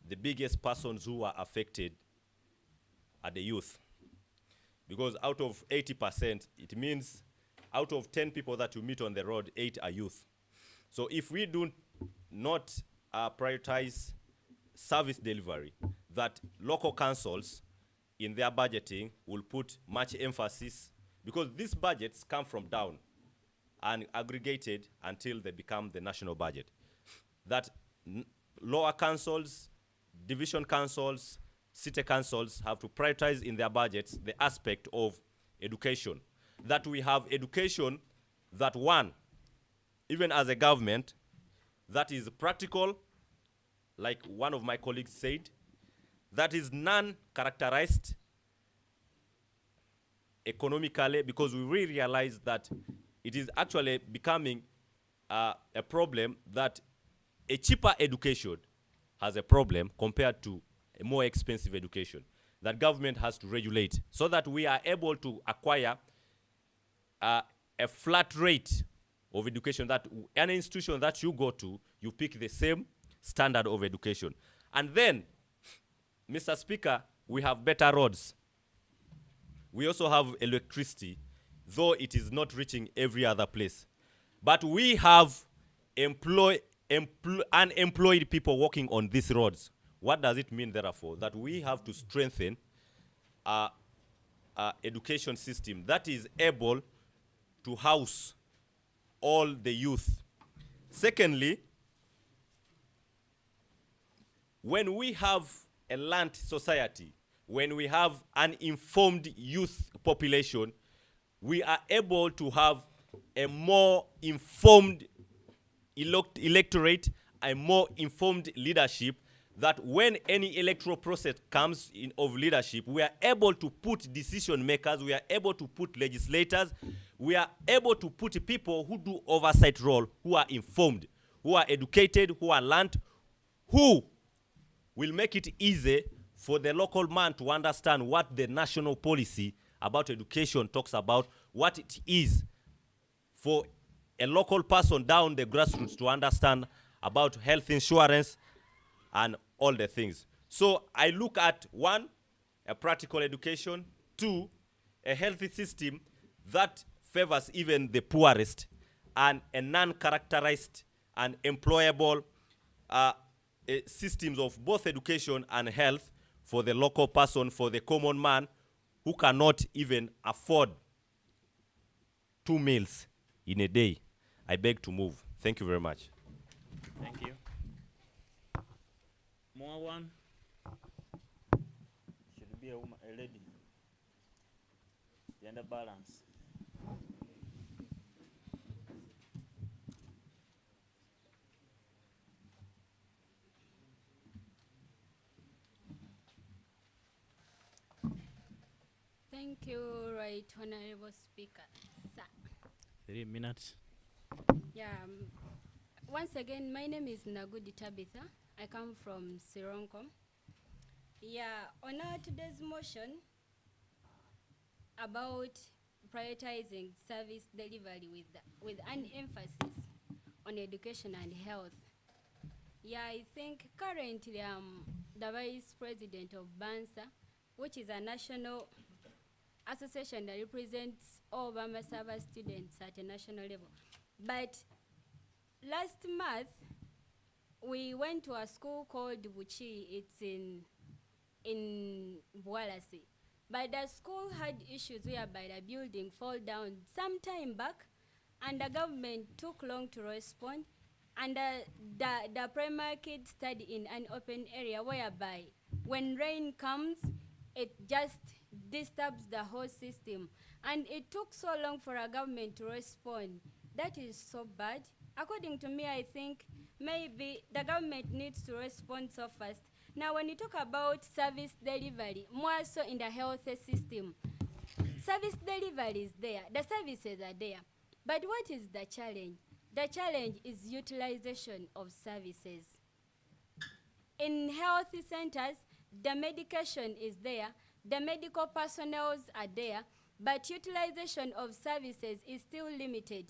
the biggest persons who are affected are the youth. Because out of 80%, it means out of 10 people that you meet on the road, 8 are youth. So if we do not prioritize service delivery, that local councils in their budgeting will put much emphasis, because these budgets come from down and aggregated until they become the national budget. That lower councils, division councils, city councils have to prioritize in their budgets the aspect of education. That we have education that, one, even as a government, that is practical, like one of my colleagues said, that is non-characterized, economically, because we really realize that it is actually becoming a problem that a cheaper education has a problem compared to a more expensive education that government has to regulate so that we are able to acquire a flat rate of education, that any institution that you go to, you pick the same standard of education. And then, Mr. Speaker, we have better roads. We also have electricity, though it is not reaching every other place. But we have unemployed people working on these roads. What does it mean, therefore? That we have to strengthen our education system that is able to house all the youth. Secondly, when we have a learned society, when we have an informed youth population, we are able to have a more informed electorate, a more informed leadership, that when any electoral process comes in of leadership, we are able to put decision makers, we are able to put legislators, we are able to put people who do oversight role, who are informed, who are educated, who are learned, who will make it easy for the local man to understand what the national policy about education talks about, what it is for a local person down the grassroots to understand about health insurance and all the things. So I look at, one, a practical education, two, a healthy system that favors even the poorest, and a non-characterized and employable systems of both education and health for the local person, for the common man who cannot even afford 2 meals in a day. I beg to move. Thank you very much. Thank you. More one. Should be a woman, a lady. Gender balance. Thank you, Right Honorable Speaker. Sir. 3 minutes. Yeah. Once again, my name is Nagudi Tabitha. I come from Sironko. Yeah, on our today's motion about prioritizing service delivery with an emphasis on education and health. Yeah, I think currently I'm the Vice President of BANSA, which is a national association that represents all Bama Server students at a national level. But last month, we went to a school called Buchi. It's in Mbale. But the school had issues whereby the building fell down some time back, and the government took long to respond. And the primary kids study in an open area whereby when rain comes, it just disturbs the whole system. And it took so long for a government to respond. That is so bad. According to me, I think maybe the government needs to respond so fast. Now, when you talk about service delivery, more so in the health system, service delivery is there, the services are there. But what is the challenge? The challenge is utilization of services. In health centers, the medication is there, the medical personnel are there, but utilization of services is still limited.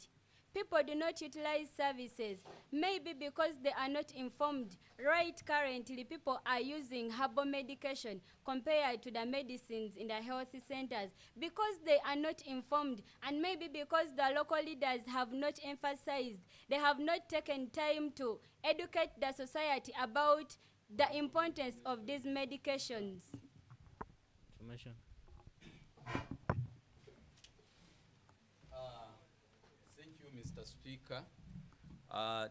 People do not utilize services, maybe because they are not informed. Right currently, people are using herbal medication compared to the medicines in the health centers because they are not informed, and maybe because the local leaders have not emphasized, they have not taken time to educate the society about the importance of these medications. Information. Thank you, Mr. Speaker.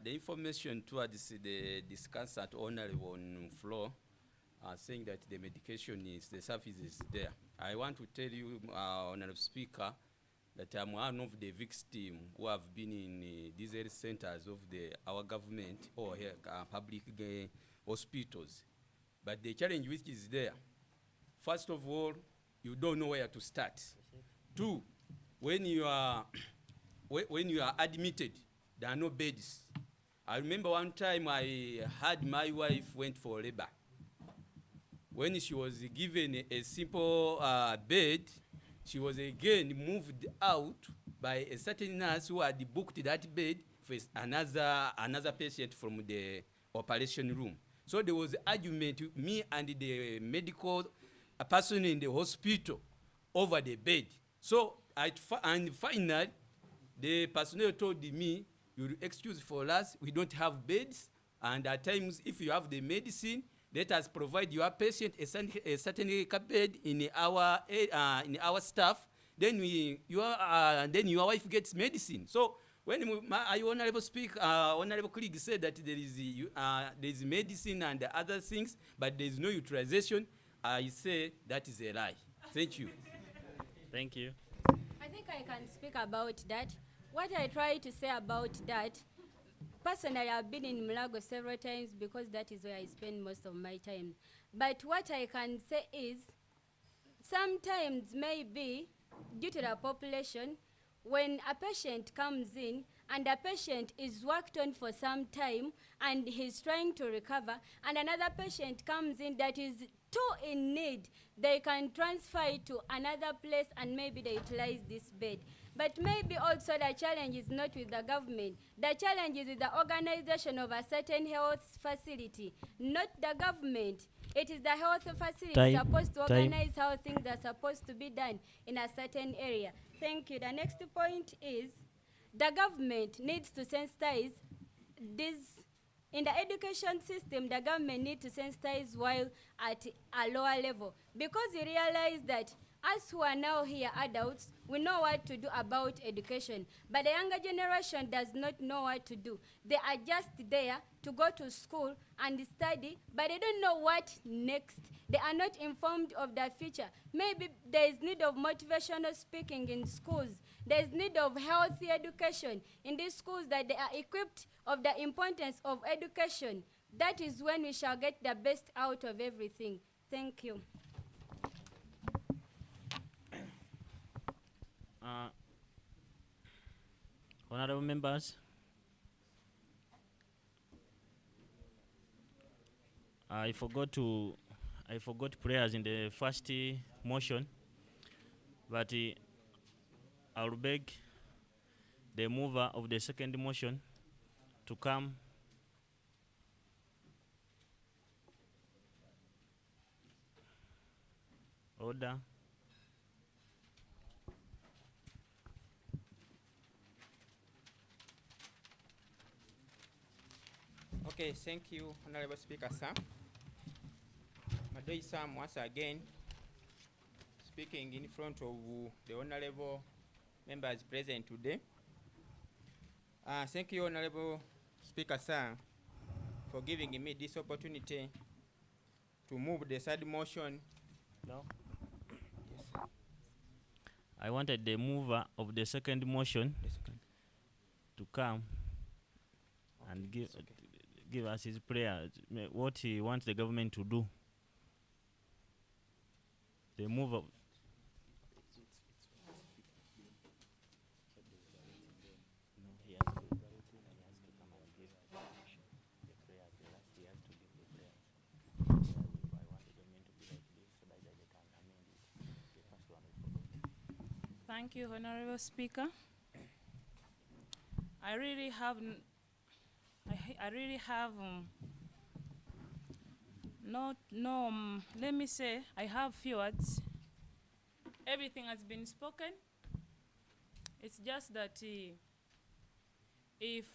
The information towards the discussant honorable on floor saying that the medication is, the service is there. I want to tell you, Honorable Speaker, that I'm one of the victims who have been in these health centers of our government or public hospitals. But the challenge which is there, first of all, you don't know where to start. Two, when you are when you are admitted, there are no beds. I remember one time I had my wife went for labor. When she was given a simple bed, she was again moved out by a certain nurse who had booked that bed for another patient from the operation room. So there was argument, me and the medical person in the hospital over the bed. So and finally, the personnel told me, "You excuse for us, we don't have beds, and at times if you have the medicine, let us provide your patient a certain bed in our staff. Then your wife gets medicine." So when my honorable honorable colleague said that there is medicine and other things, but there is no utilization, I say that is a lie. Thank you. Thank you. I think I can speak about that. What I try to say about that, personally, I've been in Mulago several times because that is where I spend most of my time. But what I can say is, sometimes maybe due to the population, when a patient comes in and a patient is worked on for some time and he's trying to recover, and another patient comes in that is too in need, they can transfer it to another place and maybe they utilize this bed. But maybe also the challenge is not with the government. The challenge is with the organization of a certain health facility, not the government. It is the health facility supposed to organize how things are supposed to be done in a certain area. Thank you. The next point is the government needs to sensitize this. In the education system, the government needs to sensitize while at a lower level, because we realize that us who are now here adults, we know what to do about education, but the younger generation does not know what to do. They are just there to go to school and study, but they don't know what next. They are not informed of the future. Maybe there is need of motivational speaking in schools. There is need of healthy education in these schools, that they are equipped of the importance of education. That is when we shall get the best out of everything. Thank you. Honorable members, I forgot prayers in the first motion, but I will beg the mover of the second motion to come. Order. Okay, thank you, Honorable Speaker, sir. Madoi Sam, once again, speaking in front of the honorable members present today. Thank you, Honorable Speaker, sir, for giving me this opportunity to move the third motion. No. Yes. I wanted the mover of the second motion to come and give us his prayer, what he wants the government to do. The mover. Thank you, Honorable Speaker. I really have let me say, I have few words. Everything has been spoken. It's just that if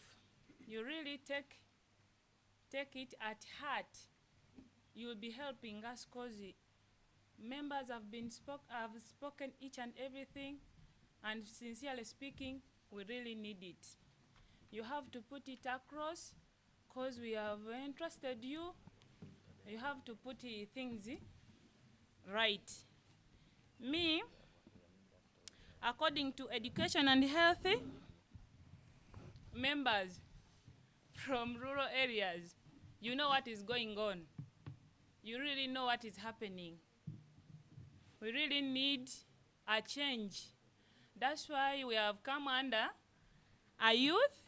you really take it at heart, you will be helping us, because members have spoken each and everything, and sincerely speaking, we really need it. You have to put it across, because we have entrusted you. You have to put things right. Me, according to education and health, members from rural areas, you know what is going on. You really know what is happening. We really need a change That's why we have come under a youth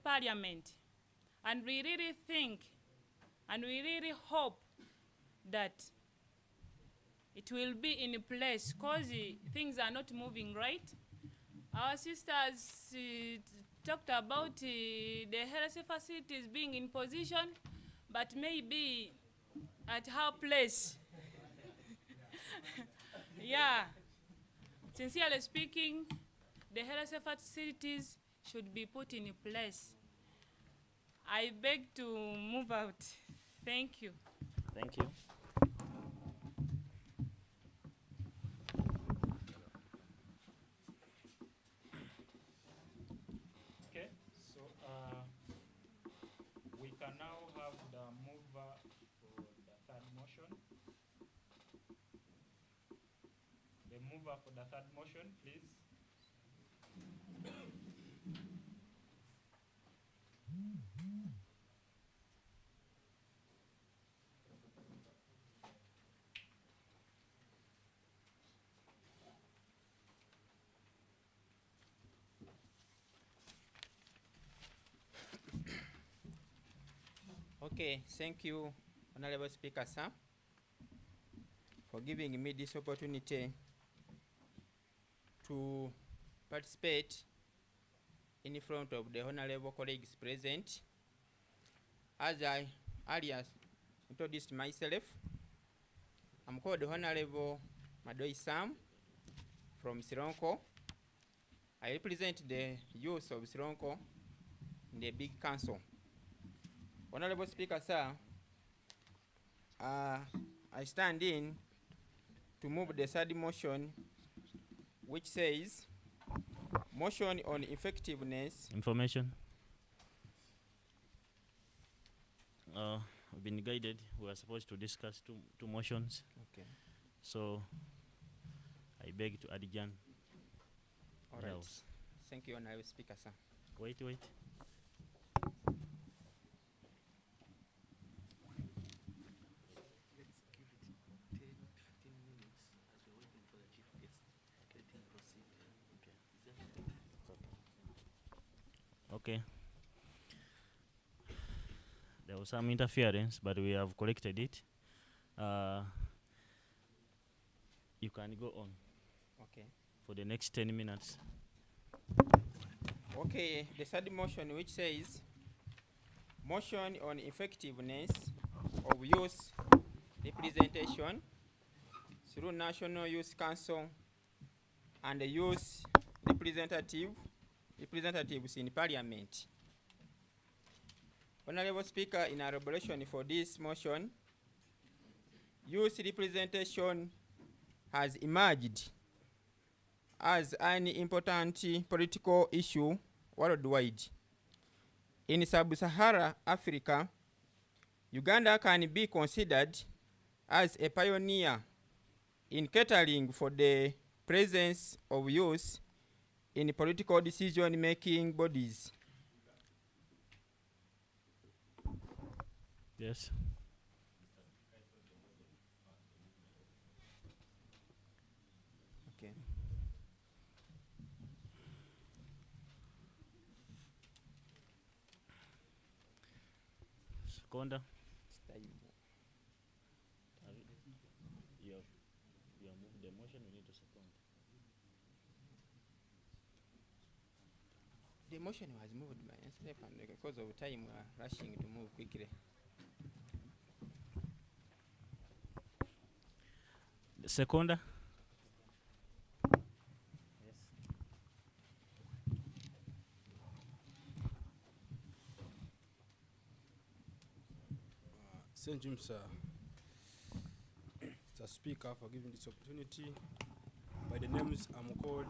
parliament. And we really think and we really hope that it will be in place because things are not moving right. Our sisters talked about the health facilities being in position, but maybe at her place. Yeah. Sincerely speaking, the health facilities should be put in place. I beg to move out. Thank you. Thank you. Okay, so we can now have the mover for the third motion. The mover for the third motion, please. Okay, thank you, Honorable Speaker, sir, for giving me this opportunity to participate in front of the honorable colleagues present. As I earlier introduced myself, I'm called Honorable Madoi Sam from Sironko. I represent the youth of Sironko in the big council. Honorable Speaker, sir, I stand in to move the third motion, which says, motion on effectiveness. Information. We've been guided. We are supposed to discuss two motions. Okay. So I beg to adjourn. All right. Thank you, Honorable Speaker, sir. Wait. Okay. There was some interference, but we have corrected it. You can go on. Okay. For the next 10 minutes. Okay, the third motion, which says, motion on effectiveness of youth representation through National Youth Council and the youth representatives in Parliament. Honorable Speaker, in elaboration for this motion, youth representation has emerged as an important political issue worldwide. In sub-Saharan Africa, Uganda can be considered as a pioneer in catering for the presence of youth in political decision-making bodies. Yes. Okay. Seconda. You have moved the motion, we need to second. The motion was moved by myself, and because of time we are rushing to move quickly. The seconder. Thank you, sir. Mr. Speaker, for giving this opportunity. By the names, I'm called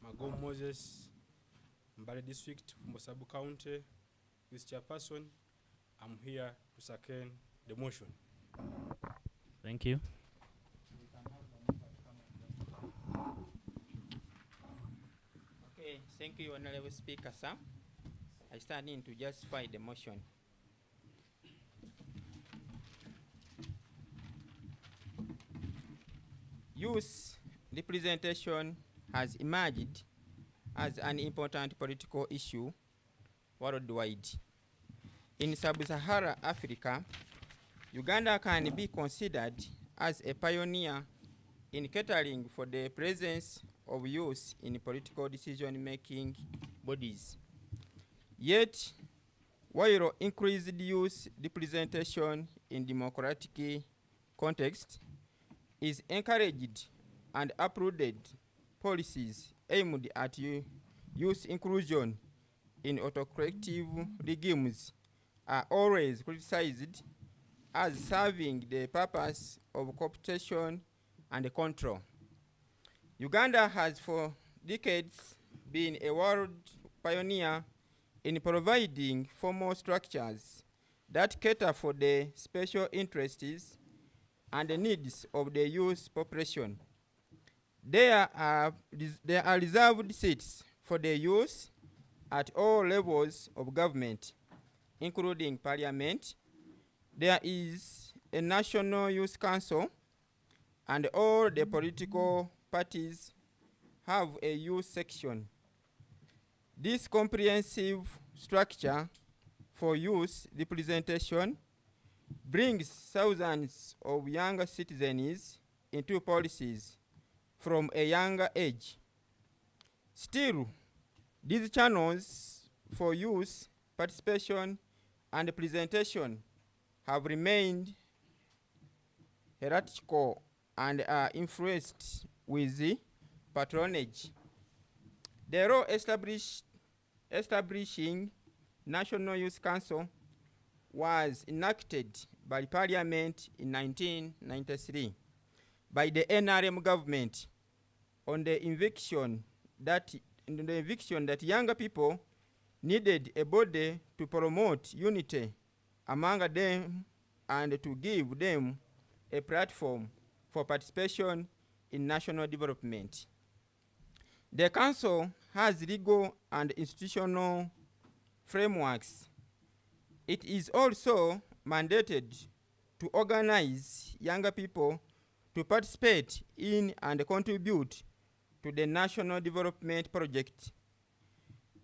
Magom Moses, Mbale District, Mosabu County, Youth Chairperson. I'm here to second the motion. Thank you. Okay, thank you, Honorable Speaker, sir. I stand in to justify the motion. Youth representation has emerged as an important political issue worldwide. In sub-Saharan Africa, Uganda can be considered as a pioneer in catering for the presence of youth in political decision-making bodies. Yet, while increased youth representation in democratic context is encouraged and applauded, policies aimed at youth inclusion in autocratic regimes are always criticized as serving the purpose of cooptation and control. Uganda has for decades been a world pioneer in providing formal structures that cater for the special interests and the needs of the youth population. There are reserved seats for the youth at all levels of government, including parliament. There is a National Youth Council, and all the political parties have a youth section. This comprehensive structure for youth representation brings thousands of young citizens into policies from a younger age. Still, these channels for youth participation and representation have remained hierarchical and are influenced with the patronage. The law establishing National Youth Council was enacted by Parliament in 1993 by the NRM government on the conviction that younger people needed a body to promote unity among them and to give them a platform for participation in national development. The Council has legal and institutional frameworks. It is also mandated to organize younger people to participate in and contribute to the national development project.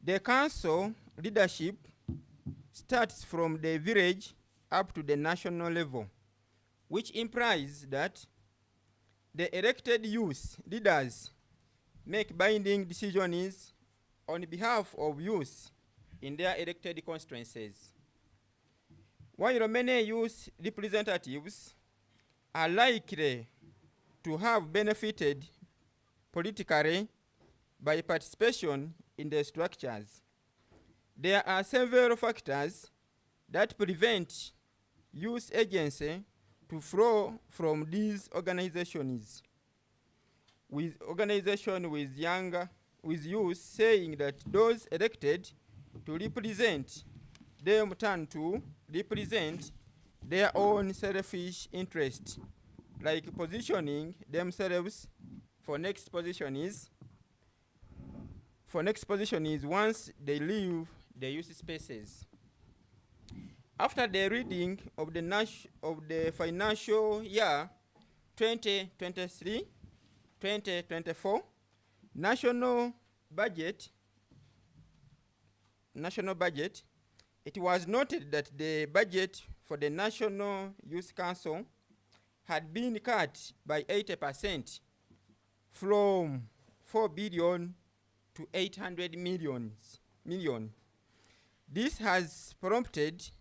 The Council leadership starts from the village up to the national level, which implies that the elected youth leaders make binding decisions on behalf of youth in their elected constituencies. While many youth representatives are likely to have benefited politically by participation in the structures, there are several factors that prevent youth agency to flow from these organizations, with youth saying that those elected to represent them turn to represent their own selfish interest, like positioning themselves for next position is once they leave the youth spaces. After the reading of the financial year 2023-2024 national budget, it was noted that the budget for the National Youth Council had been cut by 80% from 4 billion to 800 million. This has prompted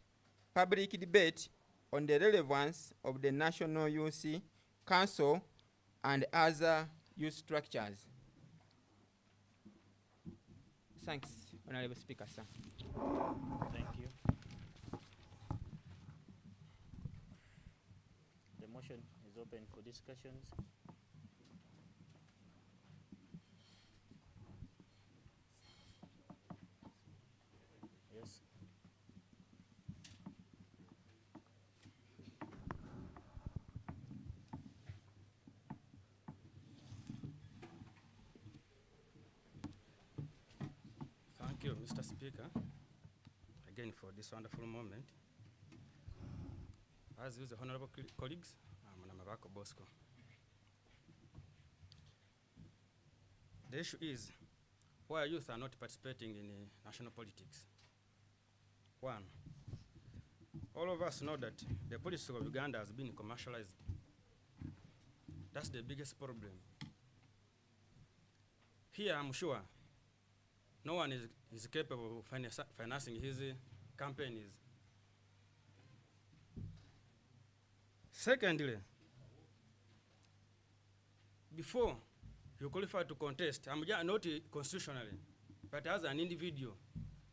public debate on the relevance of the National Youth Council and other youth structures. Thanks, Honorable Speaker, sir. Thank you. The motion is open for discussions. Yes. Thank you, Mr. Speaker, again for this wonderful moment. As with the honorable colleagues, I'm Namabako Bosco. The issue is why youth are not participating in national politics. One, all of us know that the politics of Uganda has been commercialized. That's the biggest problem. Here, I'm sure no one is capable of financing his campaigns. Secondly, before you qualify to contest, I'm not constitutionally, but as an individual,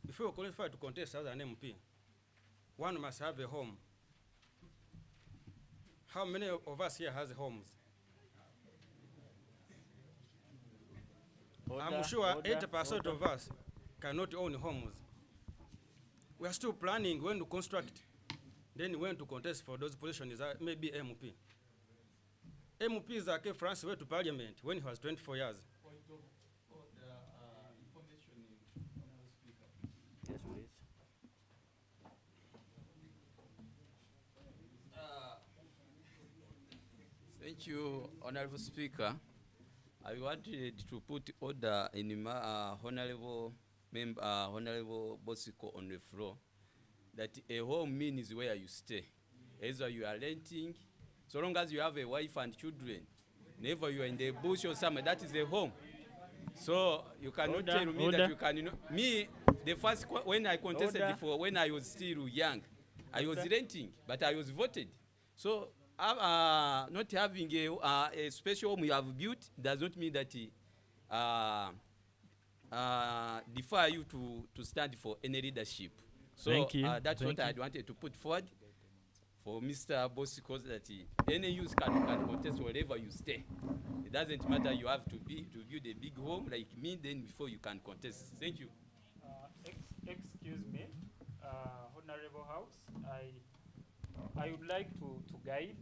before you qualify to contest as an MP, one must have a home. How many of us here has homes? I'm sure 80% of us cannot own homes. We are still planning when to construct, then when to contest for those positions, maybe MP. MP Zake France went to parliament when he was 24 years. Point of order, information, Honourable Speaker. Yes, please. Thank you, Honourable Speaker. I wanted to put order in my Honourable Member, Honourable Bosiko on the floor, that a home means where you stay. Either you are renting, so long as you have a wife and children, never you are in the bush or somewhere, that is a home. So you cannot tell me that you can, me, the first, when I contested before, when I was still young, I was renting, but I was voted. So not having a special home you have built does not mean that defer you to stand for any leadership. So that's what I wanted to put forward for Mr. Bosiko, that any youth can contest wherever you stay. It doesn't matter you have to build a big home like me, then before you can contest. Thank you. Excuse me, Honorable House, I would like to guide.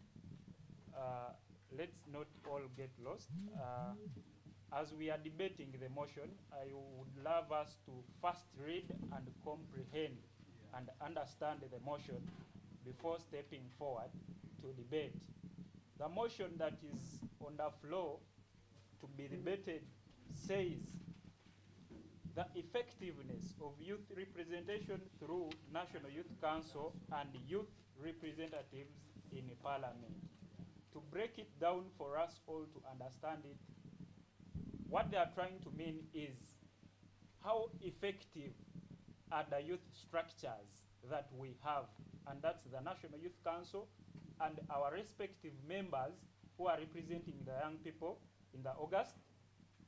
Let's not all get lost. As we are debating the motion, I would love us to first read and comprehend and understand the motion before stepping forward to debate. The motion that is on the floor to be debated says the effectiveness of youth representation through National Youth Council and youth representatives in Parliament. To break it down for us all to understand it, what they are trying to mean is how effective are the youth structures that we have, and that's the National Youth Council and our respective members who are representing the young people in the August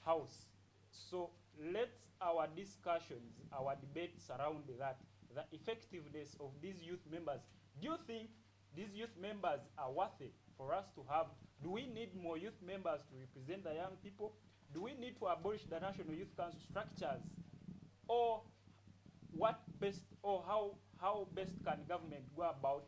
House. So let our discussions, our debate surround that, the effectiveness of these youth members. Do you think these youth members are worthy for us to have? Do we need more youth members to represent the young people? Do we need to abolish the National Youth Council structures? Or what best, or how best can government go about